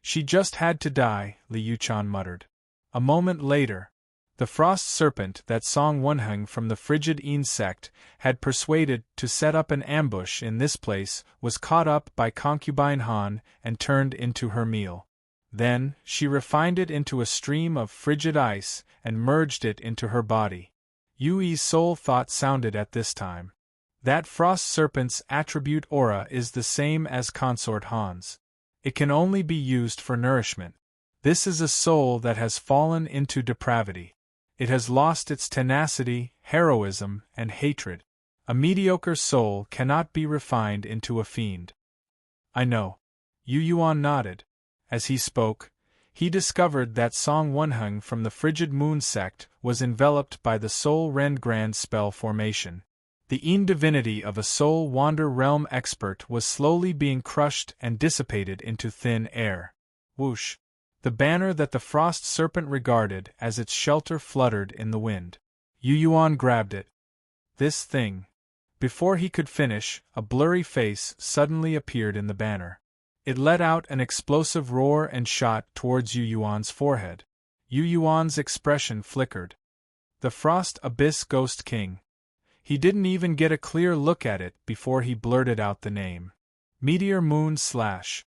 She just had to die, Li Yuchan muttered. A moment later, the frost serpent that Song Wonheng from the frigid Yin sect had persuaded to set up an ambush in this place was caught up by Concubine Han and turned into her meal. Then, she refined it into a stream of frigid ice and merged it into her body. Yui's soul thought sounded at this time. That frost serpent's attribute aura is the same as Consort Han's. It can only be used for nourishment. This is a soul that has fallen into depravity. It has lost its tenacity, heroism, and hatred. A mediocre soul cannot be refined into a fiend. I know. Yu Yuan nodded. As he spoke, he discovered that Song Wonheng from the frigid moon sect was enveloped by the Soul Rend Grand spell formation. The Yin divinity of a Soul Wander realm expert was slowly being crushed and dissipated into thin air. Whoosh! The banner that the frost serpent regarded as its shelter fluttered in the wind. Yu Yuan grabbed it. This thing. Before he could finish, a blurry face suddenly appeared in the banner. It let out an explosive roar and shot towards Yu Yuan's forehead. Yu Yuan's expression flickered. The Frost Abyss Ghost King. He didn't even get a clear look at it before he blurted out the name. Meteor Moon Slash.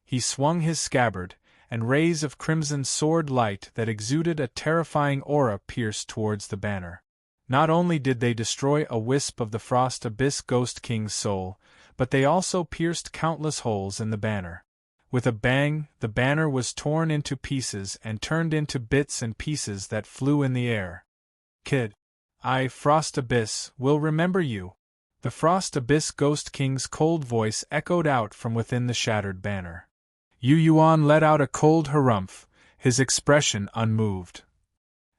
He swung his scabbard, and rays of crimson sword light that exuded a terrifying aura pierced towards the banner. Not only did they destroy a wisp of the Frost Abyss Ghost King's soul, but they also pierced countless holes in the banner. With a bang, the banner was torn into pieces and turned into bits and pieces that flew in the air. Kid. I, Frost Abyss, will remember you. The Frost Abyss Ghost King's cold voice echoed out from within the shattered banner. Yu Yuan let out a cold harumph, his expression unmoved.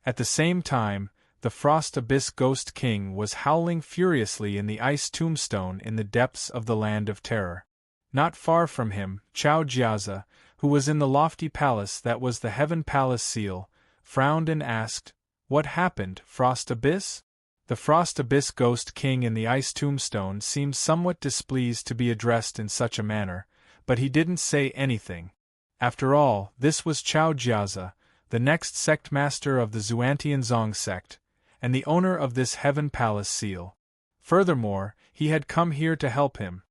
At the same time, the Frost Abyss Ghost King was howling furiously in the ice tombstone in the depths of the Land of Terror. Not far from him, Chao Jiaza, who was in the lofty palace that was the Heaven Palace seal, frowned and asked, "What happened, Frost Abyss?" The Frost Abyss Ghost King in the ice tombstone seemed somewhat displeased to be addressed in such a manner, but he didn't say anything. After all, this was Chao Jiaza, the next sect master of the Xuantian Zong sect, and the owner of this Heaven Palace seal. Furthermore, he had come here to help him.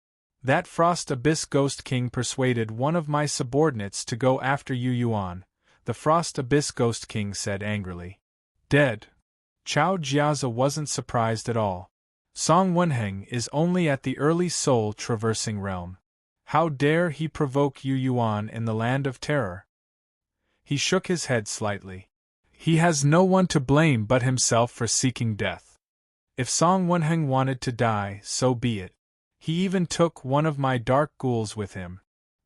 That Frost Abyss Ghost King persuaded one of my subordinates to go after Yu Yuan, the Frost Abyss Ghost King said angrily. Dead. Chao Jiaza wasn't surprised at all. Song Wonheng is only at the early soul traversing realm. How dare he provoke Yu Yuan in the Land of Terror? He shook his head slightly. He has no one to blame but himself for seeking death. If Song Wonheng wanted to die, so be it. He even took one of my dark ghouls with him.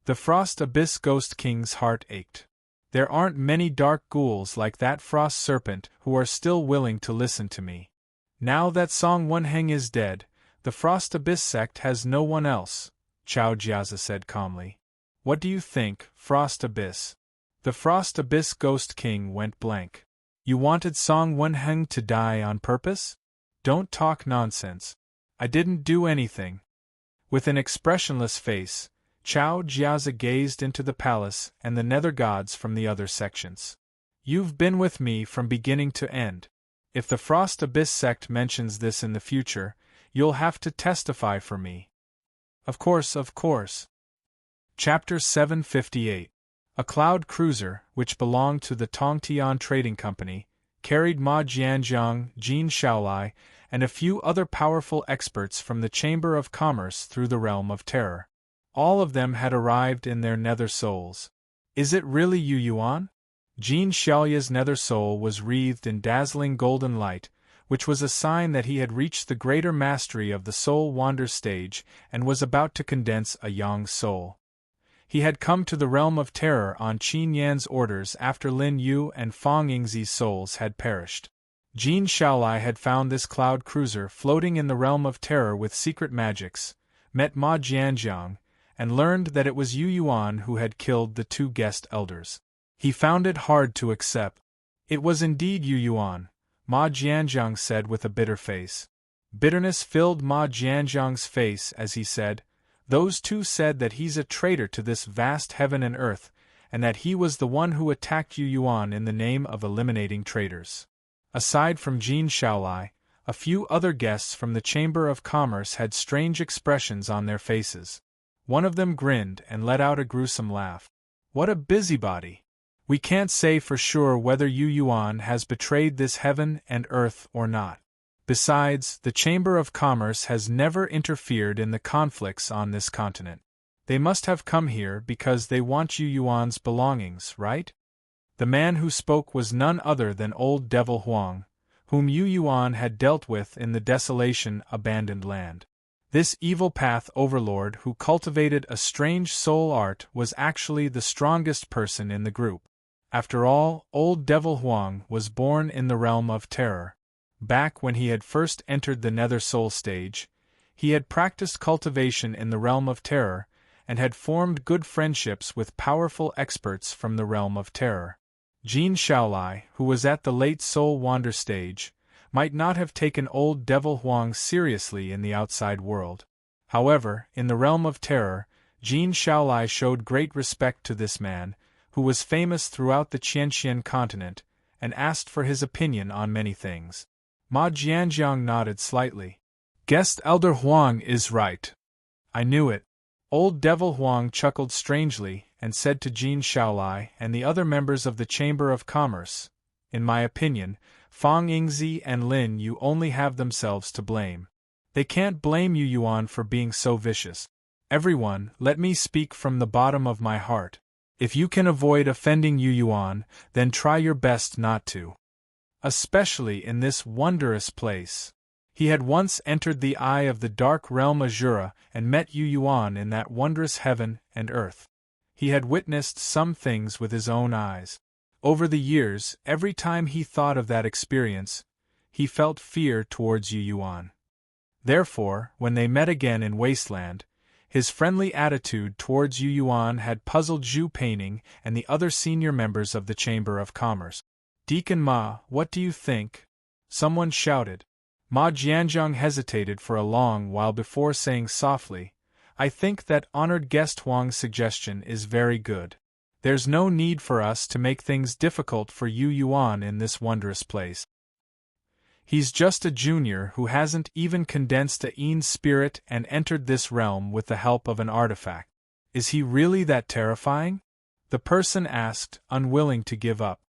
The Frost Abyss Ghost King's heart ached. There aren't many dark ghouls like that frost serpent who are still willing to listen to me. Now that Song Wonheng is dead, the Frost Abyss sect has no one else, Chao Jiaza said calmly. What do you think, Frost Abyss? The Frost Abyss Ghost King went blank. You wanted Song Wonheng to die on purpose? Don't talk nonsense. I didn't do anything. With an expressionless face, Chao Jiaza gazed into the palace and the nether gods from the other sections. You've been with me from beginning to end. If the Frost Abyss sect mentions this in the future, you'll have to testify for me. Of course, of course. Chapter 758. A cloud cruiser, which belonged to the Tongtian Trading Company, carried Ma Jianjiang, Jin Shaolai, and a few other powerful experts from the Chamber of Commerce through the realm of terror. All of them had arrived in their nether souls. Is it really Yu Yuan? Jin Xiaoya's nether soul was wreathed in dazzling golden light, which was a sign that he had reached the greater mastery of the soul wander stage and was about to condense a yang soul. He had come to the realm of terror on Qin Yan's orders after Lin Yu and Fang Yingzi's souls had perished. Jin Shaolai had found this cloud cruiser floating in the realm of terror with secret magics, met Ma Jianjiang, and learned that it was Yu Yuan who had killed the two guest elders. He found it hard to accept. It was indeed Yu Yuan, Ma Jianjiang said with a bitter face. Bitterness filled Ma Jianjiang's face as he said, "Those two said that he's a traitor to this vast heaven and earth, and that he was the one who attacked Yu Yuan in the name of eliminating traitors." Aside from Jin Shaolai, a few other guests from the Chamber of Commerce had strange expressions on their faces. One of them grinned and let out a gruesome laugh. "What a busybody! We can't say for sure whether Yu Yuan has betrayed this heaven and earth or not. Besides, the Chamber of Commerce has never interfered in the conflicts on this continent. They must have come here because they want Yu Yuan's belongings, right?" The man who spoke was none other than old Devil Huang, whom Yu Yuan had dealt with in the desolation abandoned land. This evil path overlord who cultivated a strange soul art was actually the strongest person in the group. After all, old Devil Huang was born in the realm of terror. Back when he had first entered the nether soul stage, he had practiced cultivation in the realm of terror, and had formed good friendships with powerful experts from the realm of terror. Jin Shaolai, who was at the late soul wander stage, might not have taken old Devil Huang seriously in the outside world. However, in the realm of terror, Jin Shaolai showed great respect to this man, who was famous throughout the Qianxian continent, and asked for his opinion on many things. Ma Jianjiang nodded slightly. "Guest Elder Huang is right. I knew it." Old Devil Huang chuckled strangely and said to Jin Shaolai and the other members of the Chamber of Commerce, "In my opinion, Fang Yingzi and Lin Yu only have themselves to blame. They can't blame Yu Yuan for being so vicious. Everyone, let me speak from the bottom of my heart. If you can avoid offending Yu Yuan, then try your best not to. Especially in this wondrous place." He had once entered the eye of the dark realm Azura and met Yu Yuan in that wondrous heaven and earth. He had witnessed some things with his own eyes. Over the years, every time he thought of that experience, he felt fear towards Yu Yuan. Therefore, when they met again in Wasteland, his friendly attitude towards Yu Yuan had puzzled Zhu Peining and the other senior members of the Chamber of Commerce. "Deacon Ma, what do you think?" someone shouted. Ma Jianjiang hesitated for a long while before saying softly, "I think that honored guest Huang's suggestion is very good. There's no need for us to make things difficult for Yu Yuan in this wondrous place. He's just a junior who hasn't even condensed a Yin spirit and entered this realm with the help of an artifact. Is he really that terrifying?" the person asked, unwilling to give up.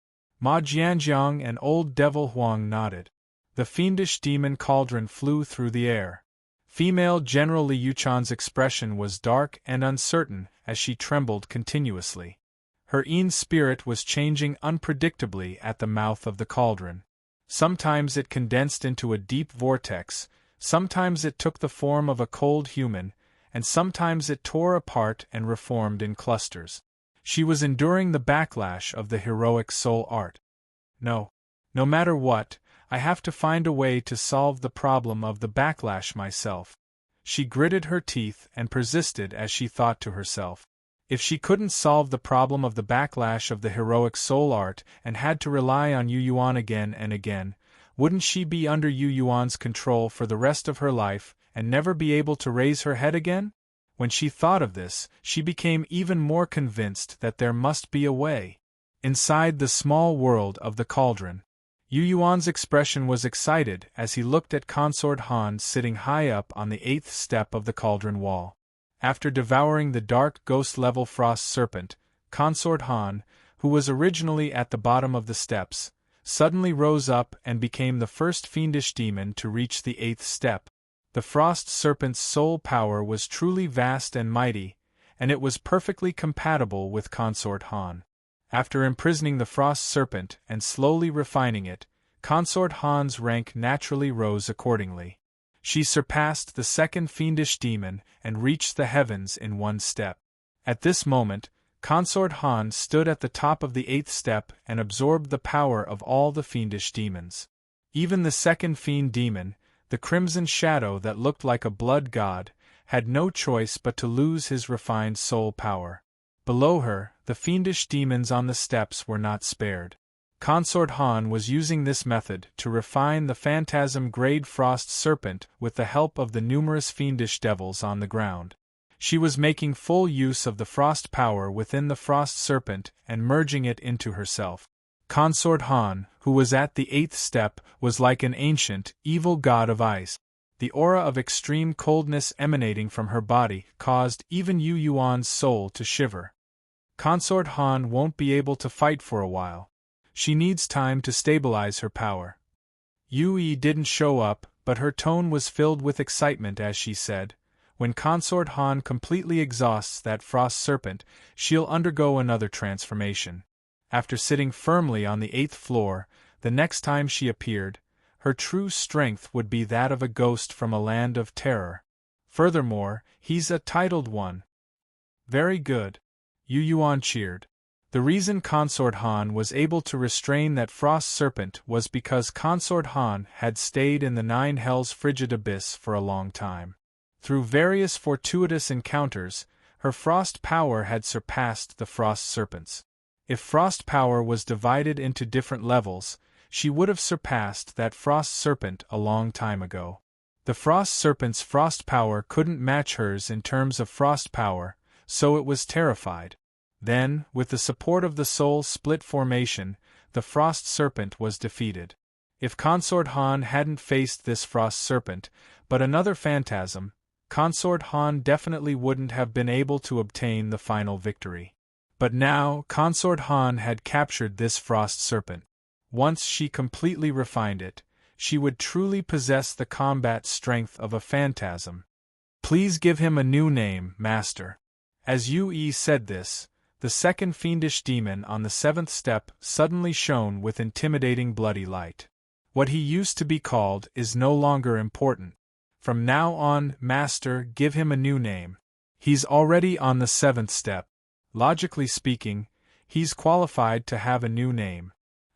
Ma Jianjiang and old Devil Huang nodded. The fiendish demon cauldron flew through the air. Female General Li Yuchan's expression was dark and uncertain as she trembled continuously. Her Yin spirit was changing unpredictably at the mouth of the cauldron. Sometimes it condensed into a deep vortex, sometimes it took the form of a cold human, and sometimes it tore apart and reformed in clusters. She was enduring the backlash of the heroic soul art. No matter what, I have to find a way to solve the problem of the backlash myself. She gritted her teeth and persisted as she thought to herself. If she couldn't solve the problem of the backlash of the heroic soul art and had to rely on Yu Yuan again and again, wouldn't she be under Yu Yuan's control for the rest of her life and never be able to raise her head again? When she thought of this, she became even more convinced that there must be a way. Inside the small world of the cauldron, Yu Yuan's expression was excited as he looked at Consort Han sitting high up on the 8th step of the cauldron wall. After devouring the dark ghost-level frost serpent, Consort Han, who was originally at the bottom of the steps, suddenly rose up and became the first fiendish demon to reach the 8th step. The Frost Serpent's soul power was truly vast and mighty, and it was perfectly compatible with Consort Han. After imprisoning the Frost Serpent and slowly refining it, Consort Han's rank naturally rose accordingly. She surpassed the second fiendish demon and reached the heavens in 1 step. At this moment, Consort Han stood at the top of the 8th step and absorbed the power of all the fiendish demons. Even the second fiend demon, the Crimson Shadow that looked like a blood god, had no choice but to lose his refined soul power. Below her, the fiendish demons on the steps were not spared. Consort Han was using this method to refine the phantasm-grade Frost Serpent with the help of the numerous fiendish devils on the ground. She was making full use of the frost power within the Frost Serpent and merging it into herself. Consort Han, who was at the 8th step, was like an ancient, evil god of ice. The aura of extreme coldness emanating from her body caused even Yu Yuan's soul to shiver. Consort Han won't be able to fight for a while. She needs time to stabilize her power. Yui didn't show up, but her tone was filled with excitement as she said, "When Consort Han completely exhausts that Frost Serpent, she'll undergo another transformation." After sitting firmly on the 8th floor, the next time she appeared, her true strength would be that of a ghost from a land of terror. Furthermore, he's a titled one. Very good. Yu Yuan cheered. The reason Consort Han was able to restrain that Frost Serpent was because Consort Han had stayed in the 9 Hells frigid abyss for a long time. Through various fortuitous encounters, her frost power had surpassed the Frost Serpent's. If frost power was divided into different levels, she would have surpassed that Frost Serpent a long time ago. The Frost Serpent's frost power couldn't match hers in terms of frost power, so it was terrified. Then, with the support of the Soul Split formation, the Frost Serpent was defeated. If Consort Han hadn't faced this Frost Serpent, but another phantasm, Consort Han definitely wouldn't have been able to obtain the final victory. But now, Consort Han had captured this Frost Serpent. Once she completely refined it, she would truly possess the combat strength of a phantasm. "Please give him a new name, Master." As Yui said this, the second fiendish demon on the 7th step suddenly shone with intimidating bloody light. "What he used to be called is no longer important. From now on, Master, give him a new name. He's already on the 7th step. Logically speaking, he's qualified to have a new name."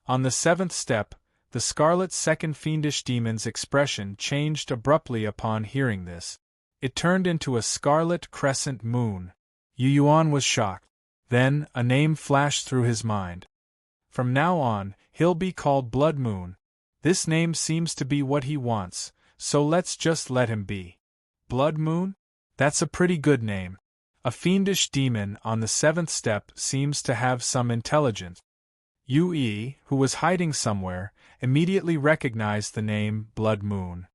On the 7th step, the Scarlet second fiendish demon's expression changed abruptly upon hearing this. It turned into a scarlet crescent moon. Yu Yuan was shocked. Then, a name flashed through his mind. From now on, he'll be called Blood Moon. This name seems to be what he wants, so let's just let him be. Blood Moon? That's a pretty good name. A fiendish demon on the 7th step seems to have some intelligence. Yui, who was hiding somewhere, immediately recognized the name Blood Moon.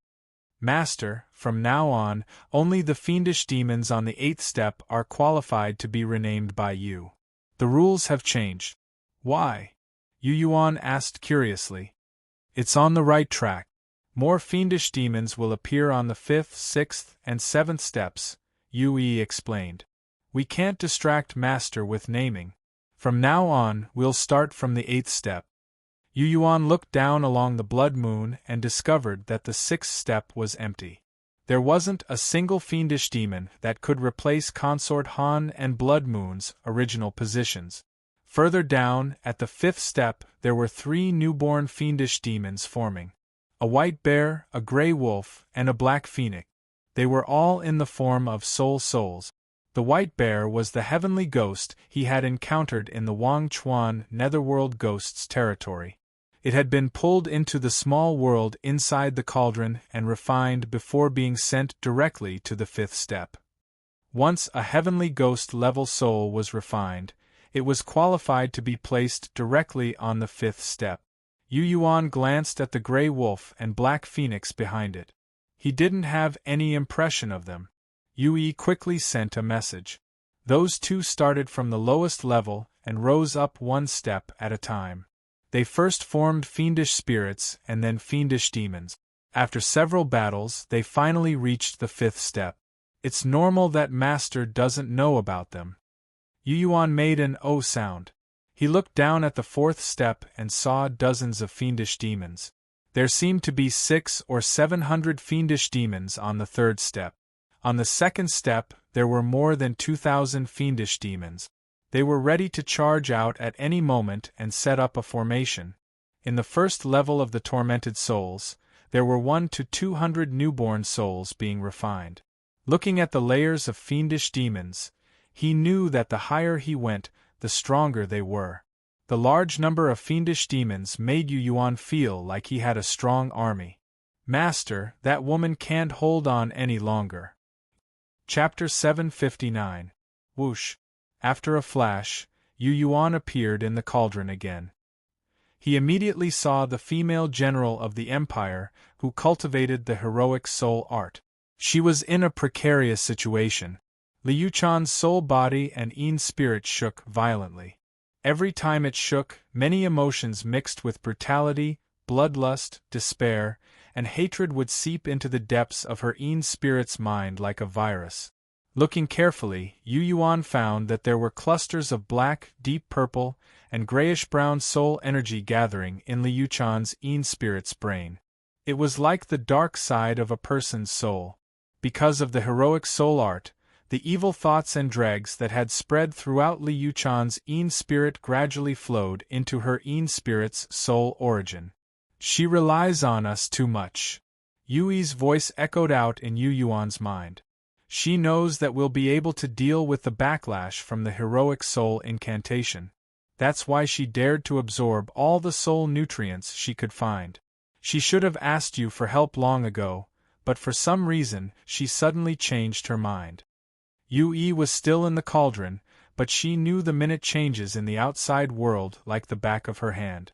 "Master, from now on, only the fiendish demons on the 8th step are qualified to be renamed by you. The rules have changed." "Why?" Yu Yuan asked curiously. "It's on the right track. More fiendish demons will appear on the 5th, 6th, and 7th steps," Yui explained. "We can't distract Master with naming. From now on, we'll start from the 8th step." Yu Yuan looked down along the Blood Moon and discovered that the 6th step was empty. There wasn't a single fiendish demon that could replace Consort Han and Blood Moon's original positions. Further down, at the 5th step, there were 3 newborn fiendish demons forming. A white bear, a gray wolf, and a black phoenix. They were all in the form of souls. The white bear was the heavenly ghost he had encountered in the Wang Chuan Netherworld Ghosts territory. It had been pulled into the small world inside the cauldron and refined before being sent directly to the 5th step. Once a heavenly ghost-level soul was refined, it was qualified to be placed directly on the 5th step. Yu Yuan glanced at the gray wolf and black phoenix behind it. He didn't have any impression of them. Yui quickly sent a message. Those two started from the lowest level and rose up one step at a time. They first formed fiendish spirits and then fiendish demons. After several battles, they finally reached the 5th step. It's normal that Master doesn't know about them. Yu Yuan made an "oh" sound. He looked down at the 4th step and saw dozens of fiendish demons. There seemed to be 600 or 700 fiendish demons on the 3rd step. On the 2nd step, there were more than 2,000 fiendish demons. They were ready to charge out at any moment and set up a formation. In the 1st level of the tormented souls, there were 100 to 200 newborn souls being refined. Looking at the layers of fiendish demons, he knew that the higher he went, the stronger they were. The large number of fiendish demons made Yu Yuan feel like he had a strong army. Master, that woman can't hold on any longer. Chapter 759. Whoosh. After a flash, Yu Yuan appeared in the cauldron again. He immediately saw the female general of the empire, who cultivated the heroic soul art. She was in a precarious situation. Li Yuchan's soul body and Yin spirit shook violently. Every time it shook, many emotions mixed with brutality, bloodlust, despair, and hatred would seep into the depths of her Yin spirit's mind like a virus. Looking carefully, Yu Yuan found that there were clusters of black, deep purple, and grayish-brown soul energy gathering in Li Yuchan's Yin spirit's brain. It was like the dark side of a person's soul. Because of the heroic soul art, the evil thoughts and dregs that had spread throughout Li Yuchan's Yin spirit gradually flowed into her Yin spirit's soul origin. She relies on us too much. Yui's voice echoed out in Yu Yuan's mind. She knows that we'll be able to deal with the backlash from the heroic soul incantation. That's why she dared to absorb all the soul nutrients she could find. She should have asked you for help long ago, but for some reason she suddenly changed her mind. Yui was still in the cauldron, but she knew the minute changes in the outside world like the back of her hand.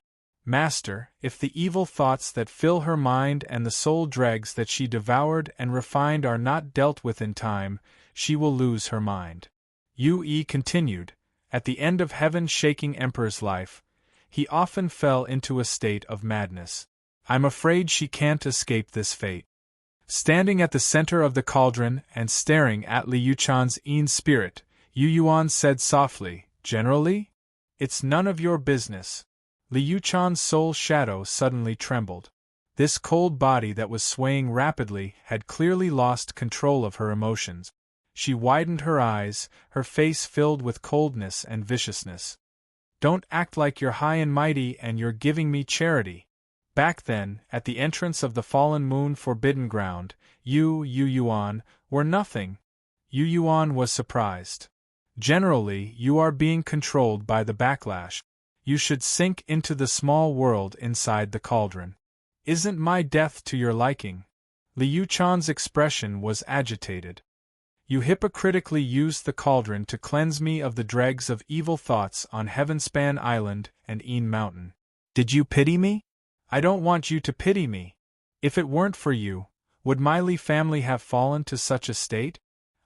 Master, if the evil thoughts that fill her mind and the soul dregs that she devoured and refined are not dealt with in time, she will lose her mind. Yui continued. At the end of heaven-shaking Emperor's life, he often fell into a state of madness. I'm afraid she can't escape this fate. Standing at the center of the cauldron and staring at Li Yuchan's Yin spirit, Yu Yuan said softly, "Generally? It's none of your business." Li Yuchan's soul shadow suddenly trembled. This cold body that was swaying rapidly had clearly lost control of her emotions. She widened her eyes, her face filled with coldness and viciousness. "Don't act like you're high and mighty and you're giving me charity." Back then, at the entrance of the fallen moon forbidden ground, Yu Yuan were nothing. Yu Yuan was surprised. Generally, you are being controlled by the backlash. You should sink into the small world inside the cauldron. Isn't my death to your liking? Li Yuchan's expression was agitated. You hypocritically used the cauldron to cleanse me of the dregs of evil thoughts on Heavenspan Island and Een Mountain. Did you pity me? I don't want you to pity me. If it weren't for you, would my Li family have fallen to such a state?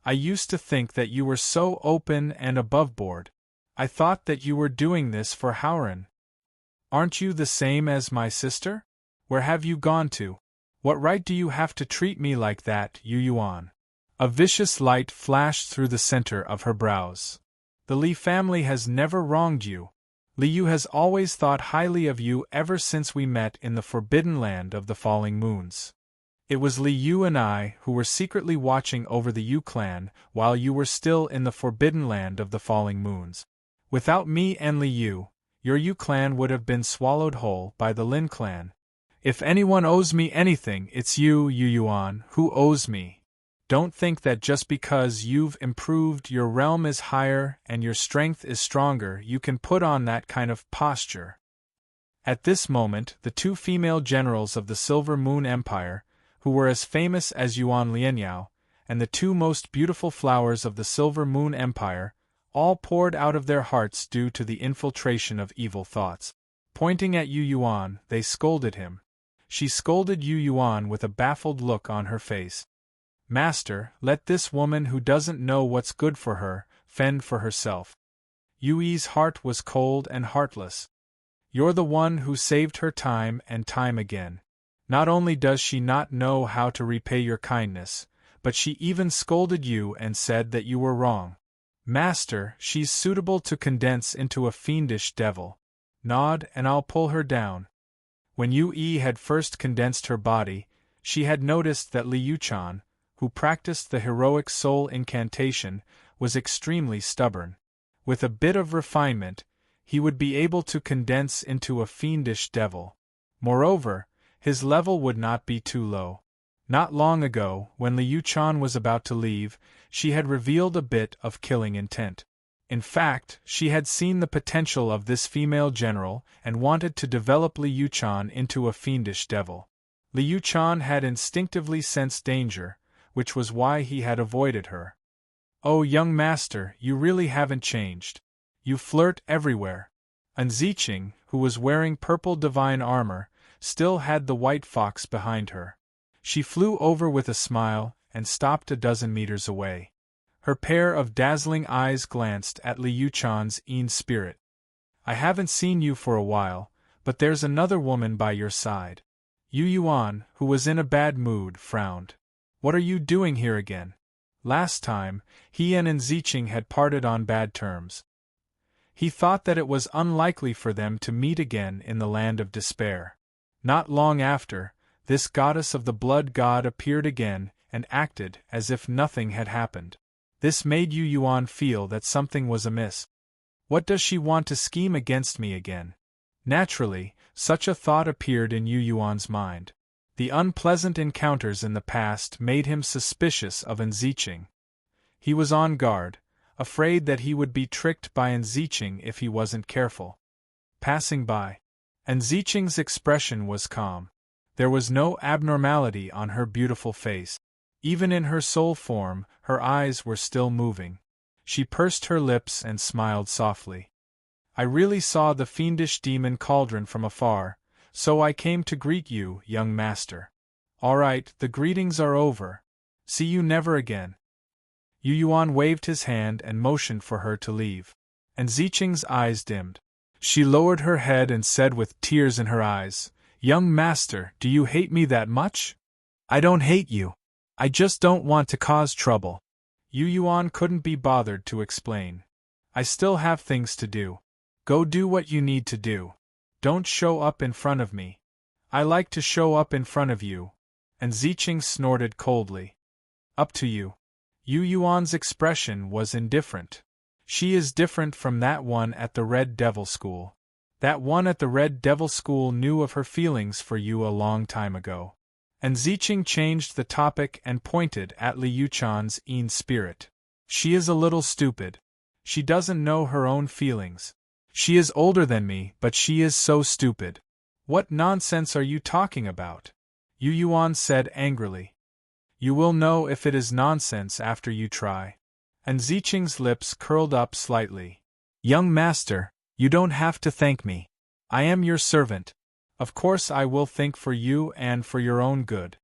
I used to think that you were so open and aboveboard. I thought that you were doing this for Howren. Aren't you the same as my sister? Where have you gone to? What right do you have to treat me like that, Yu Yuan? A vicious light flashed through the center of her brows. The Li family has never wronged you. Li Yu has always thought highly of you ever since we met in the forbidden land of the falling moons. It was Li Yu and I who were secretly watching over the Yu clan while you were still in the forbidden land of the falling moons. Without me and Li Yu, your Yu clan would have been swallowed whole by the Lin clan. If anyone owes me anything, it's you, Yu Yuan, who owes me. Don't think that just because you've improved, your realm is higher and your strength is stronger, you can put on that kind of posture. At this moment, the two female generals of the Silver Moon Empire, who were as famous as Yuan Lianyao, and the two most beautiful flowers of the Silver Moon Empire, all poured out of their hearts due to the infiltration of evil thoughts. Pointing at Yu Yuan, they scolded him. She scolded Yu Yuan with a baffled look on her face. Master, let this woman who doesn't know what's good for her fend for herself. Yui's heart was cold and heartless. You're the one who saved her time and time again. Not only does she not know how to repay your kindness, but she even scolded you and said that you were wrong. Master, she's suitable to condense into a fiendish devil. Nod and I'll pull her down. When Yui had first condensed her body, she had noticed that Liu-chan, who practiced the heroic soul incantation, was extremely stubborn. With a bit of refinement, he would be able to condense into a fiendish devil. Moreover, his level would not be too low. Not long ago, when Liu-chan was about to leave, she had revealed a bit of killing intent. In fact, she had seen the potential of this female general and wanted to develop Liu-chan into a fiendish devil. Liu-chan had instinctively sensed danger, which was why he had avoided her. Oh, young master, you really haven't changed. You flirt everywhere. And Ziqing, who was wearing purple divine armor, still had the white fox behind her. She flew over with a smile and stopped a dozen meters away. Her pair of dazzling eyes glanced at Liu-chan's spirit. I haven't seen you for a while, but there's another woman by your side. Yu Yuan, who was in a bad mood, frowned. What are you doing here again? Last time, he and Ziqing had parted on bad terms. He thought that it was unlikely for them to meet again in the land of despair. Not long after, this goddess of the blood god appeared again and acted as if nothing had happened. This made Yu Yuan feel that something was amiss. What does she want to scheme against me again? Naturally, such a thought appeared in Yu Yuan's mind. The unpleasant encounters in the past made him suspicious of Ziqing. He was on guard, afraid that he would be tricked by Ziqing if he wasn't careful. Passing by. Ziqing's expression was calm. There was no abnormality on her beautiful face. Even in her soul form, her eyes were still moving. She pursed her lips and smiled softly. I really saw the fiendish demon cauldron from afar, so I came to greet you, young master. All right, the greetings are over. See you never again. Yu Yuan waved his hand and motioned for her to leave. Ziqing's eyes dimmed. She lowered her head and said with tears in her eyes, Young master, do you hate me that much? I don't hate you. I just don't want to cause trouble. Yu Yuan couldn't be bothered to explain. I still have things to do. Go do what you need to do. Don't show up in front of me. I like to show up in front of you. Ziqing snorted coldly. Up to you. Yu Yuan's expression was indifferent. She is different from that one at the Red Devil School. That one at the Red Devil School knew of her feelings for you a long time ago. Ziqing changed the topic and pointed at Liu-chan's spirit. She is a little stupid. She doesn't know her own feelings. She is older than me, but she is so stupid. What nonsense are you talking about? Yu Yuan said angrily. You will know if it is nonsense after you try. Ziqing's lips curled up slightly. Young master, you don't have to thank me. I am your servant. Of course I will think for you and for your own good.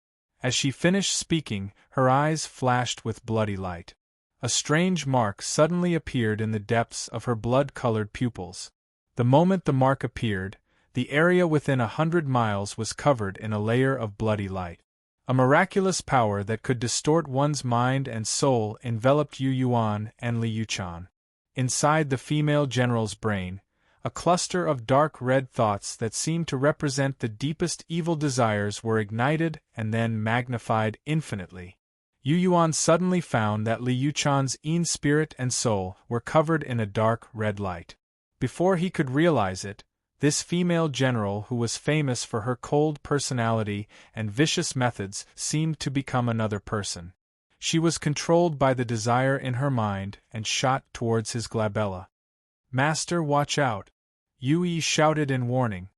As she finished speaking, her eyes flashed with bloody light. A strange mark suddenly appeared in the depths of her blood-colored pupils. The moment the mark appeared, the area within 100 miles was covered in a layer of bloody light. A miraculous power that could distort one's mind and soul enveloped Yu Yuan and Liu-chan. Inside the female general's brain, a cluster of dark red thoughts that seemed to represent the deepest evil desires were ignited and then magnified infinitely. Yu Yuan suddenly found that Liu-chan's spirit and soul were covered in a dark red light. Before he could realize it, this female general who was famous for her cold personality and vicious methods seemed to become another person. She was controlled by the desire in her mind and shot towards his glabella. Master, watch out! Yui shouted in warning.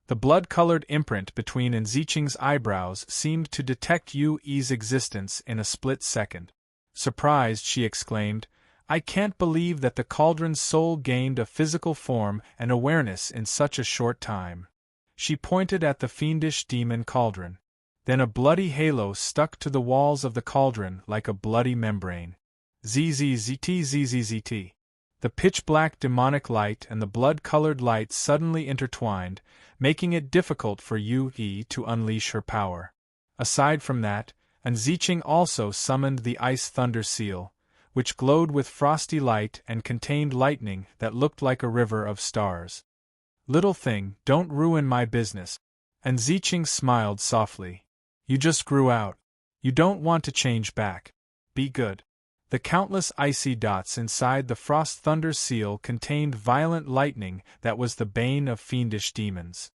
The blood-colored imprint between Ziqing's eyebrows seemed to detect Yui's existence in a split second. Surprised, she exclaimed, I can't believe that the cauldron's soul gained a physical form and awareness in such a short time. She pointed at the fiendish demon cauldron. Then a bloody halo stuck to the walls of the cauldron like a bloody membrane. ZZZT. The pitch-black demonic light and the blood-colored light suddenly intertwined, making it difficult for Yu-Yi to unleash her power. Aside from that, Enziching also summoned the Ice Thunder Seal, which glowed with frosty light and contained lightning that looked like a river of stars. Little thing, don't ruin my business. Enziching smiled softly. You just grew out. You don't want to change back. Be good. The countless icy dots inside the Frost Thunder Seal contained violent lightning that was the bane of fiendish demons.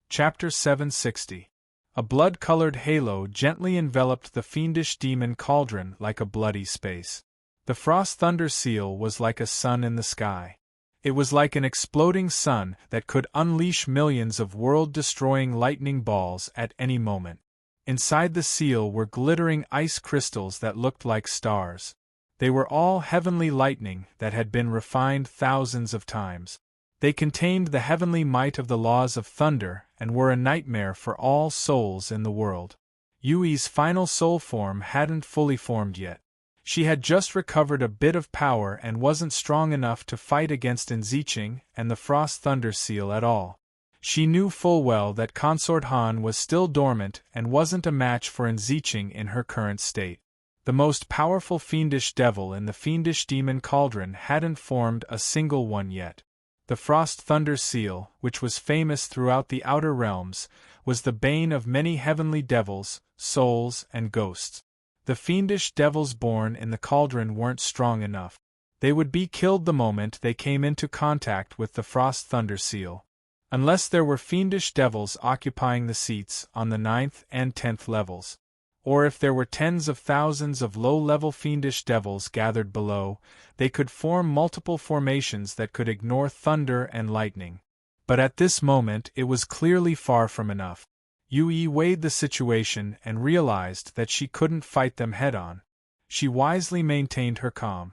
Chapter 760. A blood-colored halo gently enveloped the fiendish demon cauldron like a bloody space. The Frost Thunder Seal was like a sun in the sky. It was like an exploding sun that could unleash millions of world-destroying lightning balls at any moment. Inside the seal were glittering ice crystals that looked like stars. They were all heavenly lightning that had been refined thousands of times. They contained the heavenly might of the laws of thunder and were a nightmare for all souls in the world. Yui's final soul form hadn't fully formed yet. She had just recovered a bit of power and wasn't strong enough to fight against Enziching and the Frost Thunder Seal at all. She knew full well that Consort Han was still dormant and wasn't a match for Enziching in her current state. The most powerful fiendish devil in the fiendish demon cauldron hadn't formed a single one yet. The Frost Thunder Seal, which was famous throughout the outer realms, was the bane of many heavenly devils, souls, and ghosts. The fiendish devils born in the cauldron weren't strong enough. They would be killed the moment they came into contact with the Frost Thunder Seal. Unless there were fiendish devils occupying the seats on the 9th and 10th levels. Or if there were tens of thousands of low-level fiendish devils gathered below, they could form multiple formations that could ignore thunder and lightning. But at this moment it was clearly far from enough. Yui weighed the situation and realized that she couldn't fight them head-on. She wisely maintained her calm.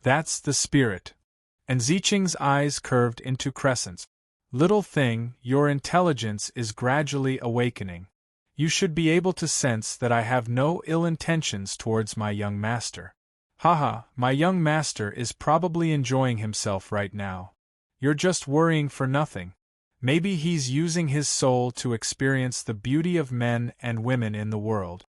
That's the spirit. Enziching's eyes curved into crescents. Little thing, your intelligence is gradually awakening. You should be able to sense that I have no ill intentions towards my young master. Haha, my young master is probably enjoying himself right now. You're just worrying for nothing. Maybe he's using his soul to experience the beauty of men and women in the world.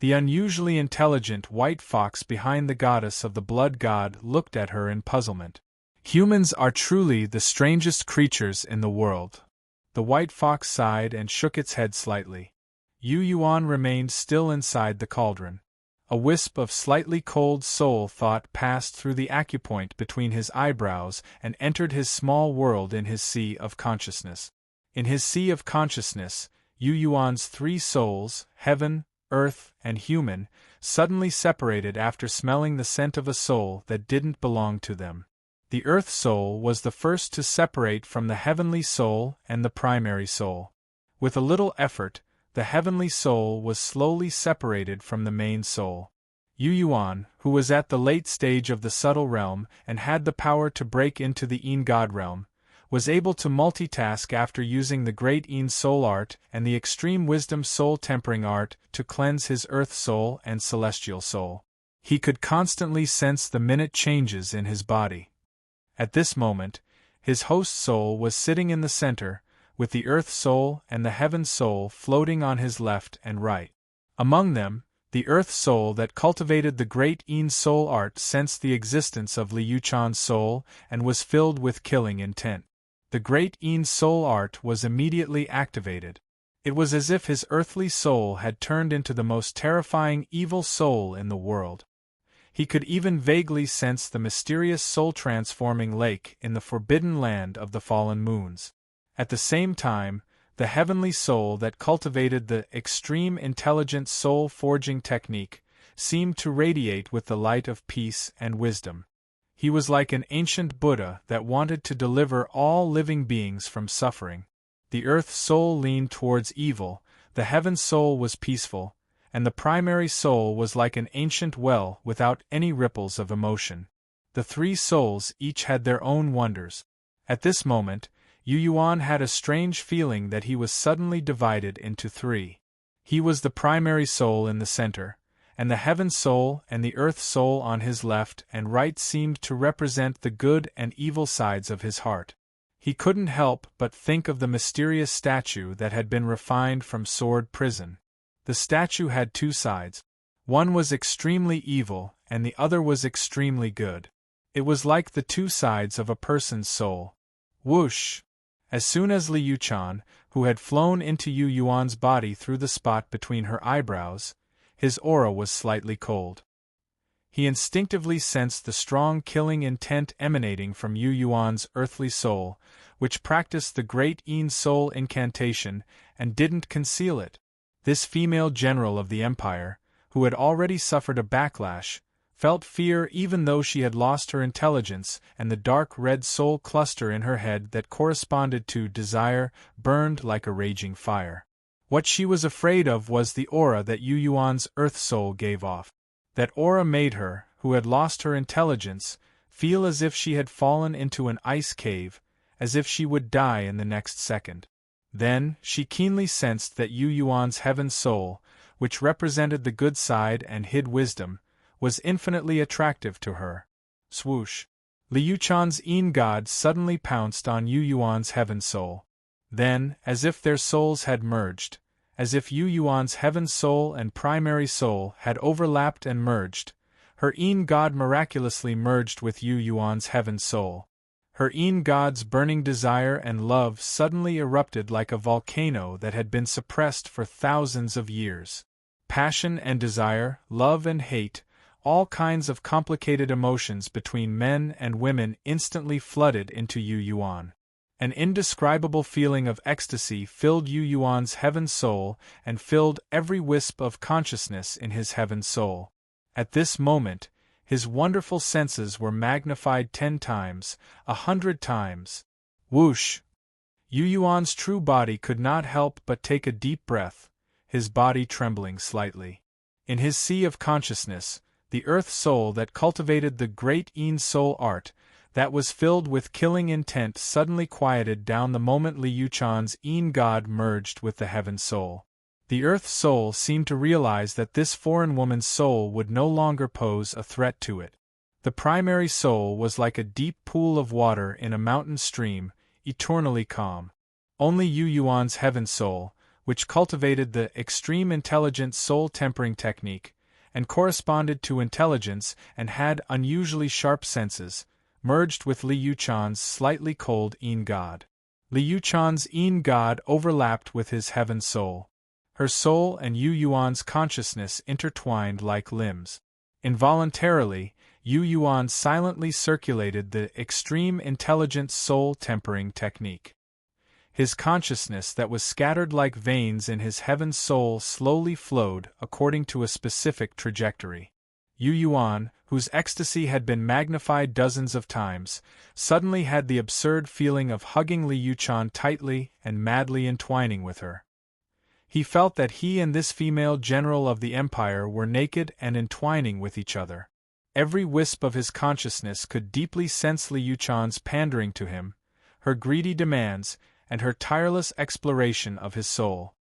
The unusually intelligent white fox behind the goddess of the blood god looked at her in puzzlement. Humans are truly the strangest creatures in the world. The white fox sighed and shook its head slightly. Yu Yuan remained still inside the cauldron. A wisp of slightly cold soul thought passed through the acupoint between his eyebrows and entered his small world in his sea of consciousness. In his sea of consciousness, Yu Yuan's three souls, heaven, earth, and human, suddenly separated after smelling the scent of a soul that didn't belong to them. The earth soul was the first to separate from the heavenly soul and the primary soul. With a little effort, the heavenly soul was slowly separated from the main soul. Yu Yuan, who was at the late stage of the subtle realm and had the power to break into the Yin God realm, was able to multitask after using the great Yin soul art and the extreme wisdom soul tempering art to cleanse his earth soul and celestial soul. He could constantly sense the minute changes in his body. At this moment, his host soul was sitting in the center, with the earth soul and the heaven soul floating on his left and right. Among them, the earth soul that cultivated the great Yin soul art sensed the existence of Liu Chan's soul and was filled with killing intent. The great Yin soul art was immediately activated. It was as if his earthly soul had turned into the most terrifying evil soul in the world. He could even vaguely sense the mysterious soul-transforming lake in the forbidden land of the fallen moons. At the same time, the heavenly soul that cultivated the extreme intelligent soul-forging technique seemed to radiate with the light of peace and wisdom. He was like an ancient Buddha that wanted to deliver all living beings from suffering. The earth soul leaned towards evil, the heaven soul was peaceful, and the primary soul was like an ancient well without any ripples of emotion. The three souls each had their own wonders. At this moment, Yu Yuan had a strange feeling that he was suddenly divided into three. He was the primary soul in the center, and the heaven soul and the earth soul on his left and right seemed to represent the good and evil sides of his heart. He couldn't help but think of the mysterious statue that had been refined from sword prison. The statue had two sides. One was extremely evil, and the other was extremely good. It was like the two sides of a person's soul. Whoosh! As soon as Li Yuchan, who had flown into Yu Yuan's body through the spot between her eyebrows, his aura was slightly cold. He instinctively sensed the strong killing intent emanating from Yu Yuan's earthly soul, which practiced the great Yin soul incantation and didn't conceal it. This female general of the empire, who had already suffered a backlash, felt fear even though she had lost her intelligence, and the dark red soul cluster in her head that corresponded to desire burned like a raging fire. What she was afraid of was the aura that Yu Yuan's earth soul gave off. That aura made her, who had lost her intelligence, feel as if she had fallen into an ice cave, as if she would die in the next second. Then, she keenly sensed that Yu Yuan's heaven soul, which represented the good side and hid wisdom, was infinitely attractive to her. Swoosh! Li Yuchan's Yin god suddenly pounced on Yu Yuan's heaven soul. Then, as if their souls had merged, as if Yu Yuan's heaven soul and primary soul had overlapped and merged, her Yin god miraculously merged with Yu Yuan's heaven soul. Her Yin god's burning desire and love suddenly erupted like a volcano that had been suppressed for thousands of years. Passion and desire, love and hate, all kinds of complicated emotions between men and women instantly flooded into Yu Yuan. An indescribable feeling of ecstasy filled Yu Yuan's heaven soul and filled every wisp of consciousness in his heaven soul. At this moment, his wonderful senses were magnified 10 times, 100 times. Whoosh! Yu Yuan's true body could not help but take a deep breath, his body trembling slightly. In his sea of consciousness, the earth soul that cultivated the great Yin soul art, that was filled with killing intent suddenly quieted down the moment Li Yuchan's Yin god merged with the heaven soul. The earth soul seemed to realize that this foreign woman's soul would no longer pose a threat to it. The primary soul was like a deep pool of water in a mountain stream, eternally calm. Only Yu Yuan's heaven soul, which cultivated the extreme intelligent soul tempering technique, and corresponded to intelligence and had unusually sharp senses, merged with Li Yuchan's slightly cold Yin god. Li Yuchan's Yin god overlapped with his heaven soul. Her soul and Yu Yuan's consciousness intertwined like limbs. Involuntarily, Yu Yuan silently circulated the extreme intelligent soul tempering technique. His consciousness that was scattered like veins in his heaven soul slowly flowed according to a specific trajectory. Yu Yuan, whose ecstasy had been magnified dozens of times, suddenly had the absurd feeling of hugging Li Yuchan tightly and madly entwining with her. He felt that he and this female general of the empire were naked and entwining with each other. Every wisp of his consciousness could deeply sense Li Yuchan's pandering to him, her greedy demands, and her tireless exploration of his soul.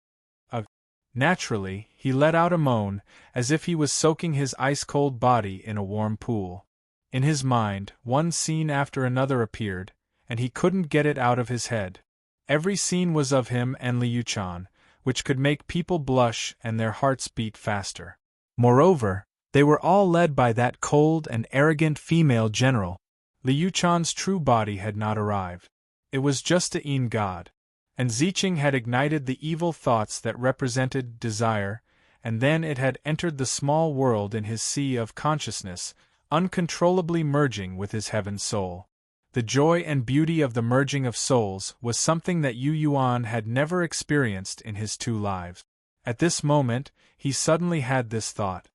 Naturally, he let out a moan, as if he was soaking his ice-cold body in a warm pool. In his mind, one scene after another appeared, and he couldn't get it out of his head. Every scene was of him and Li Yuchan, which could make people blush and their hearts beat faster. Moreover, they were all led by that cold and arrogant female general. Li Yuchan's true body had not arrived. It was just a Yin god. And Ziqing had ignited the evil thoughts that represented desire, and then it had entered the small world in his sea of consciousness, uncontrollably merging with his heaven soul. The joy and beauty of the merging of souls was something that Yu Yuan had never experienced in his 2 lives. At this moment, he suddenly had this thought.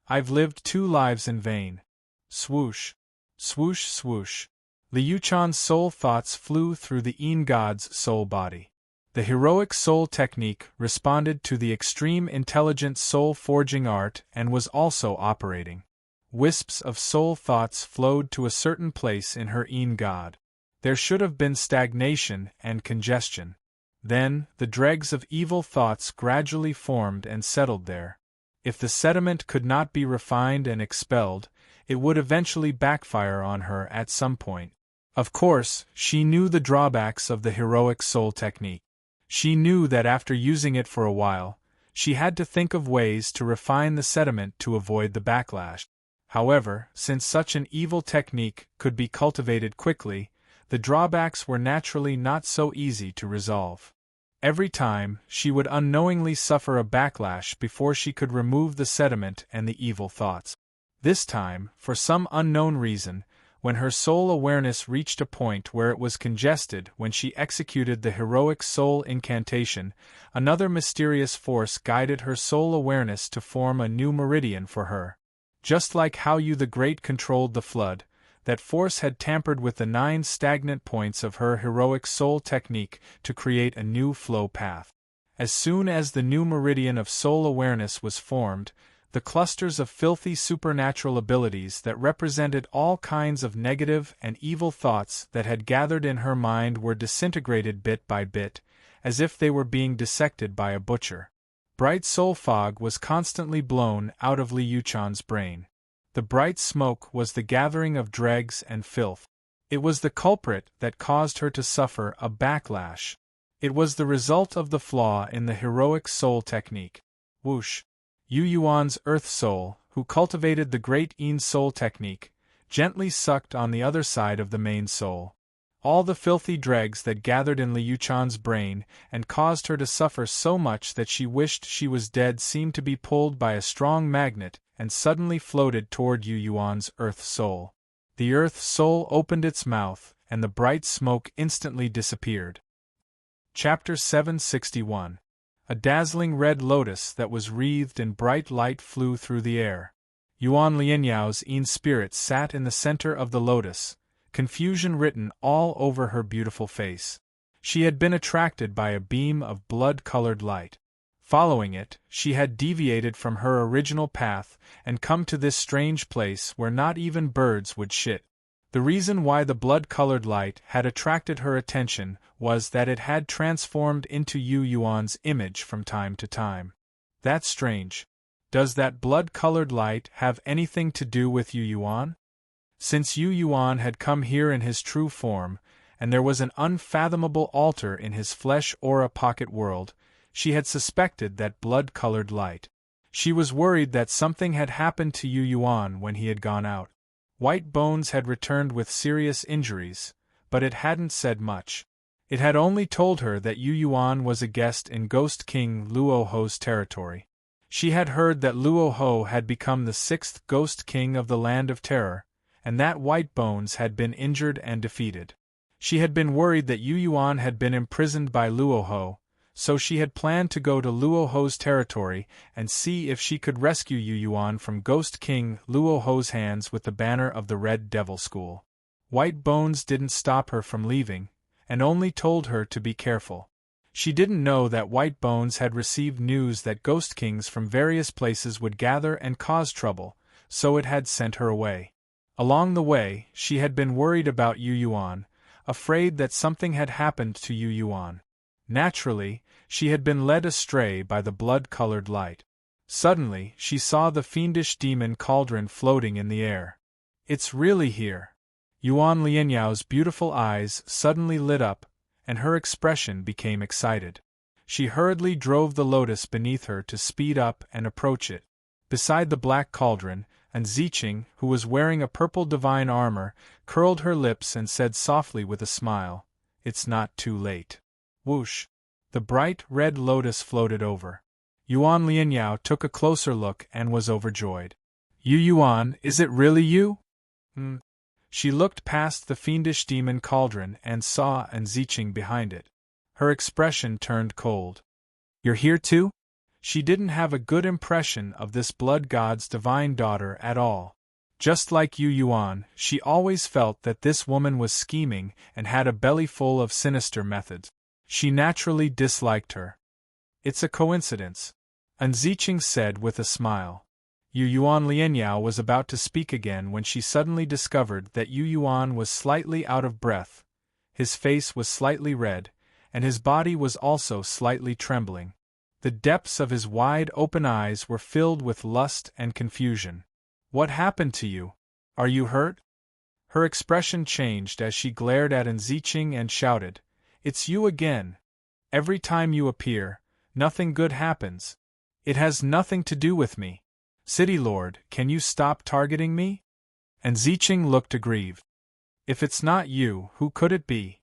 I've lived 2 lives in vain. Swoosh! Swoosh swoosh! Li Yuchan's soul thoughts flew through the Yin god's soul body. The heroic soul technique responded to the extreme intelligent soul forging art and was also operating. Wisps of soul thoughts flowed to a certain place in her Yin god. There should have been stagnation and congestion. Then, the dregs of evil thoughts gradually formed and settled there. If the sediment could not be refined and expelled, it would eventually backfire on her at some point. Of course, she knew the drawbacks of the heroic soul technique. She knew that after using it for a while, she had to think of ways to refine the sediment to avoid the backlash. However, since such an evil technique could be cultivated quickly, the drawbacks were naturally not so easy to resolve. Every time, she would unknowingly suffer a backlash before she could remove the sediment and the evil thoughts. This time, for some unknown reason, when her soul awareness reached a point where it was congested when she executed the heroic soul incantation, another mysterious force guided her soul awareness to form a new meridian for her. Just like how you the Great controlled the flood, that force had tampered with the 9 stagnant points of her heroic soul technique to create a new flow path. As soon as the new meridian of soul awareness was formed, the clusters of filthy supernatural abilities that represented all kinds of negative and evil thoughts that had gathered in her mind were disintegrated bit by bit, as if they were being dissected by a butcher. Bright soul fog was constantly blown out of Li Yuchan's brain. The bright smoke was the gathering of dregs and filth. It was the culprit that caused her to suffer a backlash. It was the result of the flaw in the heroic soul technique. Whoosh! Yu Yuan's earth soul, who cultivated the great Yin soul technique, gently sucked on the other side of the main soul. All the filthy dregs that gathered in Li Yuchan's brain and caused her to suffer so much that she wished she was dead seemed to be pulled by a strong magnet and suddenly floated toward Yu Yuan's earth soul. The earth soul opened its mouth, and the bright smoke instantly disappeared. Chapter 761. A dazzling red lotus that was wreathed in bright light flew through the air. Yuan Lianyao's Yin spirit sat in the center of the lotus, confusion written all over her beautiful face. She had been attracted by a beam of blood-colored light. Following it, she had deviated from her original path and come to this strange place where not even birds would shit. The reason why the blood-colored light had attracted her attention was that it had transformed into Yu Yuan's image from time to time. That's strange. Does that blood-colored light have anything to do with Yu Yuan? Since Yu Yuan had come here in his true form, and there was an unfathomable altar in his flesh aura pocket world, she had suspected that blood-colored light. She was worried that something had happened to Yu Yuan when he had gone out. White Bones had returned with serious injuries, but it hadn't said much. It had only told her that Yu Yuan was a guest in Ghost King Luo Ho's territory. She had heard that Luo Ho had become the 6th Ghost King of the Land of Terror, and that White Bones had been injured and defeated. She had been worried that Yu Yuan had been imprisoned by Luo Ho, so she had planned to go to Luo Ho's territory and see if she could rescue Yu Yuan from Ghost King Luo Ho's hands with the banner of the Red Devil School. White Bones didn't stop her from leaving, and only told her to be careful. She didn't know that White Bones had received news that Ghost Kings from various places would gather and cause trouble, so it had sent her away. Along the way, she had been worried about Yu Yuan, afraid that something had happened to Yu Yuan. Naturally, she had been led astray by the blood-colored light. Suddenly, she saw the fiendish demon cauldron floating in the air. It's really here. Yuan Lianyao's beautiful eyes suddenly lit up, and her expression became excited. She hurriedly drove the lotus beneath her to speed up and approach it. Beside the black cauldron, and Ziqing, who was wearing a purple divine armor, curled her lips and said softly with a smile, "It's not too late." Whoosh! The bright red lotus floated over. Yuan Lianyao took a closer look and was overjoyed. "Yu Yuan, is it really you?" She looked past the fiendish demon cauldron and saw An Ziqing behind it. Her expression turned cold. "You're here too?" She didn't have a good impression of this blood god's divine daughter at all. Just like Yu Yuan, she always felt that this woman was scheming and had a belly full of sinister methods. She naturally disliked her. "It's a coincidence," An Ziqing said with a smile. Yu Yuan Lianyao was about to speak again when she suddenly discovered that Yu Yuan was slightly out of breath, his face was slightly red, and his body was also slightly trembling. The depths of his wide-open eyes were filled with lust and confusion. "What happened to you? Are you hurt?" Her expression changed as she glared at Enziching and shouted, "It's you again! Every time you appear, nothing good happens. It has nothing to do with me. City Lord, can you stop targeting me?" Enziching looked aggrieved. "If it's not you, who could it be?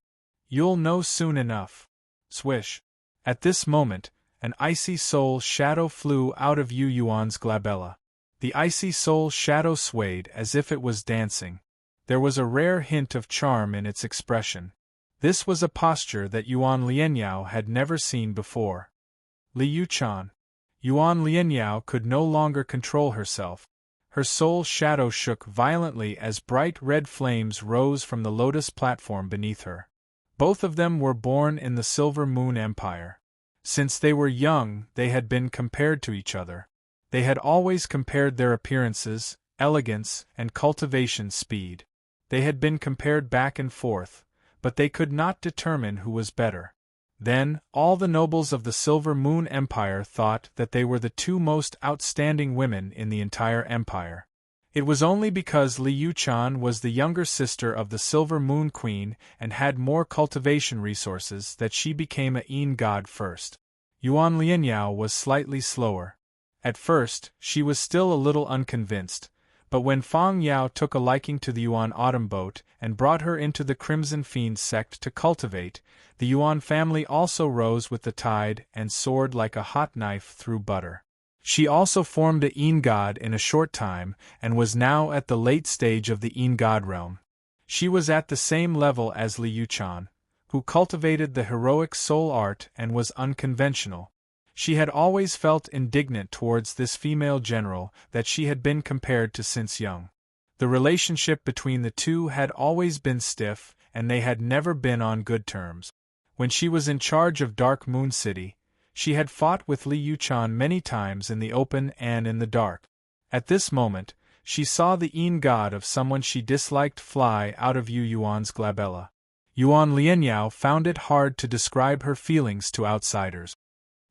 You'll know soon enough." Swish! At this moment, an icy soul shadow flew out of Yu Yuan's glabella. The icy soul shadow swayed as if it was dancing. There was a rare hint of charm in its expression. This was a posture that Yuan Lianyao had never seen before. "Li Yuchan." Yuan Lianyao could no longer control herself. Her soul shadow shook violently as bright red flames rose from the lotus platform beneath her. Both of them were born in the Silver Moon Empire. Since they were young, they had been compared to each other. They had always compared their appearances, elegance, and cultivation speed. They had been compared back and forth, but they could not determine who was better. Then, all the nobles of the Silver Moon Empire thought that they were the two most outstanding women in the entire empire. It was only because Li Yuchan was the younger sister of the Silver Moon Queen and had more cultivation resources that she became a Yin god first. Yuan Lianyao was slightly slower. At first, she was still a little unconvinced, but when Fang Yao took a liking to the Yuan autumn boat and brought her into the Crimson Fiend sect to cultivate, the Yuan family also rose with the tide and soared like a hot knife through butter. She also formed a Yin god in a short time and was now at the late stage of the Yin god realm. She was at the same level as Li Yuchan, who cultivated the heroic soul art and was unconventional. She had always felt indignant towards this female general that she had been compared to since young. The relationship between the two had always been stiff, and they had never been on good terms. When she was in charge of Dark Moon City, she had fought with Li Yuchan many times in the open and in the dark. At this moment, she saw the Yin god of someone she disliked fly out of Yu Yuan's glabella. Yuan Lianyao found it hard to describe her feelings to outsiders.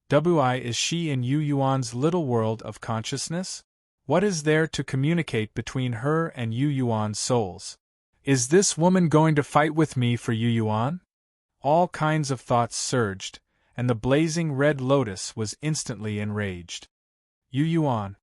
Is she in Yu Yuan's little world of consciousness? What is there to communicate between her and Yu Yuan's souls? Is this woman going to fight with me for Yu Yuan? All kinds of thoughts surged, and the blazing red lotus was instantly enraged. Yu Yuan.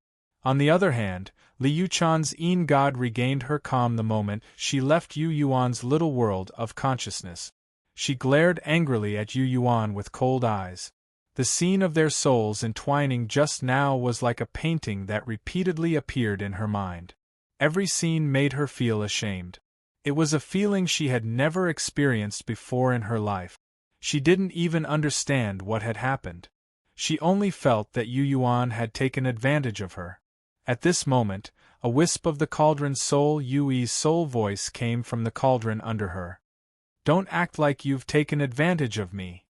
On the other hand, Li Yuchan's Yin god regained her calm the moment she left Yu Yuan's little world of consciousness. She glared angrily at Yu Yuan with cold eyes. The scene of their souls entwining just now was like a painting that repeatedly appeared in her mind. Every scene made her feel ashamed. It was a feeling she had never experienced before in her life. She didn't even understand what had happened. She only felt that Yu Yuan had taken advantage of her. At this moment, a wisp of the cauldron's soul Yui's soul voice came from the cauldron under her. "Don't act like you've taken advantage of me.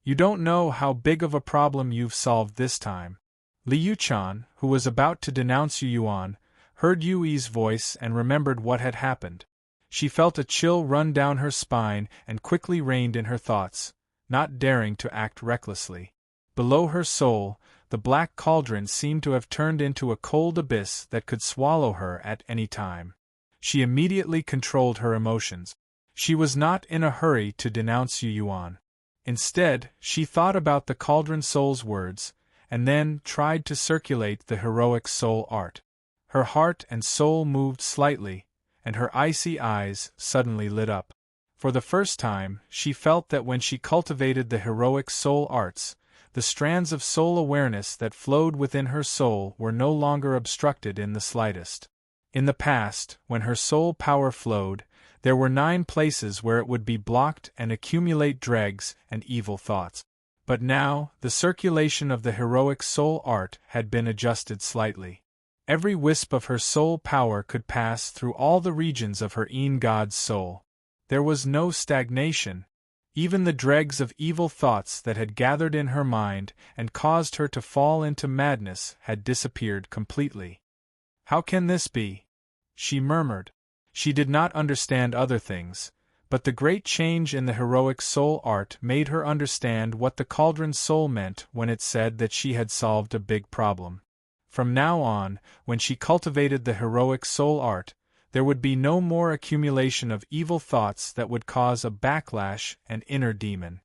You don't know how big of a problem you've solved this time." Li Yuchan, who was about to denounce Yu Yuan, heard Yui's voice and remembered what had happened. She felt a chill run down her spine and quickly reined in her thoughts, not daring to act recklessly. Below her soul, the black cauldron seemed to have turned into a cold abyss that could swallow her at any time. She immediately controlled her emotions. She was not in a hurry to denounce Yu Yuan. Instead, she thought about the cauldron soul's words, and then tried to circulate the heroic soul art. Her heart and soul moved slightly, and her icy eyes suddenly lit up. For the first time, she felt that when she cultivated the heroic soul arts, the strands of soul awareness that flowed within her soul were no longer obstructed in the slightest. In the past, when her soul power flowed, there were 9 places where it would be blocked and accumulate dregs and evil thoughts. But now, the circulation of the heroic soul art had been adjusted slightly. Every wisp of her soul power could pass through all the regions of her Yin god's soul. There was no stagnation. Even the dregs of evil thoughts that had gathered in her mind and caused her to fall into madness had disappeared completely. "How can this be?" she murmured. She did not understand other things, But the great change in the heroic soul art made her understand what the cauldron's soul meant when it said that she had solved a big problem. From now on, when she cultivated the heroic soul art, there would be no more accumulation of evil thoughts that would cause a backlash and inner demon.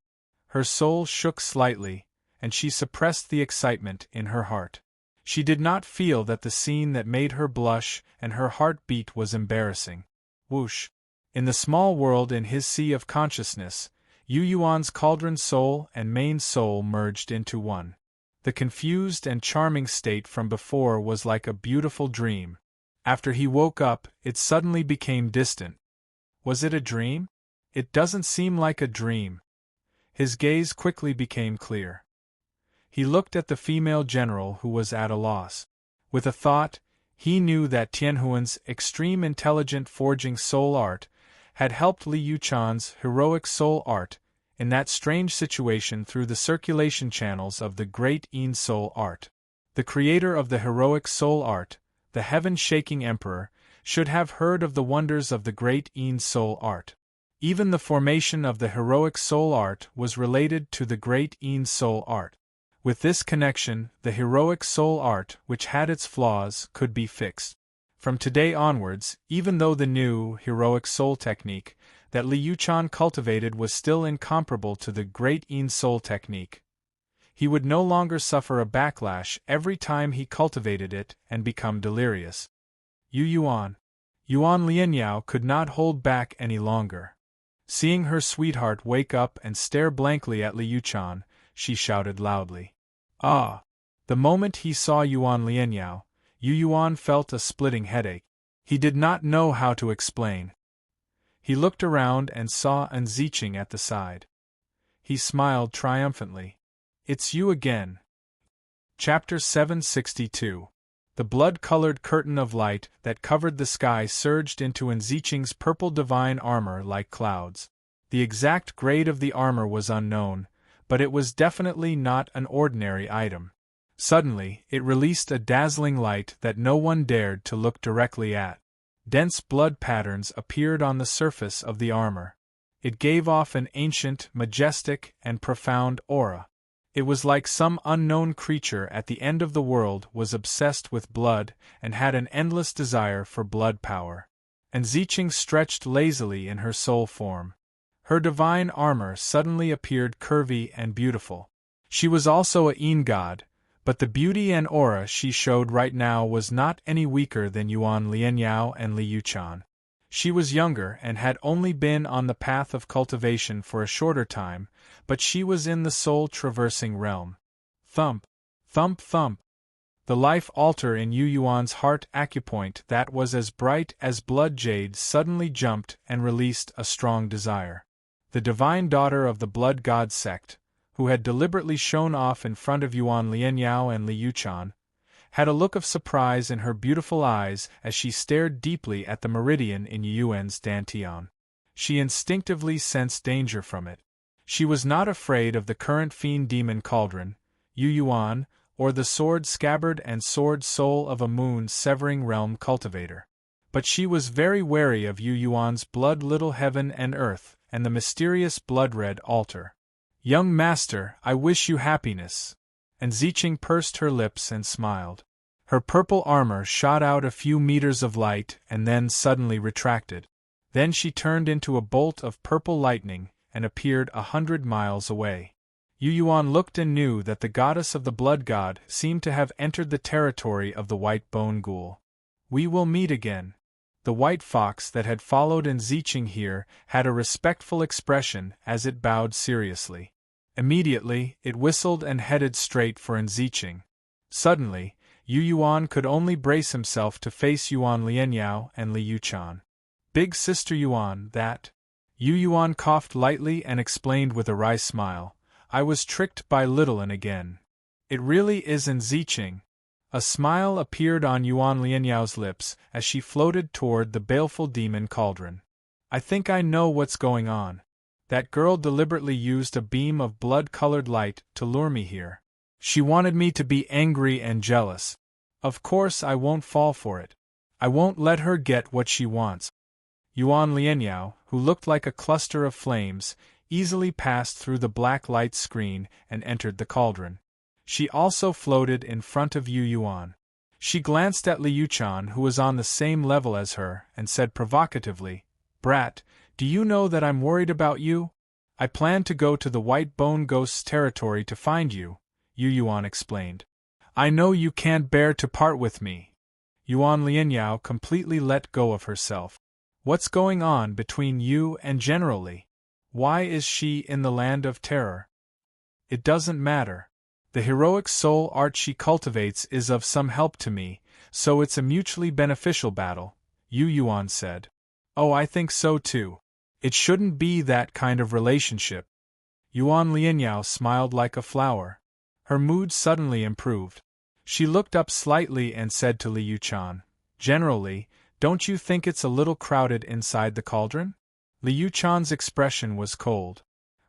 Her soul shook slightly, and she suppressed the excitement in her heart. She did not feel that the scene that made her blush and her heart beat was embarrassing. Whoosh! In the small world in his sea of consciousness, Yu Yuan's cauldron soul and main soul merged into one. The confused and charming state from before was like a beautiful dream. After he woke up, it suddenly became distant. Was it a dream? It doesn't seem like a dream. His gaze quickly became clear. He looked at the female general who was at a loss. With a thought, he knew that Tianhuan's extreme intelligent forging soul art had helped Li Yuchan's heroic soul art in that strange situation through the circulation channels of the great Yin soul art. The creator of the heroic soul art, the heaven-shaking emperor, should have heard of the wonders of the great Yin soul art. Even the formation of the heroic soul art was related to the great Yin soul art. With this connection, the heroic soul art, which had its flaws, could be fixed. From today onwards, even though the new heroic soul technique that Li Yuchan cultivated was still incomparable to the great Yin soul technique, he would no longer suffer a backlash every time he cultivated it and become delirious. Yuan Lianyao could not hold back any longer. Seeing her sweetheart wake up and stare blankly at Li Yuchan, she shouted loudly. Ah! The moment he saw Yuan Lianyao, Yuan felt a splitting headache. He did not know how to explain. He looked around and saw An Ziqing at the side. He smiled triumphantly. It's you again. Chapter 762. The blood-colored curtain of light that covered the sky surged into An Ziqing's purple divine armor like clouds. The exact grade of the armor was unknown, but it was definitely not an ordinary item. Suddenly, it released a dazzling light that no one dared to look directly at. Dense blood patterns appeared on the surface of the armor. It gave off an ancient, majestic, and profound aura. It was like some unknown creature at the end of the world was obsessed with blood and had an endless desire for blood power. And Ziqing stretched lazily in her soul form. Her divine armor suddenly appeared curvy and beautiful. She was also a Yin god, but the beauty and aura she showed right now was not any weaker than Yuan Lianyao and Li Yuchan. She was younger and had only been on the path of cultivation for a shorter time, but she was in the soul-traversing realm. Thump! Thump thump! The life altar in Yuan's heart acupoint that was as bright as blood jade suddenly jumped and released a strong desire. The divine daughter of the blood god sect, who had deliberately shown off in front of Yuan Lianyao and Li Yuchan, had a look of surprise in her beautiful eyes as she stared deeply at the meridian in Yuan's dantian. She instinctively sensed danger from it. She was not afraid of the current fiend demon cauldron, Yuan, or the sword scabbard and sword soul of a moon-severing realm cultivator. But she was very wary of Yuan's blood little heaven and earth, and the mysterious blood-red altar. Young master, I wish you happiness. And Ziqing pursed her lips and smiled. Her purple armor shot out a few meters of light and then suddenly retracted. Then she turned into a bolt of purple lightning and appeared 100 miles away. Yuan looked and knew that the goddess of the blood god seemed to have entered the territory of the white bone ghoul. We will meet again. The white fox that had followed An Ziqing here had a respectful expression as it bowed seriously. Immediately, it whistled and headed straight for An Ziqing. Suddenly, Yuan could only brace himself to face Yuan Lianyao and Li Yuchan. Big Sister Yuan, that. Yuan coughed lightly and explained with a wry smile, I was tricked by Little An again. It really is An Ziqing. A smile appeared on Yuan Lianyao's lips as she floated toward the baleful demon cauldron. I think I know what's going on. That girl deliberately used a beam of blood-colored light to lure me here. She wanted me to be angry and jealous. Of course I won't fall for it. I won't let her get what she wants. Yuan Lianyao, who looked like a cluster of flames, easily passed through the black light screen and entered the cauldron. She also floated in front of Yu Yuan. She glanced at Liu-chan, who was on the same level as her, and said provocatively, "Brat, do you know that I'm worried about you? I plan to go to the White Bone Ghost's territory to find you," Yu Yuan explained. "I know you can't bear to part with me." Yuan Lianyao completely let go of herself. "What's going on between you and General Li? Why is she in the land of terror?" "It doesn't matter. The heroic soul art she cultivates is of some help to me, so it's a mutually beneficial battle," Yu Yuan said. "Oh, I think so too. It shouldn't be that kind of relationship." Yuan Lianyao smiled like a flower. Her mood suddenly improved. She looked up slightly and said to Liu-chan, "Generally, don't you think it's a little crowded inside the cauldron?" Liu-chan's expression was cold.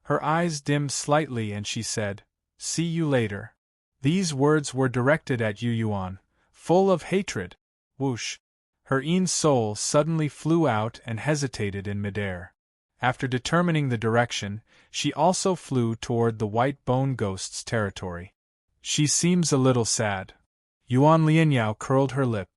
Her eyes dimmed slightly and she said, "See you later." These words were directed at Yu Yuan, full of hatred. Whoosh! Her Yin soul suddenly flew out and hesitated in midair. After determining the direction, she also flew toward the White Bone Ghost's territory. "She seems a little sad." Yuan Lianyao curled her lip.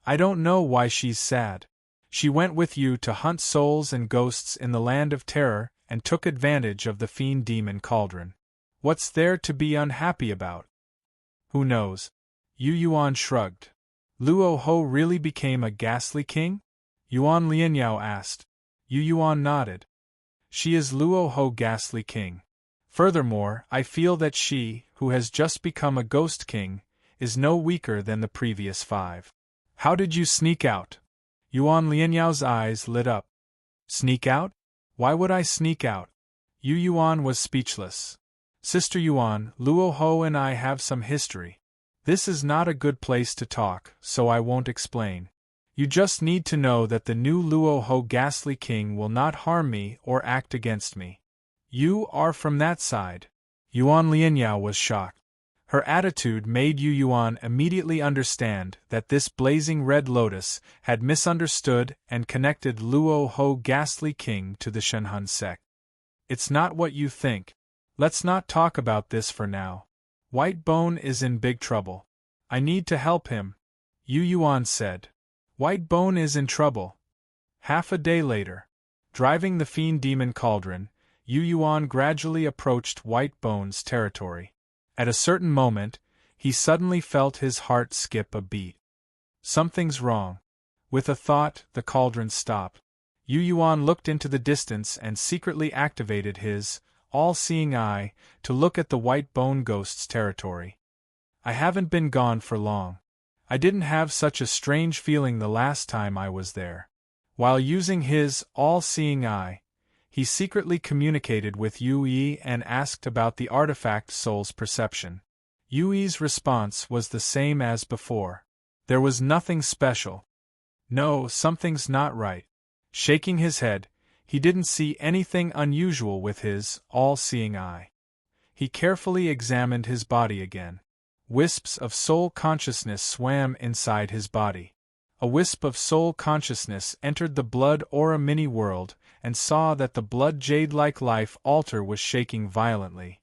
"I don't know why she's sad. She went with you to hunt souls and ghosts in the land of terror and took advantage of the fiend demon cauldron. What's there to be unhappy about?" "Who knows?" Yu Yuan shrugged. "Luo Ho really became a ghastly king?" Yuan Lianyao asked. Yu Yuan nodded. "She is Luo Ho ghastly king. Furthermore, I feel that she, who has just become a ghost king, is no weaker than the previous 5. How did you sneak out?" Yuan Lianyao's eyes lit up. "Sneak out? Why would I sneak out?" Yu Yuan was speechless. "Sister Yuan, Luo Ho and I have some history. This is not a good place to talk, so I won't explain. You just need to know that the new Luo Ho ghastly king will not harm me or act against me." "You are from that side?" Yuan Lianyao was shocked. Her attitude made Yu Yuan immediately understand that this blazing red lotus had misunderstood and connected Luo Ho ghastly king to the Shenhun sect. "It's not what you think. Let's not talk about this for now. White Bone is in big trouble. I need to help him," Yu Yuan said. "White Bone is in trouble." Half a day later, driving the fiend demon cauldron, Yu Yuan gradually approached White Bone's territory. At a certain moment, he suddenly felt his heart skip a beat. Something's wrong. With a thought, the cauldron stopped. Yu Yuan looked into the distance and secretly activated his all-seeing eye to look at the White Bone Ghost's territory. "I haven't been gone for long. I didn't have such a strange feeling the last time I was there." While using his all-seeing eye, he secretly communicated with Yu Yi and asked about the artifact soul's perception. Yu Yi's response was the same as before. There was nothing special. "No, something's not right." Shaking his head, he didn't see anything unusual with his all-seeing eye. He carefully examined his body again. Wisps of soul consciousness swam inside his body. A wisp of soul consciousness entered the blood aura mini-world and saw that the blood jade-like life altar was shaking violently.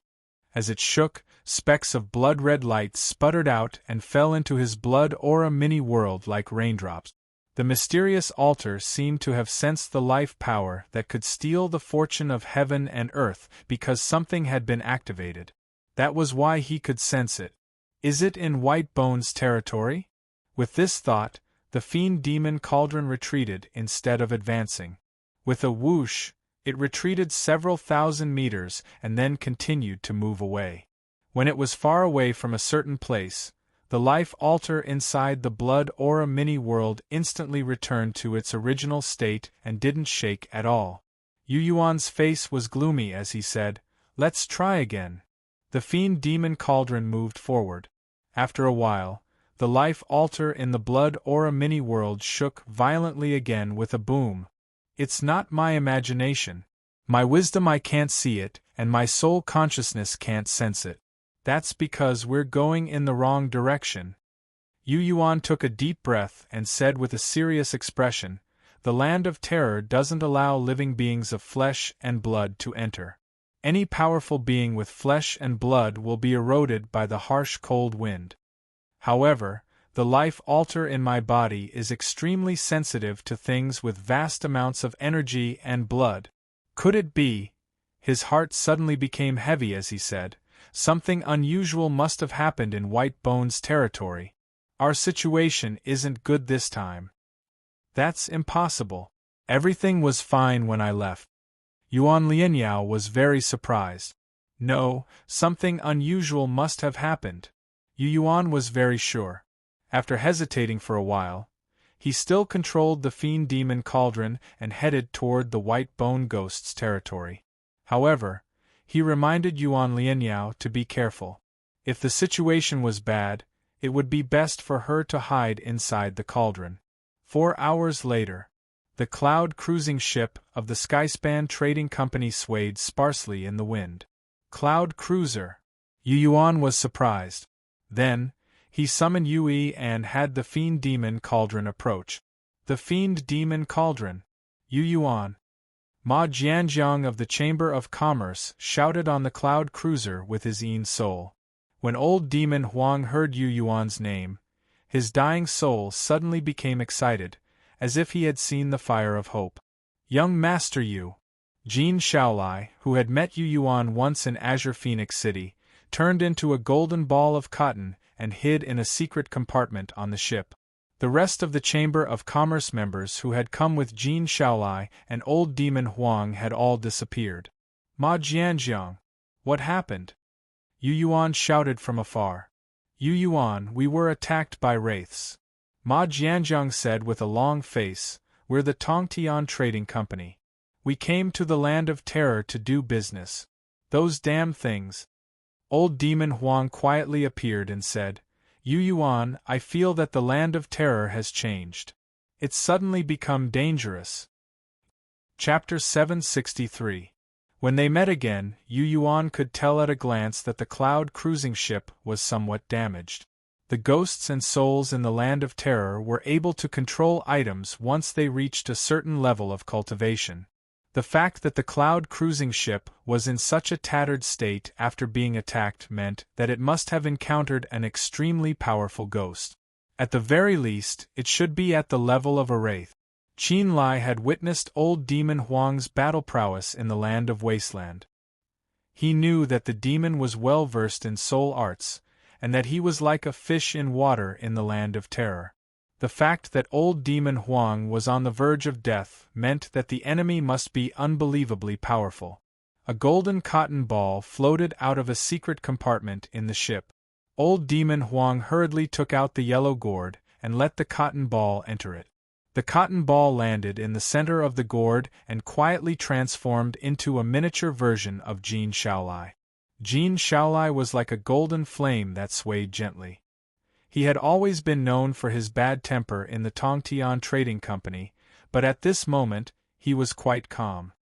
As it shook, specks of blood-red light sputtered out and fell into his blood aura mini-world like raindrops. The mysterious altar seemed to have sensed the life power that could steal the fortune of heaven and earth because something had been activated. That was why he could sense it. Is it in White Bone's territory? With this thought, the fiend demon cauldron retreated instead of advancing. With a whoosh, it retreated several thousand meters and then continued to move away. When it was far away from a certain place, the life altar inside the blood aura mini-world instantly returned to its original state and didn't shake at all. Yu Yuan's face was gloomy as he said, "Let's try again." The fiend demon cauldron moved forward. After a while, the life altar in the blood aura mini-world shook violently again with a boom. "It's not my imagination. My wisdom I can't see it, and my soul consciousness can't sense it. That's because we're going in the wrong direction." Yu Yuan took a deep breath and said with a serious expression, The land of terror doesn't allow living beings of flesh and blood to enter. Any powerful being with flesh and blood will be eroded by the harsh cold wind. However, the life altar in my body is extremely sensitive to things with vast amounts of energy and blood. Could it be? His heart suddenly became heavy as he said, something unusual must have happened in White Bones territory. Our situation isn't good this time. That's impossible. Everything was fine when I left. Yuan Lianyao was very surprised. No, something unusual must have happened. Yu Yuan was very sure. After hesitating for a while, he still controlled the fiend demon cauldron and headed toward the White Bone Ghost's territory. However, he reminded Yuan Lianyao to be careful. If the situation was bad, it would be best for her to hide inside the cauldron. 4 hours later, the cloud cruising ship of the Skyspan Trading Company swayed sparsely in the wind. Cloud cruiser. Yu Yuan was surprised. Then, he summoned Yui and had the Fiend Demon Cauldron approach. The Fiend Demon Cauldron. Yu Yuan. Ma Jianjiang of the Chamber of Commerce shouted on the cloud cruiser with his Yin soul. When old demon Huang heard Yu Yuan's name, his dying soul suddenly became excited, as if he had seen the fire of hope. Young Master Yu. Jin Shaolai, who had met Yu Yuan once in Azure Phoenix City, turned into a golden ball of cotton and hid in a secret compartment on the ship. The rest of the Chamber of Commerce members who had come with Jin Shaolai and old demon Huang had all disappeared. Ma Jianjiang. What happened? Yu Yuan shouted from afar. Yu Yuan, we were attacked by wraiths. Ma Jianjiang said with a long face, we're the Tongtian Trading Company. We came to the land of terror to do business. Those damn things. Old demon Huang quietly appeared and said, Yu Yuan, I feel that the land of terror has changed. It's suddenly become dangerous. Chapter 763. When they met again, Yu Yuan could tell at a glance that the cloud cruising ship was somewhat damaged. The ghosts and souls in the land of terror were able to control items once they reached a certain level of cultivation. The fact that the cloud cruising ship was in such a tattered state after being attacked meant that it must have encountered an extremely powerful ghost. At the very least, it should be at the level of a wraith. Qin Lai had witnessed old demon Huang's battle prowess in the land of Wasteland. He knew that the demon was well versed in soul arts, and that he was like a fish in water in the land of terror. The fact that old demon Huang was on the verge of death meant that the enemy must be unbelievably powerful. A golden cotton ball floated out of a secret compartment in the ship. Old demon Huang hurriedly took out the yellow gourd and let the cotton ball enter it. The cotton ball landed in the center of the gourd and quietly transformed into a miniature version of Jin Shaolai. Jin Shaolai was like a golden flame that swayed gently. He had always been known for his bad temper in the Tongtian Trading Company, but at this moment, he was quite calm.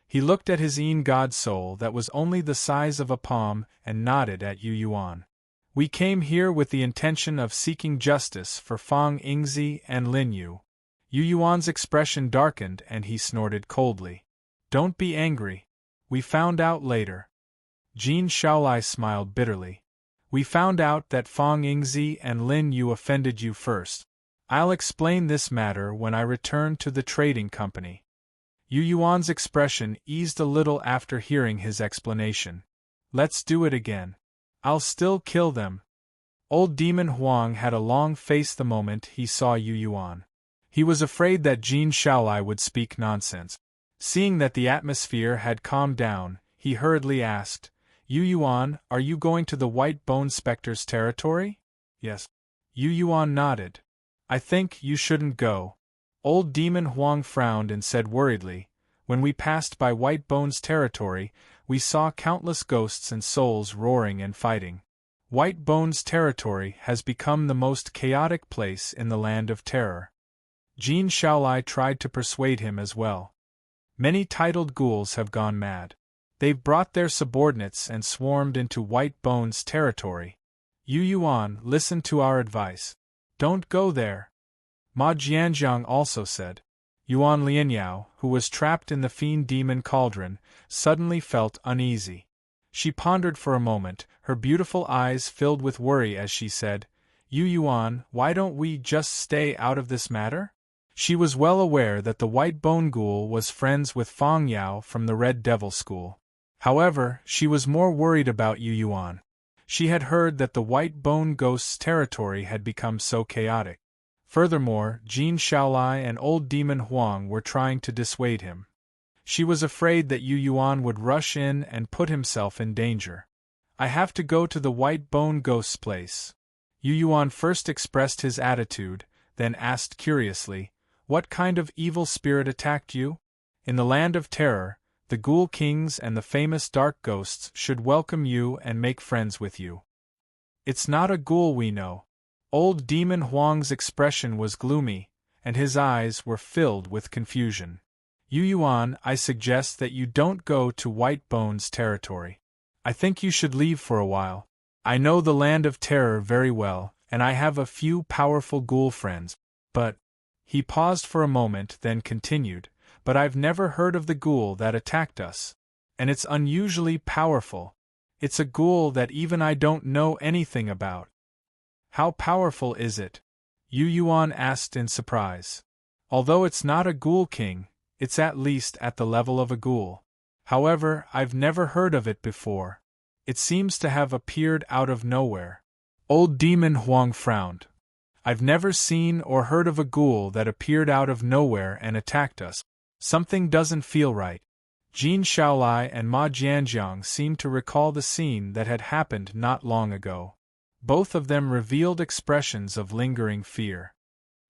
He looked at his Yin God soul that was only the size of a palm and nodded at Yu Yuan. We came here with the intention of seeking justice for Fang Yingzi and Lin Yu. Yu Yuan's expression darkened and he snorted coldly. Don't be angry. We found out later. Jin Shaolai smiled bitterly. We found out that Fang Yingzi and Lin Yu offended you first. I'll explain this matter when I return to the trading company. Yu Yuan's expression eased a little after hearing his explanation. Let's do it again. I'll still kill them. Old demon Huang had a long face the moment he saw Yu Yuan. He was afraid that Jin Shaolai would speak nonsense. Seeing that the atmosphere had calmed down, he hurriedly asked, Yu Yuan, are you going to the White Bone Spectre's territory? Yes. Yu Yuan nodded. I think you shouldn't go. Old demon Huang frowned and said worriedly, when we passed by White Bone's territory, we saw countless ghosts and souls roaring and fighting. White Bone's territory has become the most chaotic place in the land of terror. Jin Shaolai tried to persuade him as well. Many titled ghouls have gone mad. They've brought their subordinates and swarmed into White Bone's territory. Yu Yuan, listen to our advice. Don't go there. Ma Jianjiang also said. Yuan Lianyao, who was trapped in the fiend demon cauldron, suddenly felt uneasy. She pondered for a moment, her beautiful eyes filled with worry as she said, "Yu Yuan, why don't we just stay out of this matter?" She was well aware that the White Bone Ghoul was friends with Fang Yao from the Red Devil School. However, she was more worried about Yu Yuan. She had heard that the White Bone Ghost's territory had become so chaotic. Furthermore, Jin Shaolai and old demon Huang were trying to dissuade him. She was afraid that Yu Yuan would rush in and put himself in danger. "I have to go to the White Bone Ghost's place." Yu Yuan first expressed his attitude, then asked curiously, "What kind of evil spirit attacked you? In the Land of Terror, the Ghoul Kings and the famous Dark Ghosts should welcome you and make friends with you. It's not a ghoul we know." Old Demon Huang's expression was gloomy, and his eyes were filled with confusion. "Yu Yuan, I suggest that you don't go to White Bone's territory. I think you should leave for a while. I know the Land of Terror very well, and I have a few powerful ghoul friends, but—" He paused for a moment, then continued, "But I've never heard of the ghoul that attacked us. And it's unusually powerful. It's a ghoul that even I don't know anything about." "How powerful is it?" Yu Yuan asked in surprise. "Although it's not a Ghoul King, it's at least at the level of a ghoul. However, I've never heard of it before. It seems to have appeared out of nowhere." Old Demon Huang frowned. "I've never seen or heard of a ghoul that appeared out of nowhere and attacked us. Something doesn't feel right." Jin Shaolai and Ma Jianjiang seemed to recall the scene that had happened not long ago. Both of them revealed expressions of lingering fear.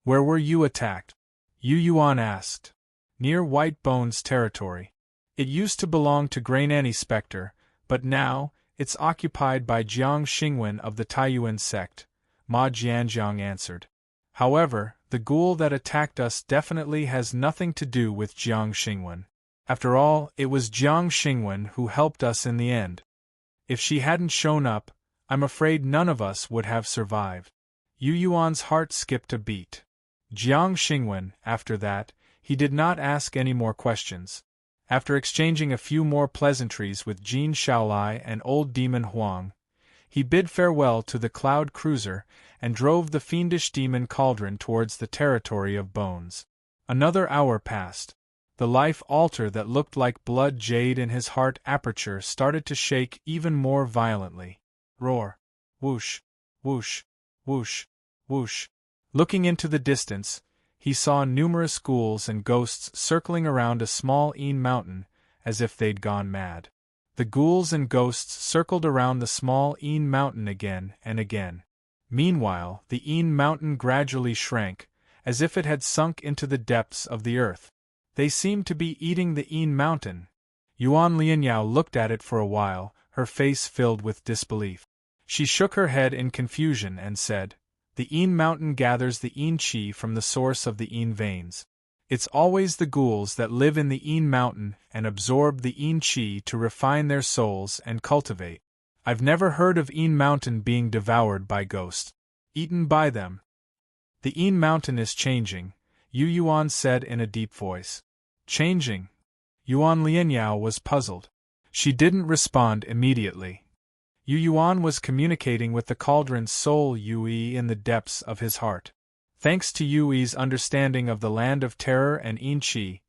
"Where were you attacked?" Yu Yuan asked. "Near White Bone's territory. It used to belong to Grainani Spectre, but now, it's occupied by Jiang Xingwen of the Taiyuan sect," Ma Jianjiang answered. "However, the ghoul that attacked us definitely has nothing to do with Jiang Xingwen. After all, it was Jiang Xingwen who helped us in the end. If she hadn't shown up, I'm afraid none of us would have survived." Yu Yuan's heart skipped a beat. Jiang Xingwen, after that, he did not ask any more questions. After exchanging a few more pleasantries with Jin Shaolai and old Demon Huang, he bid farewell to the Cloud Cruiser and drove the fiendish demon cauldron towards the territory of bones. Another hour passed. The life altar that looked like blood jade in his heart aperture started to shake even more violently. Roar! Whoosh! Whoosh! Whoosh! Whoosh! Looking into the distance, he saw numerous ghouls and ghosts circling around a small mountain, as if they'd gone mad. The ghouls and ghosts circled around the small mountain again and again. Meanwhile, the mountain gradually shrank, as if it had sunk into the depths of the earth. They seemed to be eating the mountain. Yuan Lianyao looked at it for a while, her face filled with disbelief. She shook her head in confusion and said, "The mountain gathers the Qi from the source of the veins. It's always the ghouls that live in the mountain and absorb the Qi to refine their souls and cultivate. I've never heard of mountain being devoured by ghosts. Eaten by them." "The mountain is changing," Yu Yuan said in a deep voice. "Changing?" Yuan Lianyao was puzzled. She didn't respond immediately. Yu Yuan was communicating with the cauldron's soul Yui in the depths of his heart. Thanks to Yui's understanding of the Land of Terror and Qi,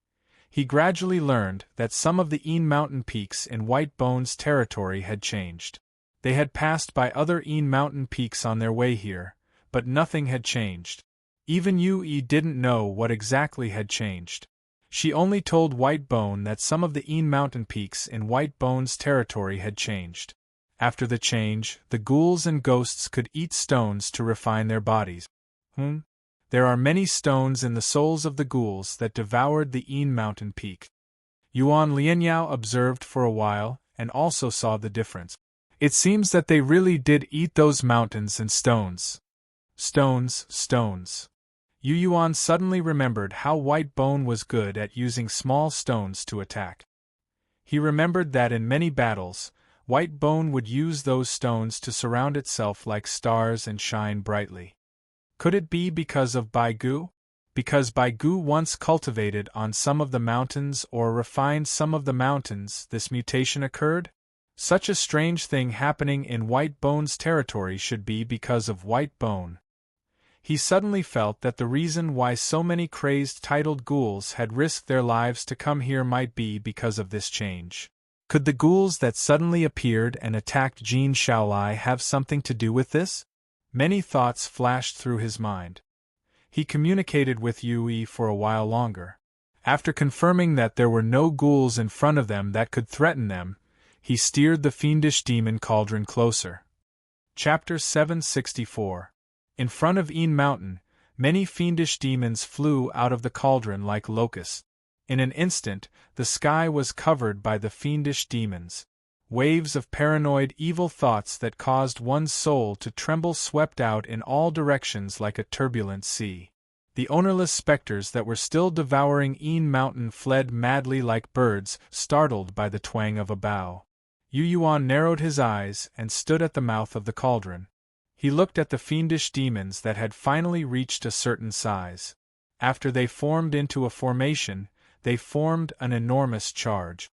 he gradually learned that some of the mountain peaks in White Bone's territory had changed. They had passed by other mountain peaks on their way here, but nothing had changed. Even Yui didn't know what exactly had changed. She only told White Bone that some of the mountain peaks in White Bone's territory had changed. After the change, the ghouls and ghosts could eat stones to refine their bodies. There are many stones in the souls of the ghouls that devoured the mountain peak. Yuan Lianyao observed for a while, and also saw the difference. It seems that they really did eat those mountains and stones. Stones. Yu Yuan suddenly remembered how White Bone was good at using small stones to attack. He remembered that in many battles, White Bone would use those stones to surround itself like stars and shine brightly. Could it be because of Bai Gu? because by Gu once cultivated on some of the mountains or refined some of the mountains, this mutation occurred? Such a strange thing happening in White Bone's territory should be because of White Bone. He suddenly felt that the reason why so many crazed titled ghouls had risked their lives to come here might be because of this change. Could the ghouls that suddenly appeared and attacked Jin Shaolai have something to do with this? Many thoughts flashed through his mind. He communicated with Yui for a while longer. After confirming that there were no ghouls in front of them that could threaten them, he steered the fiendish demon cauldron closer. Chapter 764. In front of Een Mountain, many fiendish demons flew out of the cauldron like locusts. In an instant, the sky was covered by the fiendish demons. Waves of paranoid evil thoughts that caused one's soul to tremble swept out in all directions like a turbulent sea. The ownerless specters that were still devouring Een Mountain fled madly like birds, startled by the twang of a bow. Yu Yuan narrowed his eyes and stood at the mouth of the cauldron. He looked at the fiendish demons that had finally reached a certain size. After they formed into a formation, they formed an enormous charge.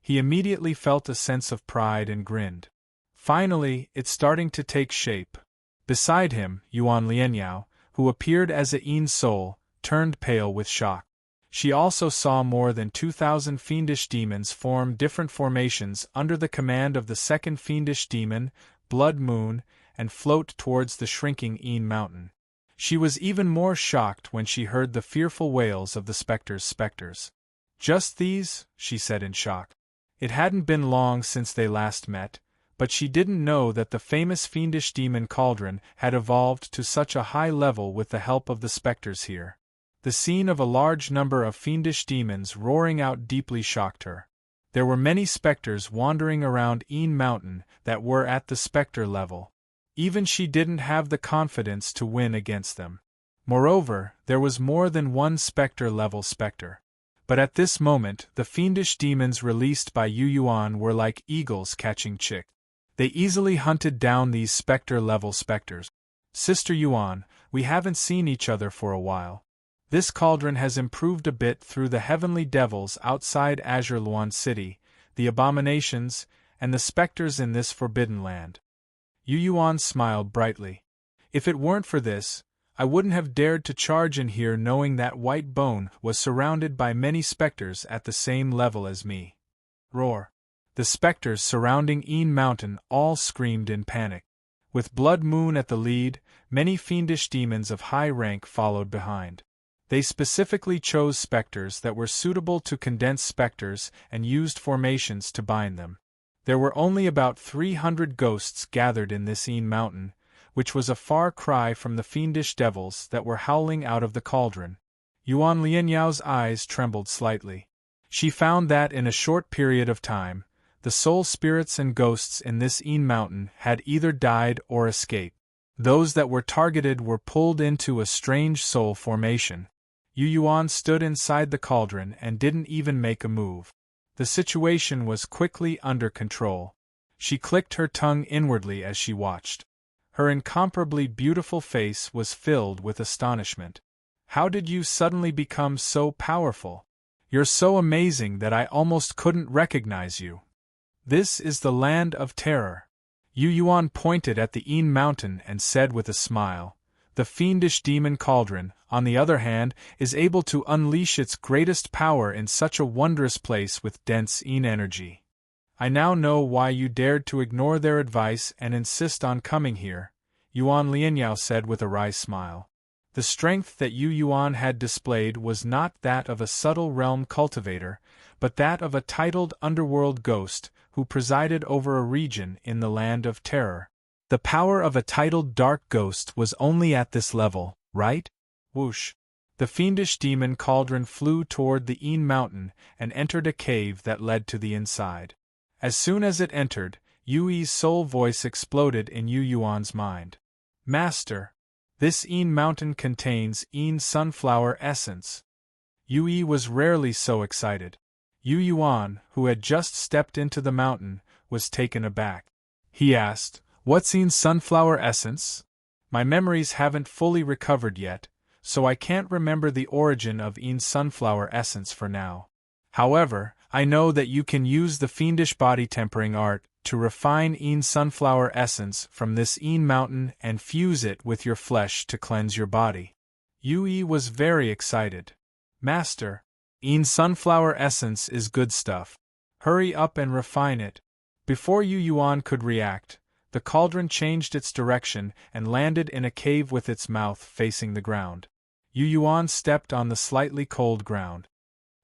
He immediately felt a sense of pride and grinned. Finally, it's starting to take shape. Beside him, Yuan Lianyao, who appeared as a Een soul, turned pale with shock. She also saw more than 2,000 fiendish demons form different formations under the command of the second fiendish demon, Blood Moon, and float towards the shrinking Een Mountain. She was even more shocked when she heard the fearful wails of the specters. Just these? She said in shock. It hadn't been long since they last met, but she didn't know that the famous fiendish demon cauldron had evolved to such a high level with the help of the specters here. The scene of a large number of fiendish demons roaring out deeply shocked her. There were many specters wandering around Een Mountain that were at the specter level. Even she didn't have the confidence to win against them. Moreover, there was more than one specter-level specter. But at this moment, the fiendish demons released by Yu Yuan were like eagles catching chick. They easily hunted down these specter-level specters. Sister Yuan, we haven't seen each other for a while. This cauldron has improved a bit through the heavenly devils outside Azure Luan City, the abominations, and the specters in this forbidden land. Yu Yuan smiled brightly. If it weren't for this, I wouldn't have dared to charge in here knowing that White Bone was surrounded by many specters at the same level as me. Roar. The specters surrounding Een Mountain all screamed in panic. With Blood Moon at the lead, many fiendish demons of high rank followed behind. They specifically chose specters that were suitable to condense specters and used formations to bind them. There were only about 300 ghosts gathered in this Een Mountain, which was a far cry from the fiendish devils that were howling out of the cauldron. Yuan Lianyao's eyes trembled slightly. She found that in a short period of time, the soul spirits and ghosts in this Een Mountain had either died or escaped. Those that were targeted were pulled into a strange soul formation. Yu Yuan stood inside the cauldron and didn't even make a move. The situation was quickly under control. She clicked her tongue inwardly as she watched. Her incomparably beautiful face was filled with astonishment. How did you suddenly become so powerful? You're so amazing that I almost couldn't recognize you. This is the land of terror. Yu Yuan pointed at the Een Mountain and said with a smile, the fiendish demon cauldron, on the other hand, is able to unleash its greatest power in such a wondrous place with dense Een energy. I now know why you dared to ignore their advice and insist on coming here, Yuan Lianyao said with a wry smile. The strength that Yu Yuan had displayed was not that of a subtle realm cultivator, but that of a titled underworld ghost who presided over a region in the land of terror. The power of a titled dark ghost was only at this level, right? Whoosh! The fiendish demon cauldron flew toward the Een Mountain and entered a cave that led to the inside. As soon as it entered, Yui's soul voice exploded in Yu Yuan's mind. Master! This Een Mountain contains Een sunflower essence. Yui was rarely so excited. Yu Yuan, who had just stepped into the mountain, was taken aback. He asked, What's Een sunflower essence? My memories haven't fully recovered yet, so I can't remember the origin of Een sunflower essence for now. However, I know that you can use the fiendish body tempering art to refine Een sunflower essence from this Een mountain and fuse it with your flesh to cleanse your body. Yue was very excited. Master, Een sunflower essence is good stuff. Hurry up and refine it. Before Yu Yuan could react, the cauldron changed its direction and landed in a cave with its mouth facing the ground. Yu Yuan stepped on the slightly cold ground.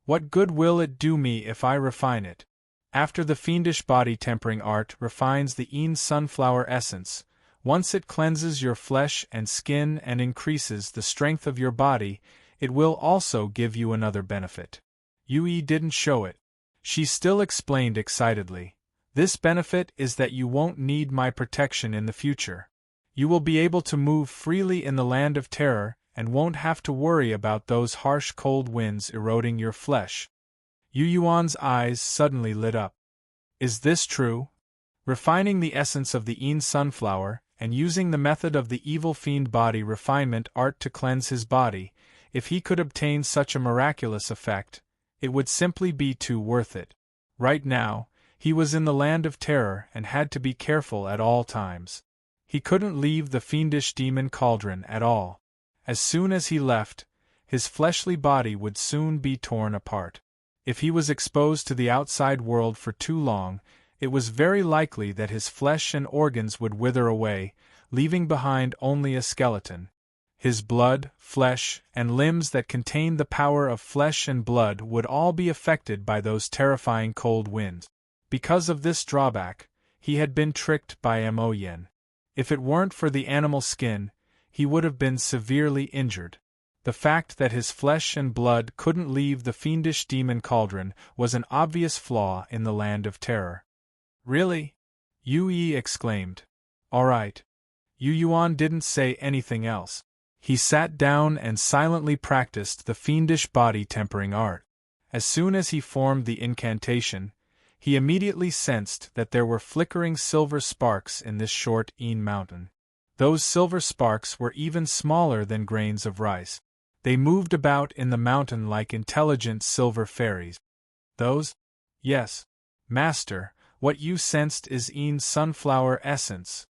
What good will it do me if I refine it? After the fiendish body tempering art refines the Een sunflower essence, once it cleanses your flesh and skin and increases the strength of your body, it will also give you another benefit. Yue didn't show it. She still explained excitedly. This benefit is that you won't need my protection in the future. You will be able to move freely in the land of terror and won't have to worry about those harsh cold winds eroding your flesh. Yu Yuan's eyes suddenly lit up. Is this true? Refining the essence of the Een sunflower and using the method of the evil fiend body refinement art to cleanse his body, if he could obtain such a miraculous effect, it would simply be too worth it. Right now, he was in the land of terror and had to be careful at all times. He couldn't leave the fiendish demon cauldron at all. As soon as he left, his fleshly body would soon be torn apart. If he was exposed to the outside world for too long, it was very likely that his flesh and organs would wither away, leaving behind only a skeleton. His blood, flesh, and limbs that contained the power of flesh and blood would all be affected by those terrifying cold winds. Because of this drawback, he had been tricked by Mo Yen. If it weren't for the animal skin, he would have been severely injured. The fact that his flesh and blood couldn't leave the fiendish demon cauldron was an obvious flaw in the land of terror. Really? Yue exclaimed. All right. Yu Yuan didn't say anything else. He sat down and silently practiced the fiendish body tempering art. As soon as he formed the incantation, he immediately sensed that there were flickering silver sparks in this short Een mountain. Those silver sparks were even smaller than grains of rice. They moved about in the mountain like intelligent silver fairies. Those? Yes. Master, what you sensed is Een sunflower essence.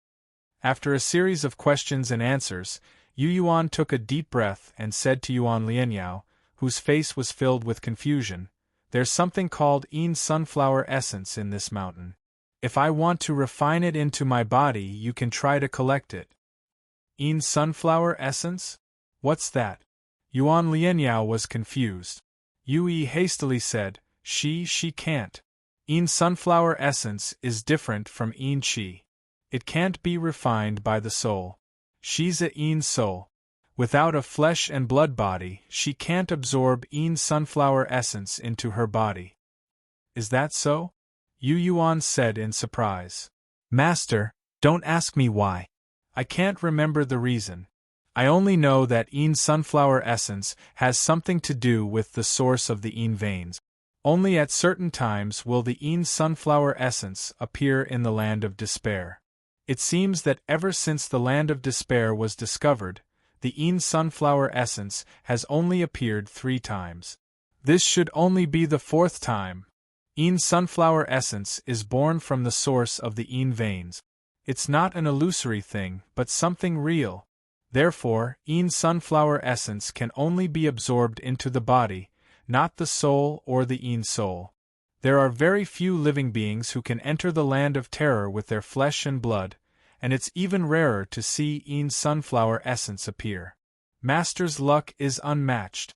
After a series of questions and answers, Yu Yuan took a deep breath and said to Yuan Lianyao, whose face was filled with confusion, "There's something called Een sunflower essence in this mountain. If I want to refine it into my body, you can try to collect it." Een sunflower essence? What's that? Yuan Lianyao was confused. Yue hastily said, She can't. Een sunflower essence is different from Een Qi. It can't be refined by the soul. She's a Een soul. Without a flesh and blood body, she can't absorb Een sunflower essence into her body. Is that so? Yu Yuan said in surprise. Master, don't ask me why. I can't remember the reason. I only know that Een sunflower essence has something to do with the source of the Een veins. Only at certain times will the Een sunflower essence appear in the land of despair. It seems that ever since the land of despair was discovered, the Een sunflower essence has only appeared 3 times. This should only be the 4th time. Een sunflower essence is born from the source of the Een veins. It's not an illusory thing, but something real. Therefore, Een sunflower essence can only be absorbed into the body, not the soul or the Een soul. There are very few living beings who can enter the land of terror with their flesh and blood, and it's even rarer to see Een sunflower essence appear. Master's luck is unmatched.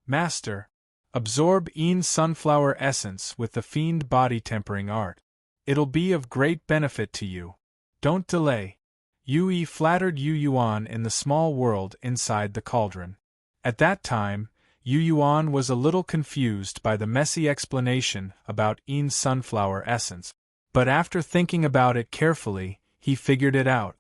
Master, absorb Een sunflower essence with the fiend body tempering art. It'll be of great benefit to you. Don't delay. Yue flattered Yu Yuan in the small world inside the cauldron. At that time, Yu Yuan was a little confused by the messy explanation about Een sunflower essence. But after thinking about it carefully, he figured it out.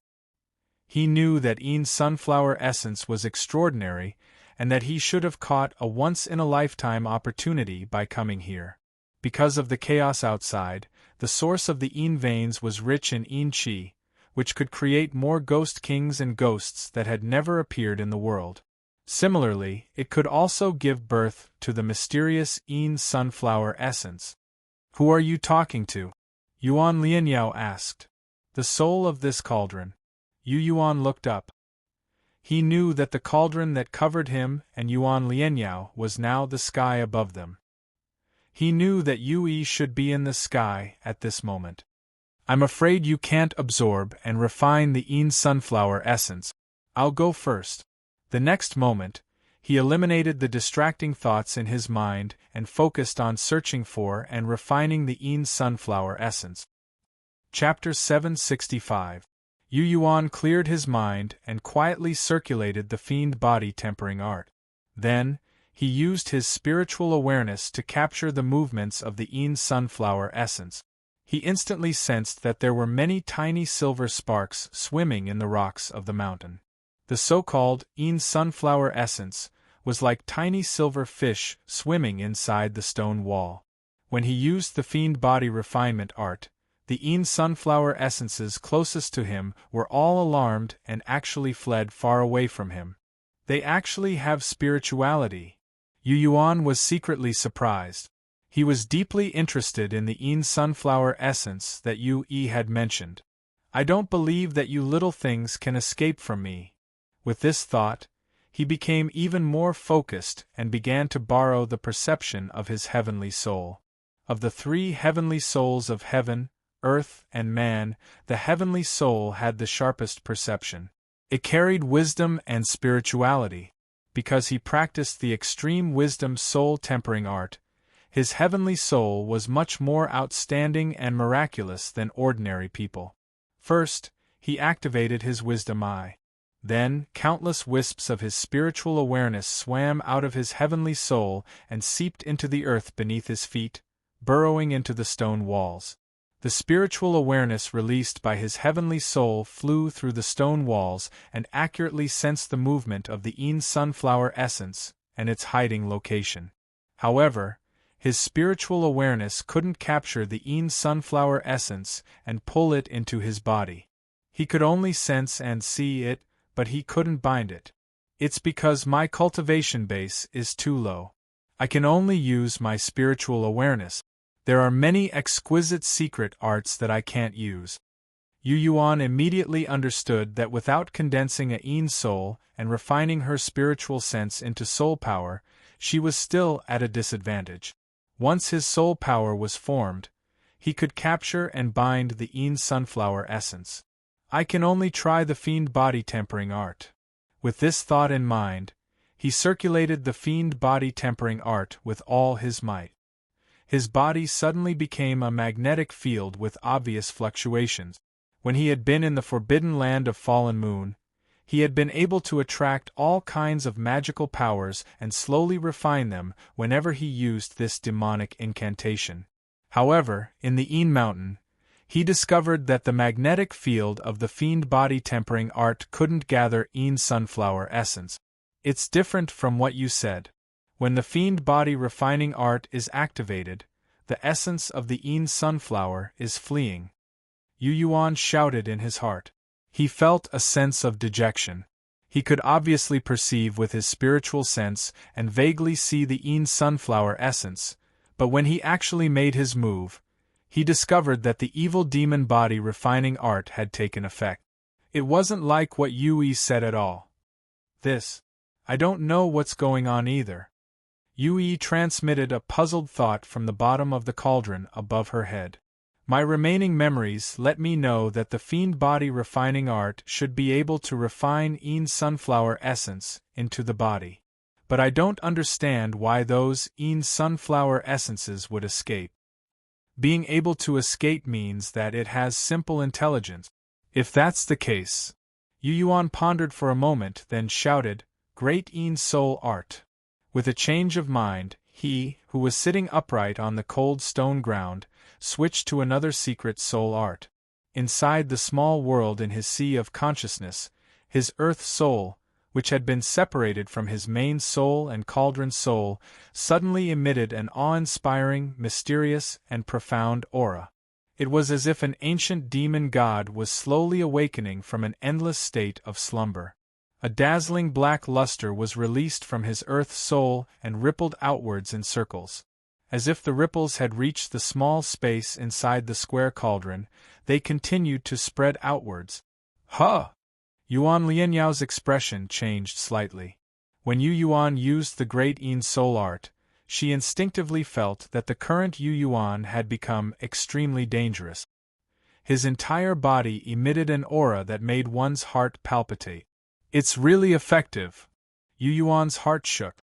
He knew that Een sunflower essence was extraordinary, and that he should have caught a once-in-a-lifetime opportunity by coming here. Because of the chaos outside, the source of the Een veins was rich in Een Qi, which could create more ghost kings and ghosts that had never appeared in the world. Similarly, it could also give birth to the mysterious Yin sunflower essence. Who are you talking to? Yuan Lianyao asked. The soul of this cauldron. Yu Yuan looked up. He knew that the cauldron that covered him and Yuan Lianyao was now the sky above them. He knew that Yui should be in the sky at this moment. I'm afraid you can't absorb and refine the Yin sunflower essence. I'll go first. The next moment, he eliminated the distracting thoughts in his mind and focused on searching for and refining the Yin sunflower essence. Chapter 765. Yu Yuan cleared his mind and quietly circulated the fiend body tempering art. Then, he used his spiritual awareness to capture the movements of the Yin sunflower essence. He instantly sensed that there were many tiny silver sparks swimming in the rocks of the mountain. The so-called Yin sunflower essence was like tiny silver fish swimming inside the stone wall. When he used the fiend body refinement art, the Yin sunflower essences closest to him were all alarmed and actually fled far away from him. They actually have spirituality. Yu Yuan was secretly surprised. He was deeply interested in the Yin sunflower essence that Yu Yi had mentioned. I don't believe that you little things can escape from me. With this thought, he became even more focused and began to borrow the perception of his heavenly soul. Of the three heavenly souls of heaven, earth, and man, the heavenly soul had the sharpest perception. It carried wisdom and spirituality. Because he practiced the extreme wisdom soul tempering art, his heavenly soul was much more outstanding and miraculous than ordinary people. First, he activated his wisdom eye. Then, countless wisps of his spiritual awareness swam out of his heavenly soul and seeped into the earth beneath his feet, burrowing into the stone walls. The spiritual awareness released by his heavenly soul flew through the stone walls and accurately sensed the movement of the Yin sunflower essence and its hiding location. However, his spiritual awareness couldn't capture the Yin sunflower essence and pull it into his body. He could only sense and see it, but he couldn't bind it. It's because my cultivation base is too low. I can only use my spiritual awareness. There are many exquisite secret arts that I can't use. Yu Yuan immediately understood that without condensing a Yin soul and refining her spiritual sense into soul power, she was still at a disadvantage. Once his soul power was formed, he could capture and bind the Yin sunflower essence. I can only try the fiend body tempering art. With this thought in mind, he circulated the fiend body tempering art with all his might. His body suddenly became a magnetic field with obvious fluctuations. When he had been in the forbidden land of Fallen Moon, he had been able to attract all kinds of magical powers and slowly refine them whenever he used this demonic incantation. However, in the Yin Mountain, he discovered that the magnetic field of the fiend body tempering art couldn't gather Yin sunflower essence. It's different from what you said. When the fiend body refining art is activated, the essence of the Yin sunflower is fleeing. Yu Yuan shouted in his heart. He felt a sense of dejection. He could obviously perceive with his spiritual sense and vaguely see the Yin sunflower essence, but when he actually made his move, he discovered that the evil demon body refining art had taken effect. It wasn't like what Yui said at all. I don't know what's going on either. Yui transmitted a puzzled thought from the bottom of the cauldron above her head. My remaining memories let me know that the fiend body refining art should be able to refine Yin sunflower essence into the body. But I don't understand why those Yin sunflower essences would escape. Being able to escape means that it has simple intelligence. If that's the case, Yu Yuan pondered for a moment, then shouted, "Great Yin soul art!" With a change of mind, he, who was sitting upright on the cold stone ground, switched to another secret soul art. Inside the small world in his sea of consciousness, his earth soul, which had been separated from his main soul and cauldron soul, suddenly emitted an awe-inspiring, mysterious, and profound aura. It was as if an ancient demon god was slowly awakening from an endless state of slumber. A dazzling black luster was released from his earth soul and rippled outwards in circles. As if the ripples had reached the small space inside the square cauldron, they continued to spread outwards. Huh! Yuan Lianyao's expression changed slightly. When Yu Yuan used the great Yin soul art, she instinctively felt that the current Yu Yuan had become extremely dangerous. His entire body emitted an aura that made one's heart palpitate. It's really effective. Yu Yuan's heart shook.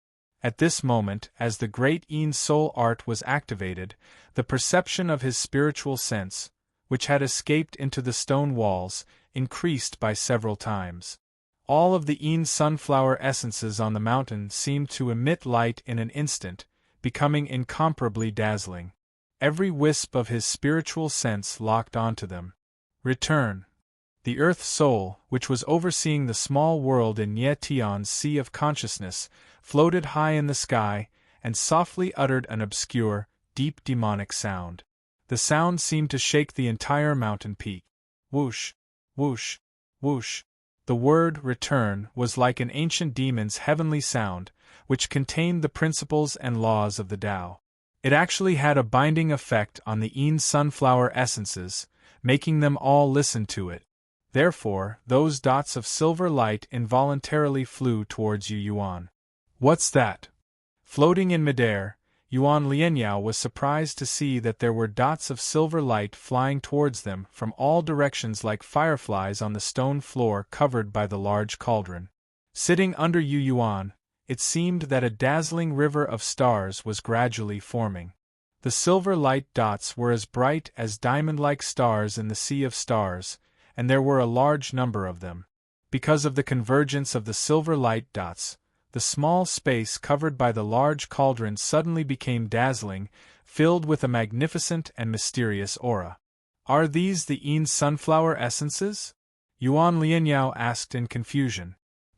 At this moment, as the great Yin soul art was activated, the perception of his spiritual sense, which had escaped into the stone walls, increased by several times. All of the Yin sunflower essences on the mountain seemed to emit light in an instant, becoming incomparably dazzling. Every wisp of his spiritual sense locked onto them. Return. The Earth Soul, which was overseeing the small world in Ye Tian's sea of consciousness, floated high in the sky, and softly uttered an obscure, deep demonic sound. The sound seemed to shake the entire mountain peak. Whoosh, whoosh, whoosh. The word return was like an ancient demon's heavenly sound, which contained the principles and laws of the Tao. It actually had a binding effect on the Yin sunflower essences, making them all listen to it. Therefore, those dots of silver light involuntarily flew towards Yu Yuan. What's that? Floating in midair, Yuan Lianyao was surprised to see that there were dots of silver light flying towards them from all directions like fireflies on the stone floor covered by the large cauldron. Sitting under Yu Yuan, it seemed that a dazzling river of stars was gradually forming. The silver light dots were as bright as diamond-like stars in the sea of stars, and there were a large number of them. Because of the convergence of the silver light dots, the small space covered by the large cauldron suddenly became dazzling, filled with a magnificent and mysterious aura. Are these the Yin sunflower essences? Yuan Lianyao asked in confusion.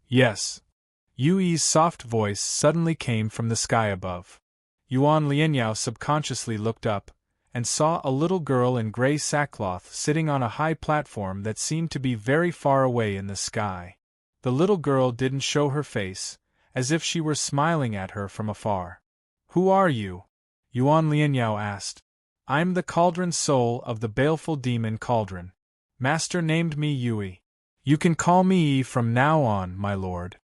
Yes. Yu Yi's soft voice suddenly came from the sky above. Yuan Lianyao subconsciously looked up, and saw a little girl in gray sackcloth sitting on a high platform that seemed to be very far away in the sky. The little girl didn't show her face, as if she were smiling at her from afar. Who are you? Yuan Lianyao asked. I'm the cauldron soul of the baleful demon cauldron. Master named me Yui. You can call me Yi from now on, my lord.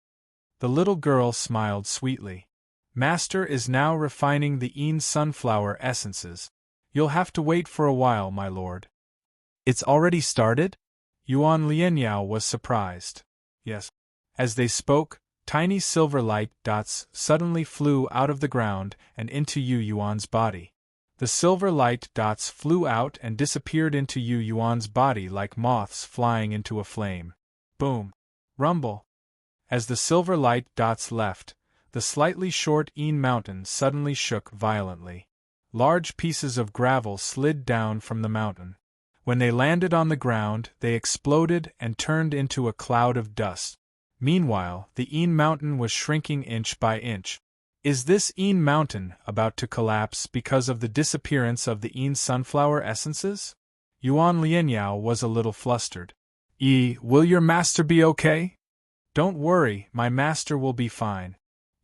The little girl smiled sweetly. Master is now refining the Yin sunflower essences. You'll have to wait for a while, my lord. It's already started? Yuan Lianyao was surprised. Yes. As they spoke, tiny silver light dots suddenly flew out of the ground and into Yu Yuan's body. The silver light dots flew out and disappeared into Yu Yuan's body like moths flying into a flame. Boom! Rumble! As the silver light dots left, the slightly short Yin mountain suddenly shook violently. Large pieces of gravel slid down from the mountain. When they landed on the ground, they exploded and turned into a cloud of dust. Meanwhile, the Yin mountain was shrinking inch by inch. Is this Yin mountain about to collapse because of the disappearance of the Yin sunflower essences? Yuan Lianyao was a little flustered. Yi, will your master be okay? Don't worry, my master will be fine.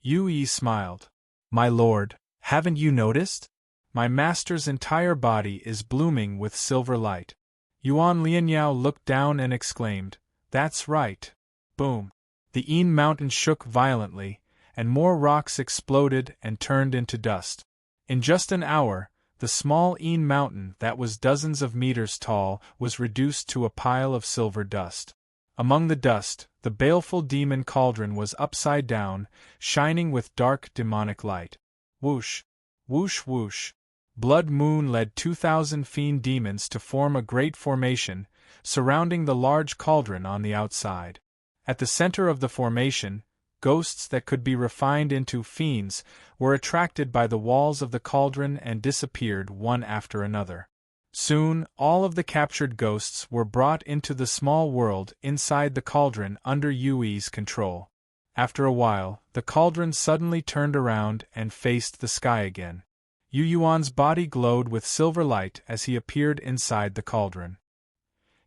Yu Yi smiled. My lord, haven't you noticed? My master's entire body is blooming with silver light. Yuan Lianyao looked down and exclaimed, That's right. Boom. The Yin mountain shook violently, and more rocks exploded and turned into dust. In just an hour, the small Yin mountain that was dozens of meters tall was reduced to a pile of silver dust. Among the dust, the baleful demon cauldron was upside down, shining with dark demonic light. Whoosh! Whoosh whoosh! Blood Moon led 2,000 fiend demons to form a great formation, surrounding the large cauldron on the outside. At the center of the formation, ghosts that could be refined into fiends were attracted by the walls of the cauldron and disappeared one after another. Soon, all of the captured ghosts were brought into the small world inside the cauldron under Yui's control. After a while, the cauldron suddenly turned around and faced the sky again. Yu Yuan's body glowed with silver light as he appeared inside the cauldron.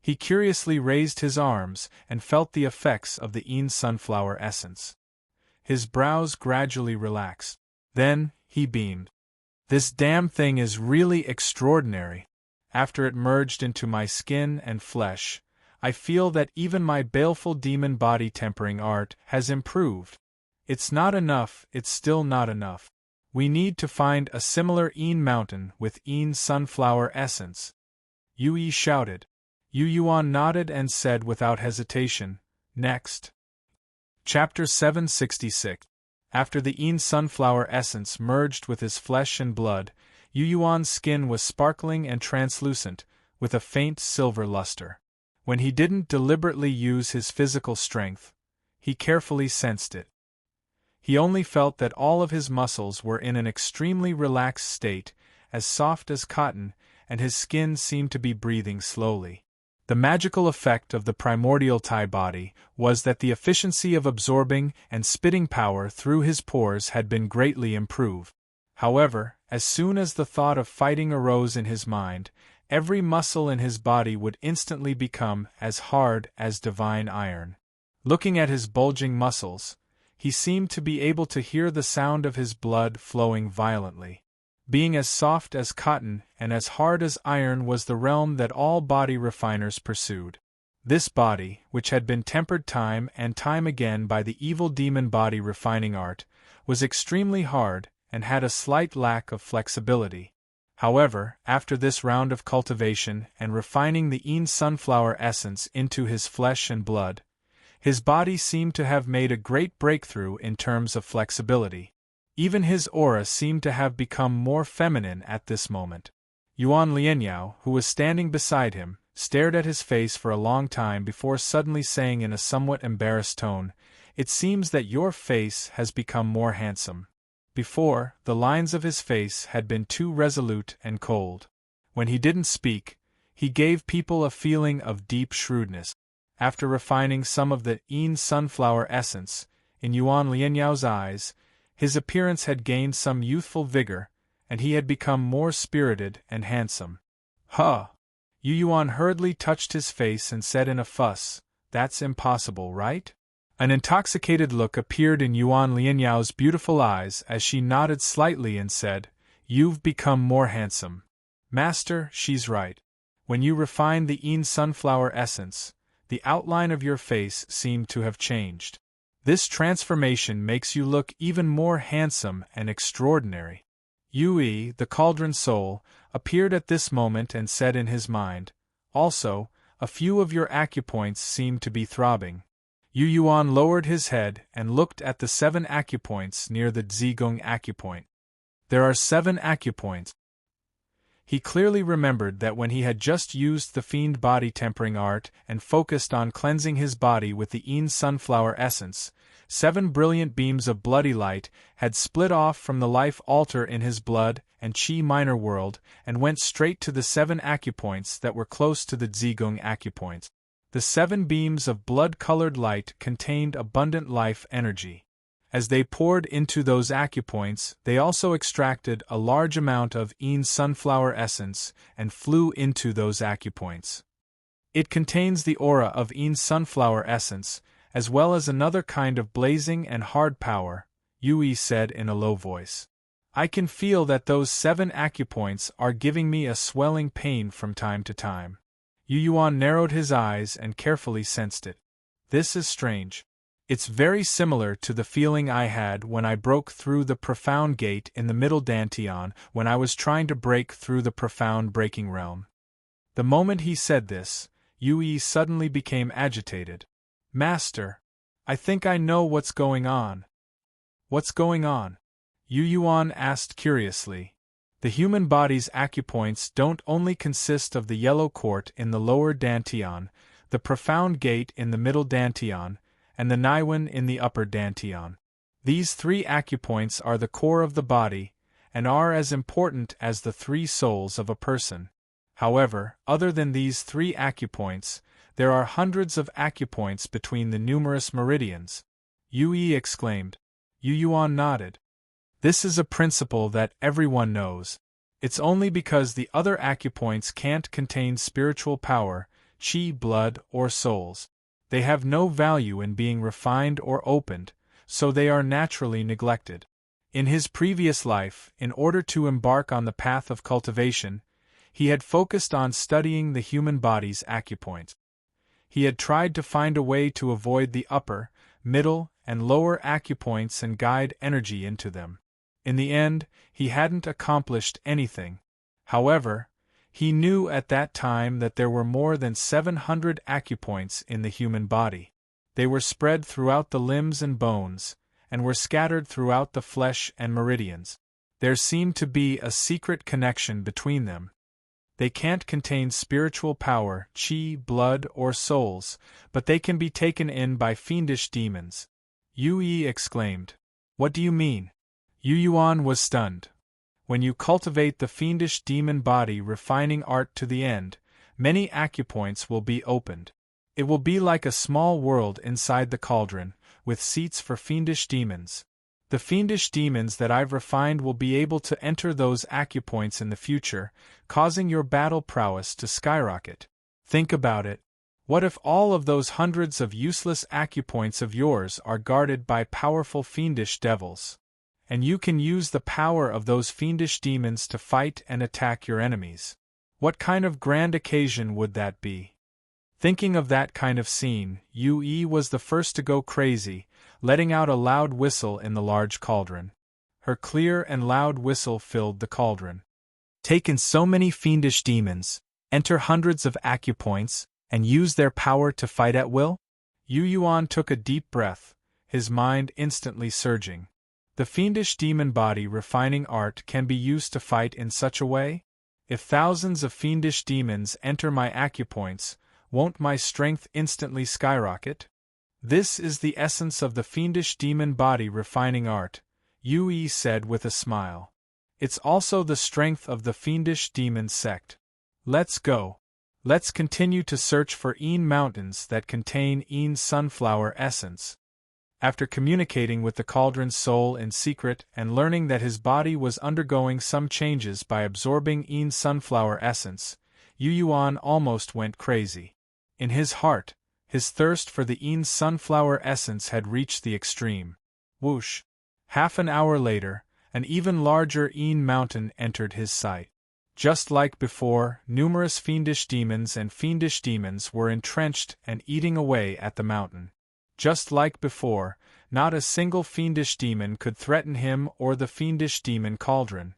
He curiously raised his arms and felt the effects of the sunflower essence. His brows gradually relaxed. Then, he beamed. This damn thing is really extraordinary. After it merged into my skin and flesh, I feel that even my baleful demon body tempering art has improved. It's not enough, it's still not enough. We need to find a similar mountain with sunflower essence. Yui shouted. Yu Yuan nodded and said without hesitation, next. Chapter 766. After the sunflower essence merged with his flesh and blood, Yu Yuan's skin was sparkling and translucent, with a faint silver luster. When he didn't deliberately use his physical strength, he carefully sensed it. He only felt that all of his muscles were in an extremely relaxed state, as soft as cotton, and his skin seemed to be breathing slowly. The magical effect of the primordial Thai body was that the efficiency of absorbing and spitting power through his pores had been greatly improved. However, as soon as the thought of fighting arose in his mind, every muscle in his body would instantly become as hard as divine iron. Looking at his bulging muscles, he seemed to be able to hear the sound of his blood flowing violently. Being as soft as cotton and as hard as iron was the realm that all body refiners pursued. This body, which had been tempered time and time again by the evil demon body refining art, was extremely hard and had a slight lack of flexibility. However, after this round of cultivation and refining the sunflower essence into his flesh and blood, his body seemed to have made a great breakthrough in terms of flexibility. Even his aura seemed to have become more feminine at this moment. Yuan Lianyao, who was standing beside him, stared at his face for a long time before suddenly saying in a somewhat embarrassed tone, "It seems that your face has become more handsome." Before, the lines of his face had been too resolute and cold. When he didn't speak, he gave people a feeling of deep shrewdness. After refining some of the sunflower essence, in Yuan Lianyao's eyes, his appearance had gained some youthful vigor, and he had become more spirited and handsome. Huh! Yu Yuan hurriedly touched his face and said in a fuss, "That's impossible, right?" An intoxicated look appeared in Yuan Lianyao's beautiful eyes as she nodded slightly and said, "You've become more handsome. Master, she's right. When you refined the sunflower essence, the outline of your face seemed to have changed. This transformation makes you look even more handsome and extraordinary." Yui, the cauldron soul, appeared at this moment and said in his mind, "Also, a few of your acupoints seem to be throbbing." Yu Yuan lowered his head and looked at the 7 acupoints near the Zigong acupoint. There are 7 acupoints. He clearly remembered that when he had just used the fiend body tempering art and focused on cleansing his body with the sunflower essence, 7 brilliant beams of bloody light had split off from the life altar in his blood and chi minor world and went straight to the 7 acupoints that were close to the Zigong acupoints. The 7 beams of blood-colored light contained abundant life energy. As they poured into those acupoints, they also extracted a large amount of sunflower essence and flew into those acupoints. It contains the aura of sunflower essence, as well as another kind of blazing and hard power, Yui said in a low voice. I can feel that those 7 acupoints are giving me a swelling pain from time to time. Yu Yuan narrowed his eyes and carefully sensed it. This is strange. It's very similar to the feeling I had when I broke through the profound gate in the middle dantian when I was trying to break through the profound breaking realm. The moment he said this, Yui suddenly became agitated. Master, I think I know what's going on. What's going on? Yu Yuan asked curiously. The human body's acupoints don't only consist of the yellow court in the lower dantian, the profound gate in the middle dantian, and the Naiwan in the upper dantian. These 3 acupoints are the core of the body, and are as important as the 3 souls of a person. However, other than these 3 acupoints, there are hundreds of acupoints between the numerous meridians. Yui exclaimed. Yu Yuan nodded. This is a principle that everyone knows. It's only because the other acupoints can't contain spiritual power, qi, blood, or souls. They have no value in being refined or opened, so they are naturally neglected. In his previous life, in order to embark on the path of cultivation, he had focused on studying the human body's acupoints. He had tried to find a way to avoid the upper, middle, and lower acupoints and guide energy into them. In the end, he hadn't accomplished anything. However, he knew at that time that there were more than 700 acupoints in the human body. They were spread throughout the limbs and bones, and were scattered throughout the flesh and meridians. There seemed to be a secret connection between them. They can't contain spiritual power, qi, blood, or souls, but they can be taken in by fiendish demons. Yue exclaimed. What do you mean? Yu Yuan was stunned. When you cultivate the fiendish demon body refining art to the end, many acupoints will be opened. It will be like a small world inside the cauldron, with seats for fiendish demons. The fiendish demons that I've refined will be able to enter those acupoints in the future, causing your battle prowess to skyrocket. Think about it. What if all of those hundreds of useless acupoints of yours are guarded by powerful fiendish devils? And you can use the power of those fiendish demons to fight and attack your enemies. What kind of grand occasion would that be? Thinking of that kind of scene, Yue was the first to go crazy, letting out a loud whistle in the large cauldron. Her clear and loud whistle filled the cauldron. Take in so many fiendish demons, enter hundreds of acupoints, and use their power to fight at will? Yu Yuan took a deep breath, his mind instantly surging. The fiendish demon body refining art can be used to fight in such a way? If thousands of fiendish demons enter my acupoints, won't my strength instantly skyrocket? This is the essence of the fiendish demon body refining art, Yue said with a smile. It's also the strength of the fiendish demon sect. Let's go. Let's continue to search for Een mountains that contain Een sunflower essence. After communicating with the cauldron's soul in secret and learning that his body was undergoing some changes by absorbing Een sunflower essence, Yu Yuan almost went crazy. In his heart, his thirst for the Een sunflower essence had reached the extreme. Whoosh! Half an hour later, an even larger Een mountain entered his sight. Just like before, numerous fiendish demons were entrenched and eating away at the mountain. Just like before, not a single fiendish demon could threaten him or the fiendish demon cauldron.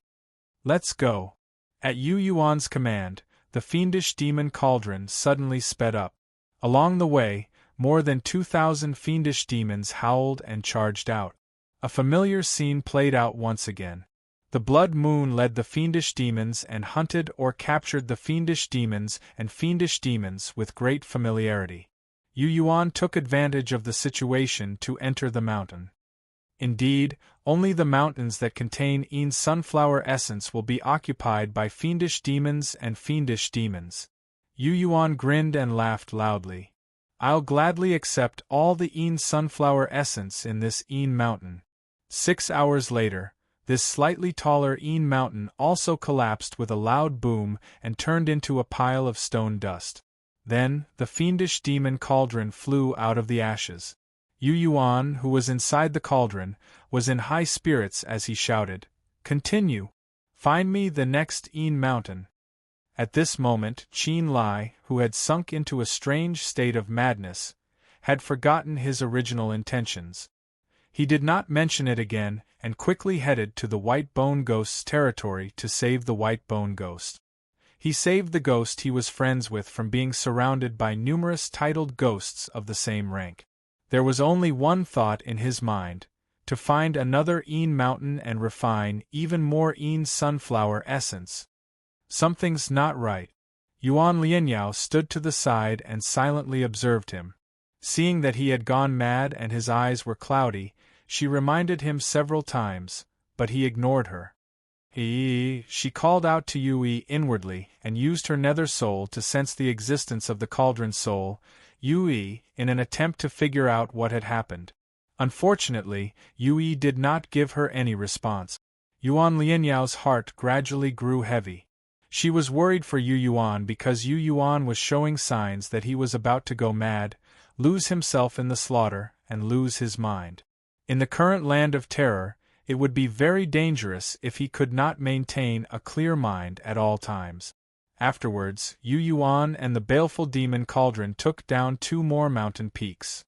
Let's go. At Yu Yuan's command, the fiendish demon cauldron suddenly sped up. Along the way, more than 2,000 fiendish demons howled and charged out. A familiar scene played out once again. The blood moon led the fiendish demons and hunted or captured the fiendish demons with great familiarity. Yu Yuan took advantage of the situation to enter the mountain. Indeed, only the mountains that contain Een sunflower essence will be occupied by fiendish demons. Yu Yuan grinned and laughed loudly. I'll gladly accept all the Een sunflower essence in this Een mountain. 6 hours later, this slightly taller Een mountain also collapsed with a loud boom and turned into a pile of stone dust. Then, the fiendish demon cauldron flew out of the ashes. Yu Yuan, who was inside the cauldron, was in high spirits as he shouted, "Continue! Find me the next Een mountain." At this moment, Qin Lai, who had sunk into a strange state of madness, had forgotten his original intentions. He did not mention it again and quickly headed to the White Bone Ghost's territory to save the White Bone Ghost. He saved the ghost he was friends with from being surrounded by numerous titled ghosts of the same rank. There was only one thought in his mind: to find another Een mountain and refine even more Een sunflower essence. Something's not right. Yuan Lianyao stood to the side and silently observed him. Seeing that he had gone mad and his eyes were cloudy, she reminded him several times, but he ignored her. She called out to Yue inwardly and used her nether soul to sense the existence of the cauldron soul, Yue, in an attempt to figure out what had happened. Unfortunately, Yue did not give her any response. Yuan Lianyao's heart gradually grew heavy. She was worried for Yu Yuan because Yu Yuan was showing signs that he was about to go mad, lose himself in the slaughter, and lose his mind. In the current land of terror, it would be very dangerous if he could not maintain a clear mind at all times. Afterwards, Yu Yuan and the baleful demon cauldron took down 2 more mountain peaks.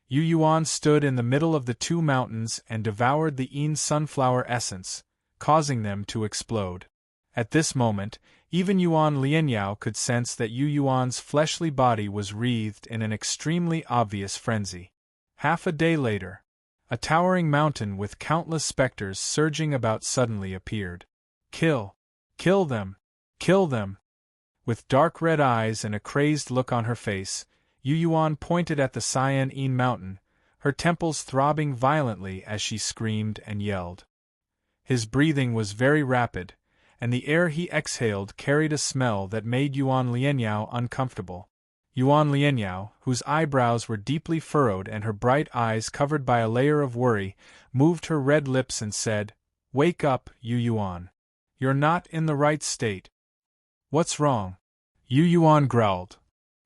Yu Yuan stood in the middle of the 2 mountains and devoured the Yin sunflower essence, causing them to explode. At this moment, even Yuan Lianyao could sense that Yu Yuan's fleshly body was wreathed in an extremely obvious frenzy. Half a day later, a towering mountain with countless specters surging about suddenly appeared. Kill! Kill them! Kill them! With dark red eyes and a crazed look on her face, Yu Yuan pointed at the Cyan Yin mountain, her temples throbbing violently as she screamed and yelled. His breathing was very rapid, and the air he exhaled carried a smell that made Yuan Lianyao uncomfortable. Yuan Lianyao, whose eyebrows were deeply furrowed and her bright eyes covered by a layer of worry, moved her red lips and said, "Wake up, Yu Yuan. You're not in the right state." "What's wrong?" Yu Yuan growled.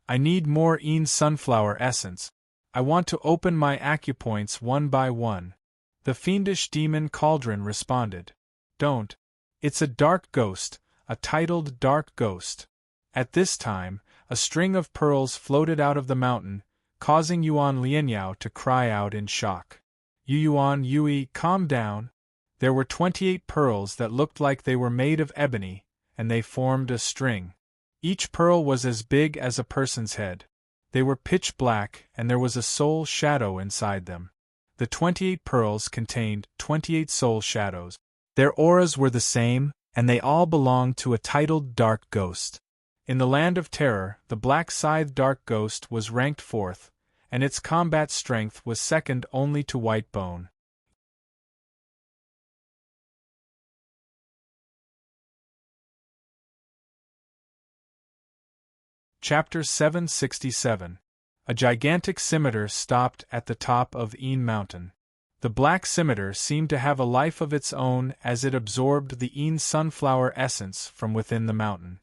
"I need more Yin sunflower essence. I want to open my acupoints one by one." The fiendish demon cauldron responded. "Don't. It's a dark ghost, a titled dark ghost." At this time, a string of pearls floated out of the mountain, causing Yuan Lianyao to cry out in shock. "Yu Yuan, Yui, calm down." There were 28 pearls that looked like they were made of ebony, and they formed a string. Each pearl was as big as a person's head. They were pitch black, and there was a soul shadow inside them. The 28 pearls contained 28 soul shadows. Their auras were the same, and they all belonged to a titled dark ghost. In the land of terror, the black scythe dark ghost was ranked 4th, and its combat strength was second only to white bone. Chapter 767. A gigantic scimitar stopped at the top of Yin Mountain. The black scimitar seemed to have a life of its own as it absorbed the Yin sunflower essence from within the mountain.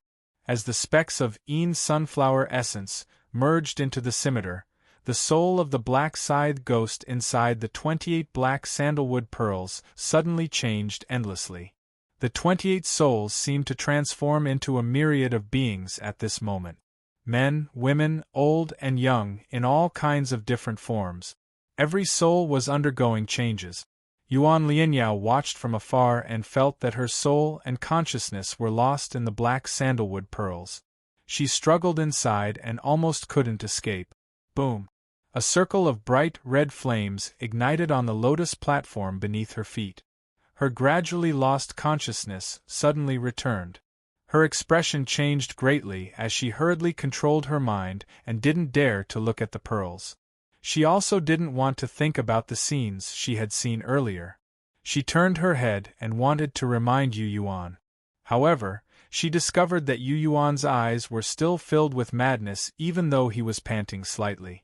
As the specks of Yin sunflower essence merged into the scimitar, the soul of the black scythe ghost inside the 28 black sandalwood pearls suddenly changed endlessly. The 28 souls seemed to transform into a myriad of beings at this moment. Men, women, old and young, in all kinds of different forms. Every soul was undergoing changes. Yuan Lianyao watched from afar and felt that her soul and consciousness were lost in the black sandalwood pearls. She struggled inside and almost couldn't escape. Boom! A circle of bright red flames ignited on the lotus platform beneath her feet. Her gradually lost consciousness suddenly returned. Her expression changed greatly as she hurriedly controlled her mind and didn't dare to look at the pearls. She also didn't want to think about the scenes she had seen earlier. She turned her head and wanted to remind Yu Yuan. However, she discovered that Yu Yuan's eyes were still filled with madness even though he was panting slightly.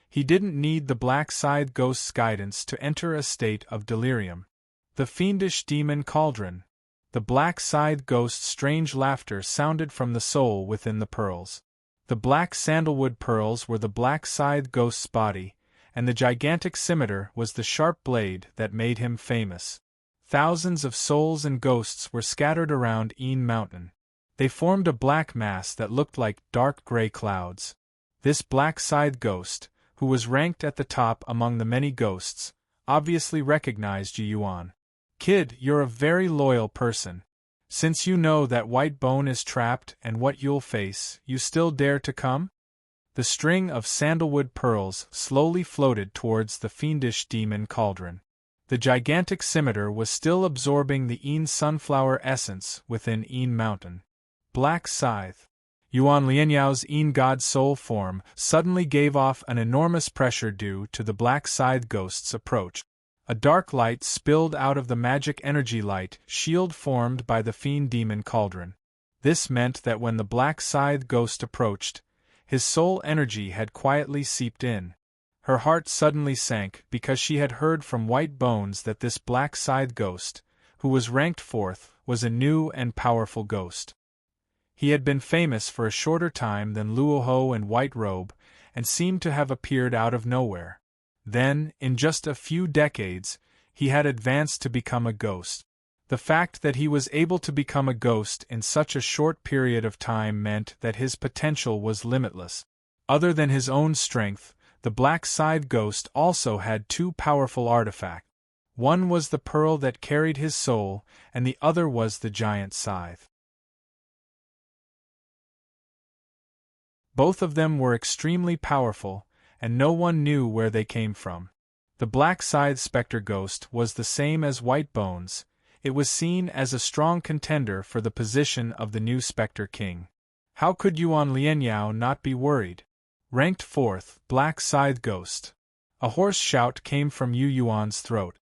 He didn't need the black scythe ghost's guidance to enter a state of delirium. The fiendish demon cauldron. The black scythe ghost's strange laughter sounded from the soul within the pearls. The black sandalwood pearls were the black scythe ghost's body, and the gigantic scimitar was the sharp blade that made him famous. Thousands of souls and ghosts were scattered around Yin Mountain. They formed a black mass that looked like dark gray clouds. This black scythe ghost, who was ranked at the top among the many ghosts, obviously recognized Yu Yuan. "Kid, you're a very loyal person. Since you know that white bone is trapped and what you'll face, you still dare to come?" The string of sandalwood pearls slowly floated towards the fiendish demon cauldron. The gigantic scimitar was still absorbing the Yin sunflower essence within Yin Mountain. Black scythe. Yuan Lianyao's Yin god soul form suddenly gave off an enormous pressure due to the black scythe ghost's approach. A dark light spilled out of the magic energy light shield formed by the fiend demon cauldron. This meant that when the black scythe ghost approached, his soul energy had quietly seeped in. Her heart suddenly sank because she had heard from white bones that this black scythe ghost, who was ranked fourth, was a new and powerful ghost. He had been famous for a shorter time than Luoho and White Robe, and seemed to have appeared out of nowhere. Then, in just a few decades, he had advanced to become a ghost. The fact that he was able to become a ghost in such a short period of time meant that his potential was limitless. Other than his own strength, the Black Scythe Ghost also had two powerful artifacts. One was the pearl that carried his soul, and the other was the giant scythe. Both of them were extremely powerful, and no one knew where they came from. The Black Scythe Spectre Ghost was the same as White Bones. It was seen as a strong contender for the position of the new Spectre King. How could Yuan Lianyao not be worried? Ranked fourth, Black Scythe Ghost. A hoarse shout came from Yu Yuan's throat.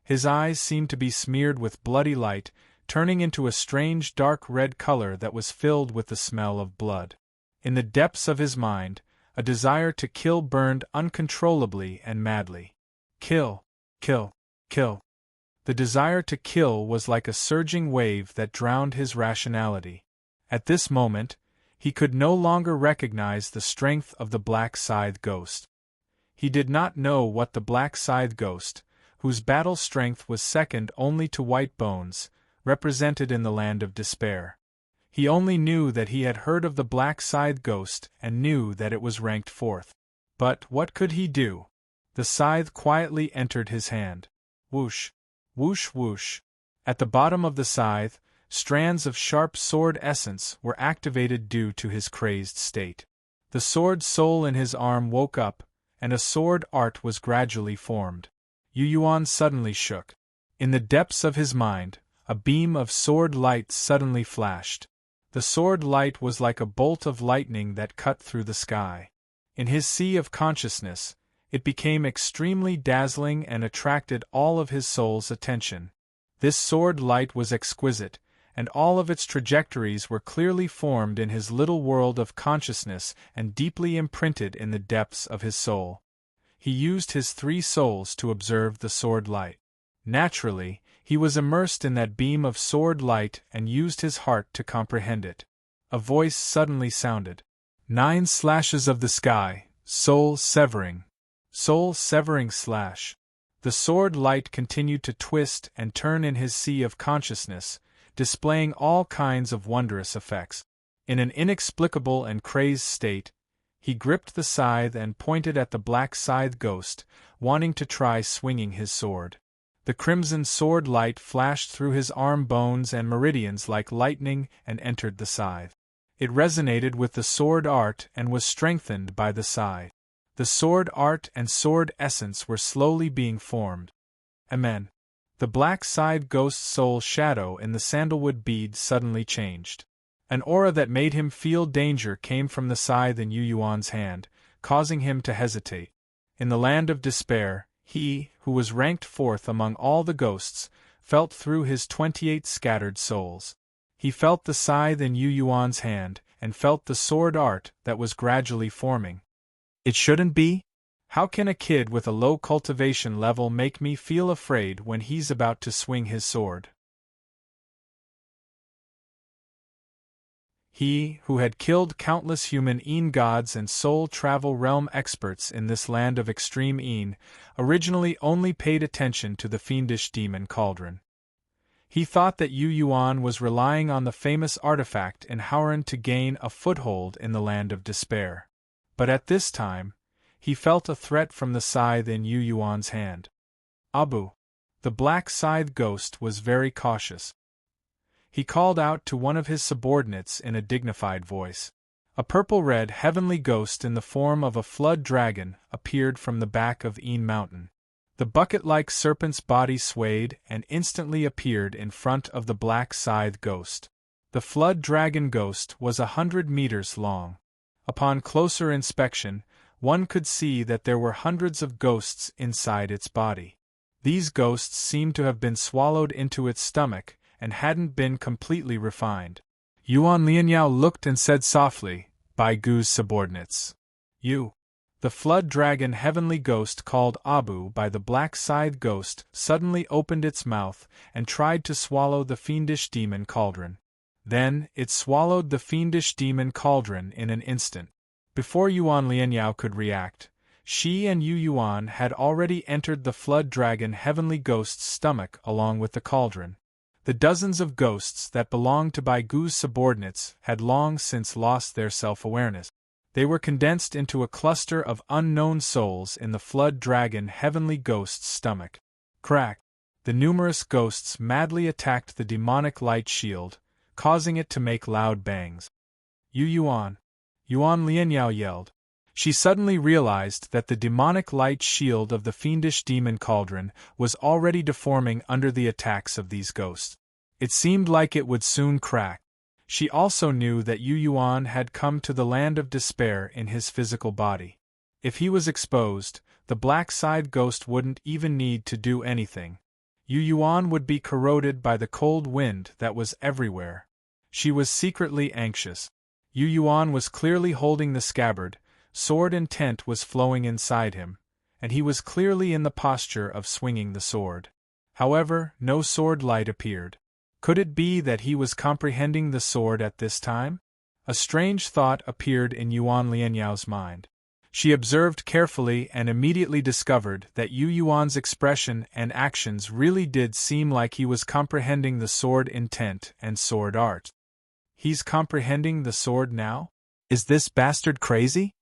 His eyes seemed to be smeared with bloody light, turning into a strange dark red color that was filled with the smell of blood. In the depths of his mind, a desire to kill burned uncontrollably and madly. Kill, kill, kill. The desire to kill was like a surging wave that drowned his rationality. At this moment, he could no longer recognize the strength of the Black Scythe Ghost. He did not know what the Black Scythe Ghost, whose battle strength was second only to White Bones, represented in the Land of Despair. He only knew that he had heard of the Black Scythe Ghost and knew that it was ranked fourth. But what could he do? The scythe quietly entered his hand. Whoosh, whoosh, whoosh. At the bottom of the scythe, strands of sharp sword essence were activated due to his crazed state. The sword soul in his arm woke up, and a sword art was gradually formed. Yu Yuan suddenly shook. In the depths of his mind, a beam of sword light suddenly flashed. The sword light was like a bolt of lightning that cut through the sky. In his sea of consciousness, it became extremely dazzling and attracted all of his soul's attention. This sword light was exquisite, and all of its trajectories were clearly formed in his little world of consciousness and deeply imprinted in the depths of his soul. He used his three souls to observe the sword light. Naturally, he was immersed in that beam of sword light and used his heart to comprehend it. A voice suddenly sounded. 9 slashes of the sky, soul severing. Soul severing slash. The sword light continued to twist and turn in his sea of consciousness, displaying all kinds of wondrous effects. In an inexplicable and crazed state, he gripped the scythe and pointed at the Black Scythe Ghost, wanting to try swinging his sword. The crimson sword light flashed through his arm bones and meridians like lightning and entered the scythe. It resonated with the sword art and was strengthened by the scythe. The sword art and sword essence were slowly being formed. Amen. The Black Scythe Ghost's soul shadow in the sandalwood bead suddenly changed. An aura that made him feel danger came from the scythe in Yu Yuan's hand, causing him to hesitate. In the Land of Despair, he, who was ranked fourth among all the ghosts, felt through his 28 scattered souls. He felt the scythe in Yu Yuan's hand, and felt the sword art that was gradually forming. It shouldn't be? How can a kid with a low cultivation level make me feel afraid when he's about to swing his sword? He, who had killed countless human gods and soul travel realm experts in this land of extreme originally only paid attention to the fiendish demon cauldron. He thought that Yu Yuan was relying on the famous artifact in Howren to gain a foothold in the Land of Despair. But at this time, he felt a threat from the scythe in Yu Yuan's hand. Abu. The Black Scythe Ghost was very cautious. He called out to one of his subordinates in a dignified voice. A purple-red heavenly ghost in the form of a flood dragon appeared from the back of Mountain. The bucket-like serpent's body swayed and instantly appeared in front of the Black Scythe Ghost. The flood dragon ghost was 100 meters long. Upon closer inspection, one could see that there were hundreds of ghosts inside its body. These ghosts seemed to have been swallowed into its stomach and hadn't been completely refined. Yuan Lianyao looked and said softly, "Bai Gu's subordinates." You. The flood dragon heavenly ghost called Abu by the black scythe ghost suddenly opened its mouth and tried to swallow the fiendish demon cauldron. Then, it swallowed the fiendish demon cauldron in an instant. Before Yuan Lianyao could react, she and Yu Yuan had already entered the flood dragon heavenly ghost's stomach along with the cauldron. The dozens of ghosts that belonged to Bai Gu's subordinates had long since lost their self-awareness. They were condensed into a cluster of unknown souls in the flood dragon heavenly ghost's stomach. Crack! The numerous ghosts madly attacked the demonic light shield, causing it to make loud bangs. Yuan Lianyao yelled. She suddenly realized that the demonic light shield of the fiendish demon cauldron was already deforming under the attacks of these ghosts. It seemed like it would soon crack. She also knew that Yuan had come to the land of despair in his physical body. If he was exposed, the black side ghost wouldn't even need to do anything. Yuan would be corroded by the cold wind that was everywhere. She was secretly anxious. Yuan was clearly holding the scabbard, sword intent was flowing inside him, and he was clearly in the posture of swinging the sword. However, no sword light appeared. Could it be that he was comprehending the sword at this time? A strange thought appeared in Yuan Lianyao's mind. She observed carefully and immediately discovered that Yuan's expression and actions really did seem like he was comprehending the sword intent and sword art. He's comprehending the sword now? Is this bastard crazy?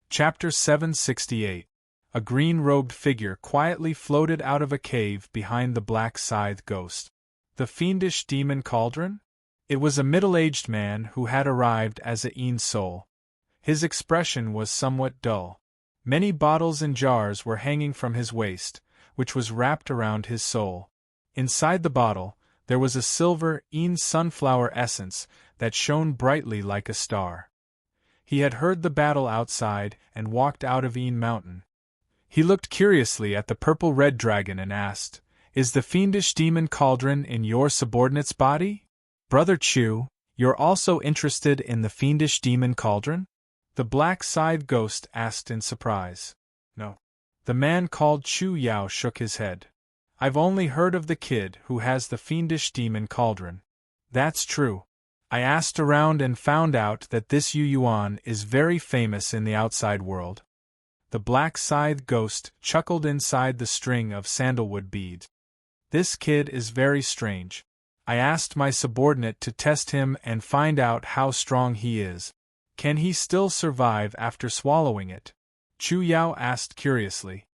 Chapter 768. A green-robed figure quietly floated out of a cave behind the black scythe ghost. The fiendish demon cauldron? It was a middle-aged man who had arrived as a Yin soul. His expression was somewhat dull. Many bottles and jars were hanging from his waist, which was wrapped around his soul. Inside the bottle, there was a silver Yin sunflower essence that shone brightly like a star. He had heard the battle outside and walked out of Yin Mountain. He looked curiously at the purple-red dragon and asked, "Is the fiendish demon cauldron in your subordinate's body? Brother Chu, you're also interested in the fiendish demon cauldron?" The black scythe ghost asked in surprise. "No." The man called Chu Yao shook his head. "I've only heard of the kid who has the fiendish demon cauldron." "That's true. I asked around and found out that this Yuan is very famous in the outside world." The black scythe ghost chuckled inside the string of sandalwood beads. "This kid is very strange. I asked my subordinate to test him and find out how strong he is. Can he still survive after swallowing it?" Chu Yao asked curiously.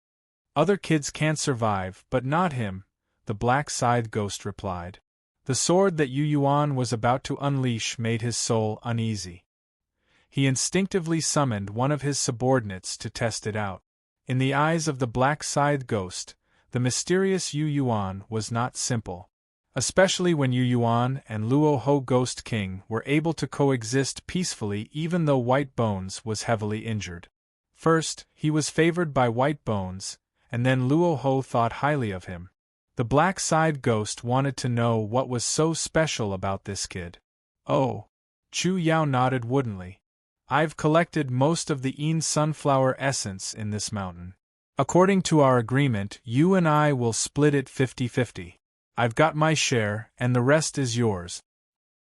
"Other kids can't survive, but not him," the black scythe ghost replied. The sword that Yuan was about to unleash made his soul uneasy. He instinctively summoned one of his subordinates to test it out. In the eyes of the black scythe ghost, the mysterious Yuan was not simple. Especially when Yuan and Luo Ho Ghost King were able to coexist peacefully even though White Bones was heavily injured. First, he was favored by White Bones, and then Luo Ho thought highly of him. The black scythe ghost wanted to know what was so special about this kid. "Oh." Chu Yao nodded woodenly. "I've collected most of the Yin sunflower essence in this mountain. According to our agreement, you and I will split it 50-50. I've got my share, and the rest is yours.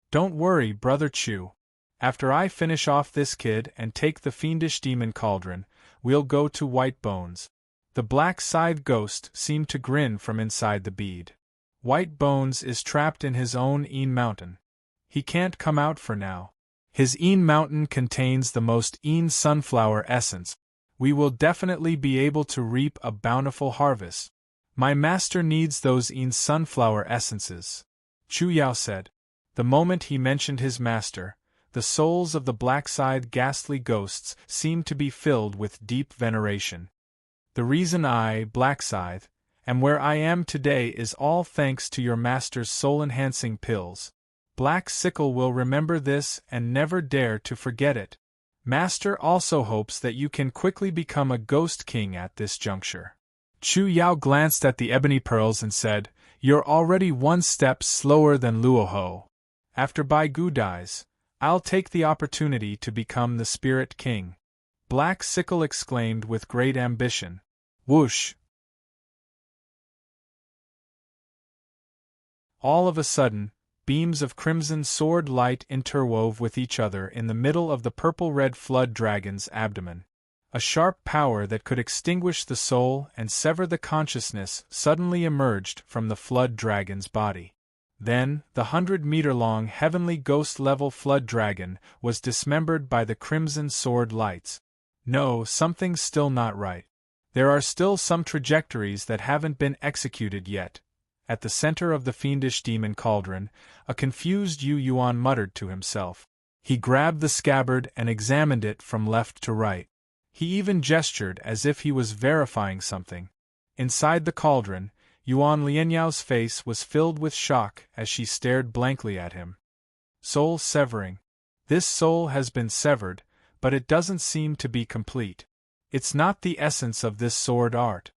Don't worry, Brother Chu. After I finish off this kid and take the fiendish demon cauldron, we'll go to White Bones." The black scythe ghost seemed to grin from inside the bead. "White Bones is trapped in his own Yin Mountain. He can't come out for now. His Yin Mountain contains the most Yin sunflower essence. We will definitely be able to reap a bountiful harvest. My master needs those Yin sunflower essences," Chu Yao said. The moment he mentioned his master, the souls of the black scythe ghastly ghosts seemed to be filled with deep veneration. "The reason I, Black Scythe, am where I am today is all thanks to your master's soul-enhancing pills. Black Sickle will remember this and never dare to forget it. Master also hopes that you can quickly become a ghost king at this juncture." Chu Yao glanced at the ebony pearls and said, You're already one step slower than Luoho. After Bai Gu dies, I'll take the opportunity to become the Spirit King. Black Sickle exclaimed with great ambition. Whoosh! All of a sudden, beams of crimson sword light interwove with each other in the middle of the purple-red flood dragon's abdomen. A sharp power that could extinguish the soul and sever the consciousness suddenly emerged from the flood dragon's body. Then, the 100-meter-long heavenly ghost-level flood dragon was dismembered by the crimson sword lights. No, something's still not right. There are still some trajectories that haven't been executed yet. At the center of the fiendish demon cauldron, a confused Yu Yuan muttered to himself. He grabbed the scabbard and examined it from left to right. He even gestured as if he was verifying something. Inside the cauldron, Yuan Lianyao's face was filled with shock as she stared blankly at him. Soul severing. This soul has been severed, but it doesn't seem to be complete. It's not the essence of this sword art.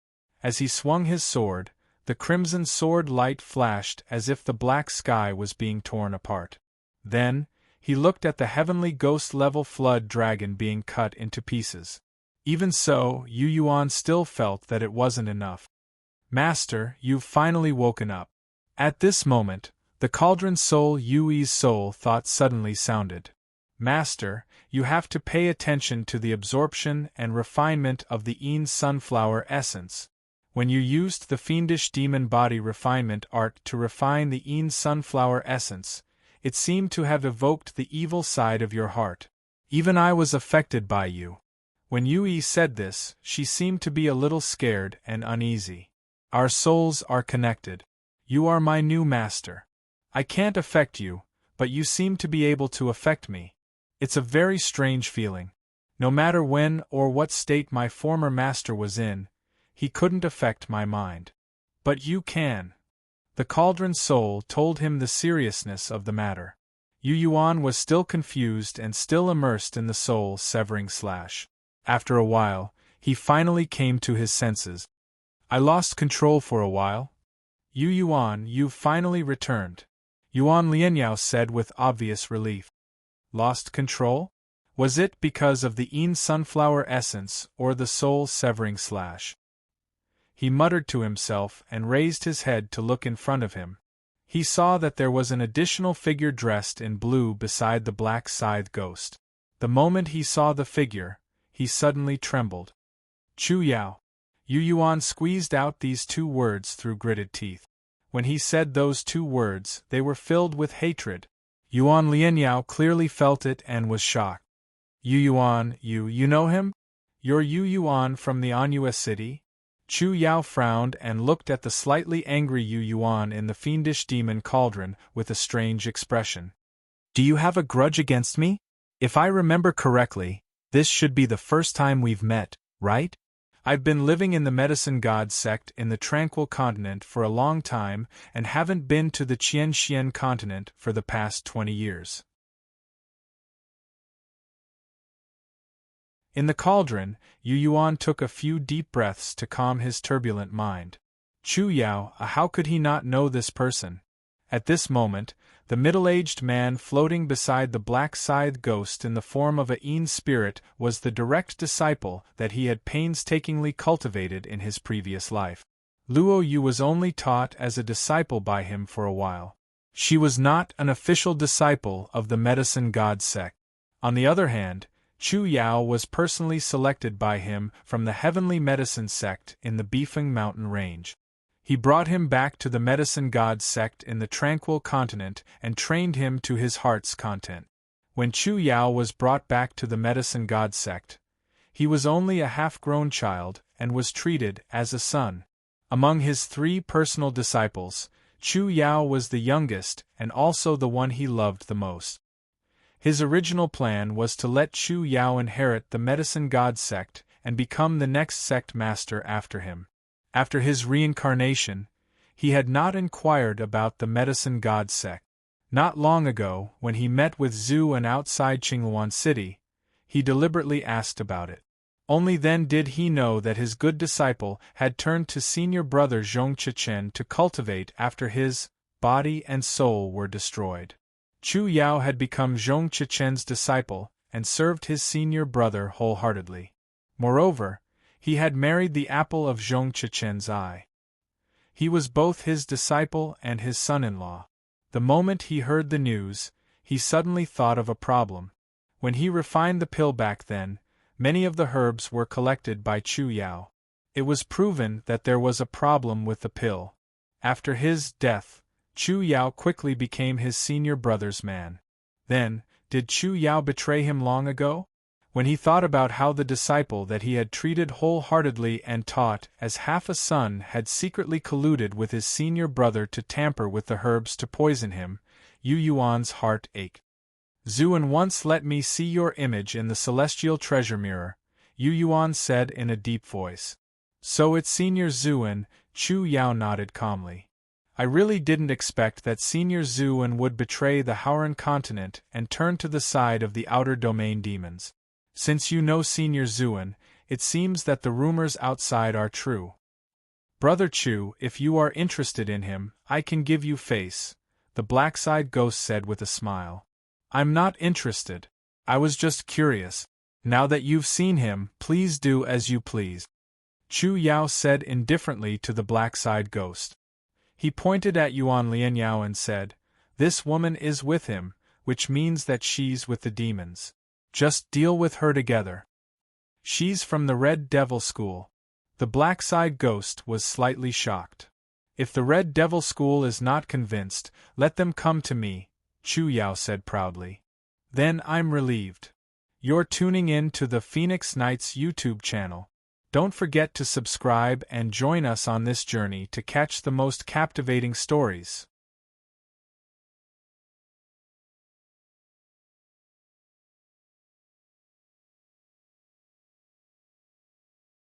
As he swung his sword, the crimson sword light flashed as if the black sky was being torn apart. Then, he looked at the heavenly ghost-level flood dragon being cut into pieces. Even so, Yu Yuan still felt that it wasn't enough. Master, you've finally woken up. At this moment, the cauldron soul Yui's soul thought suddenly sounded. Master, you have to pay attention to the absorption and refinement of the Yin sunflower essence. When you used the fiendish demon body refinement art to refine the Yin sunflower essence, it seemed to have evoked the evil side of your heart. Even I was affected by you. When Yui said this, she seemed to be a little scared and uneasy. Our souls are connected. You are my new master. I can't affect you, but you seem to be able to affect me. It's a very strange feeling. No matter when or what state my former master was in, he couldn't affect my mind. But you can. The cauldron soul told him the seriousness of the matter. Yu Yuan was still confused and still immersed in the soul-severing slash. After a while, he finally came to his senses. I lost control for a while. Yu Yuan, you've finally returned. Yuan Lianyao said with obvious relief. Lost control? Was it because of the Yin sunflower essence or the soul-severing slash? He muttered to himself and raised his head to look in front of him. He saw that there was an additional figure dressed in blue beside the black scythe ghost. The moment he saw the figure, he suddenly trembled. Chu Yao. Yu Yuan squeezed out these two words through gritted teeth. When he said those two words, they were filled with hatred. Yuan Lianyao clearly felt it and was shocked. Yu Yuan, you know him? You're Yu Yuan from the Anua city? Chu Yao frowned and looked at the slightly angry Yu Yuan in the fiendish demon cauldron with a strange expression. Do you have a grudge against me? If I remember correctly, this should be the first time we've met, right? I've been living in the Medicine God sect in the Tranquil Continent for a long time and haven't been to the Qianxian continent for the past 20 years. In the cauldron, Yu Yuan took a few deep breaths to calm his turbulent mind. Chu Yao, how could he not know this person? At this moment, the middle-aged man floating beside the black scythe ghost in the form of a Yin spirit was the direct disciple that he had painstakingly cultivated in his previous life. Luo Yu was only taught as a disciple by him for a while. She was not an official disciple of the Medicine God sect. On the other hand, Chu Yao was personally selected by him from the Heavenly Medicine sect in the Bifeng mountain range. He brought him back to the Medicine God sect in the Tranquil Continent and trained him to his heart's content. When Chu Yao was brought back to the Medicine God sect, he was only a half-grown child and was treated as a son. Among his 3 personal disciples, Chu Yao was the youngest and also the one he loved the most. His original plan was to let Chu Yao inherit the Medicine God sect and become the next sect master after him. After his reincarnation, he had not inquired about the Medicine God sect. Not long ago, when he met with Zhu and outside Qingluan City, he deliberately asked about it. Only then did he know that his good disciple had turned to senior brother Zhong Chechen to cultivate after his body and soul were destroyed. Chu Yao had become Zhong Chechen's disciple and served his senior brother wholeheartedly. Moreover, he had married the apple of Zhong Chechen's eye. He was both his disciple and his son-in-law. The moment he heard the news, he suddenly thought of a problem. When he refined the pill back then, many of the herbs were collected by Chu Yao. It was proven that there was a problem with the pill. After his death, Chu Yao quickly became his senior brother's man. Then, did Chu Yao betray him long ago? When he thought about how the disciple that he had treated wholeheartedly and taught as half a son had secretly colluded with his senior brother to tamper with the herbs to poison him, Yu Yuan's heart ached. Zuan once let me see your image in the celestial treasure mirror, Yu Yuan said in a deep voice. So it's Senior Zuan, Chu Yao nodded calmly. I really didn't expect that Senior Zuan would betray the Hauran continent and turn to the side of the outer domain demons. Since you know Senior Zuan, it seems that the rumors outside are true. Brother Chu, if you are interested in him, I can give you face, the black-side ghost said with a smile. I'm not interested. I was just curious. Now that you've seen him, please do as you please. Chu Yao said indifferently to the black-side ghost. He pointed at Yuan Lianyao and said, This woman is with him, which means that she's with the demons. Just deal with her together. She's from the Red Devil School. The black-side ghost was slightly shocked. If the Red Devil School is not convinced, let them come to me, Chu Yao said proudly. Then I'm relieved. You're tuning in to the Phoenix Knights YouTube channel. Don't forget to subscribe and join us on this journey to catch the most captivating stories.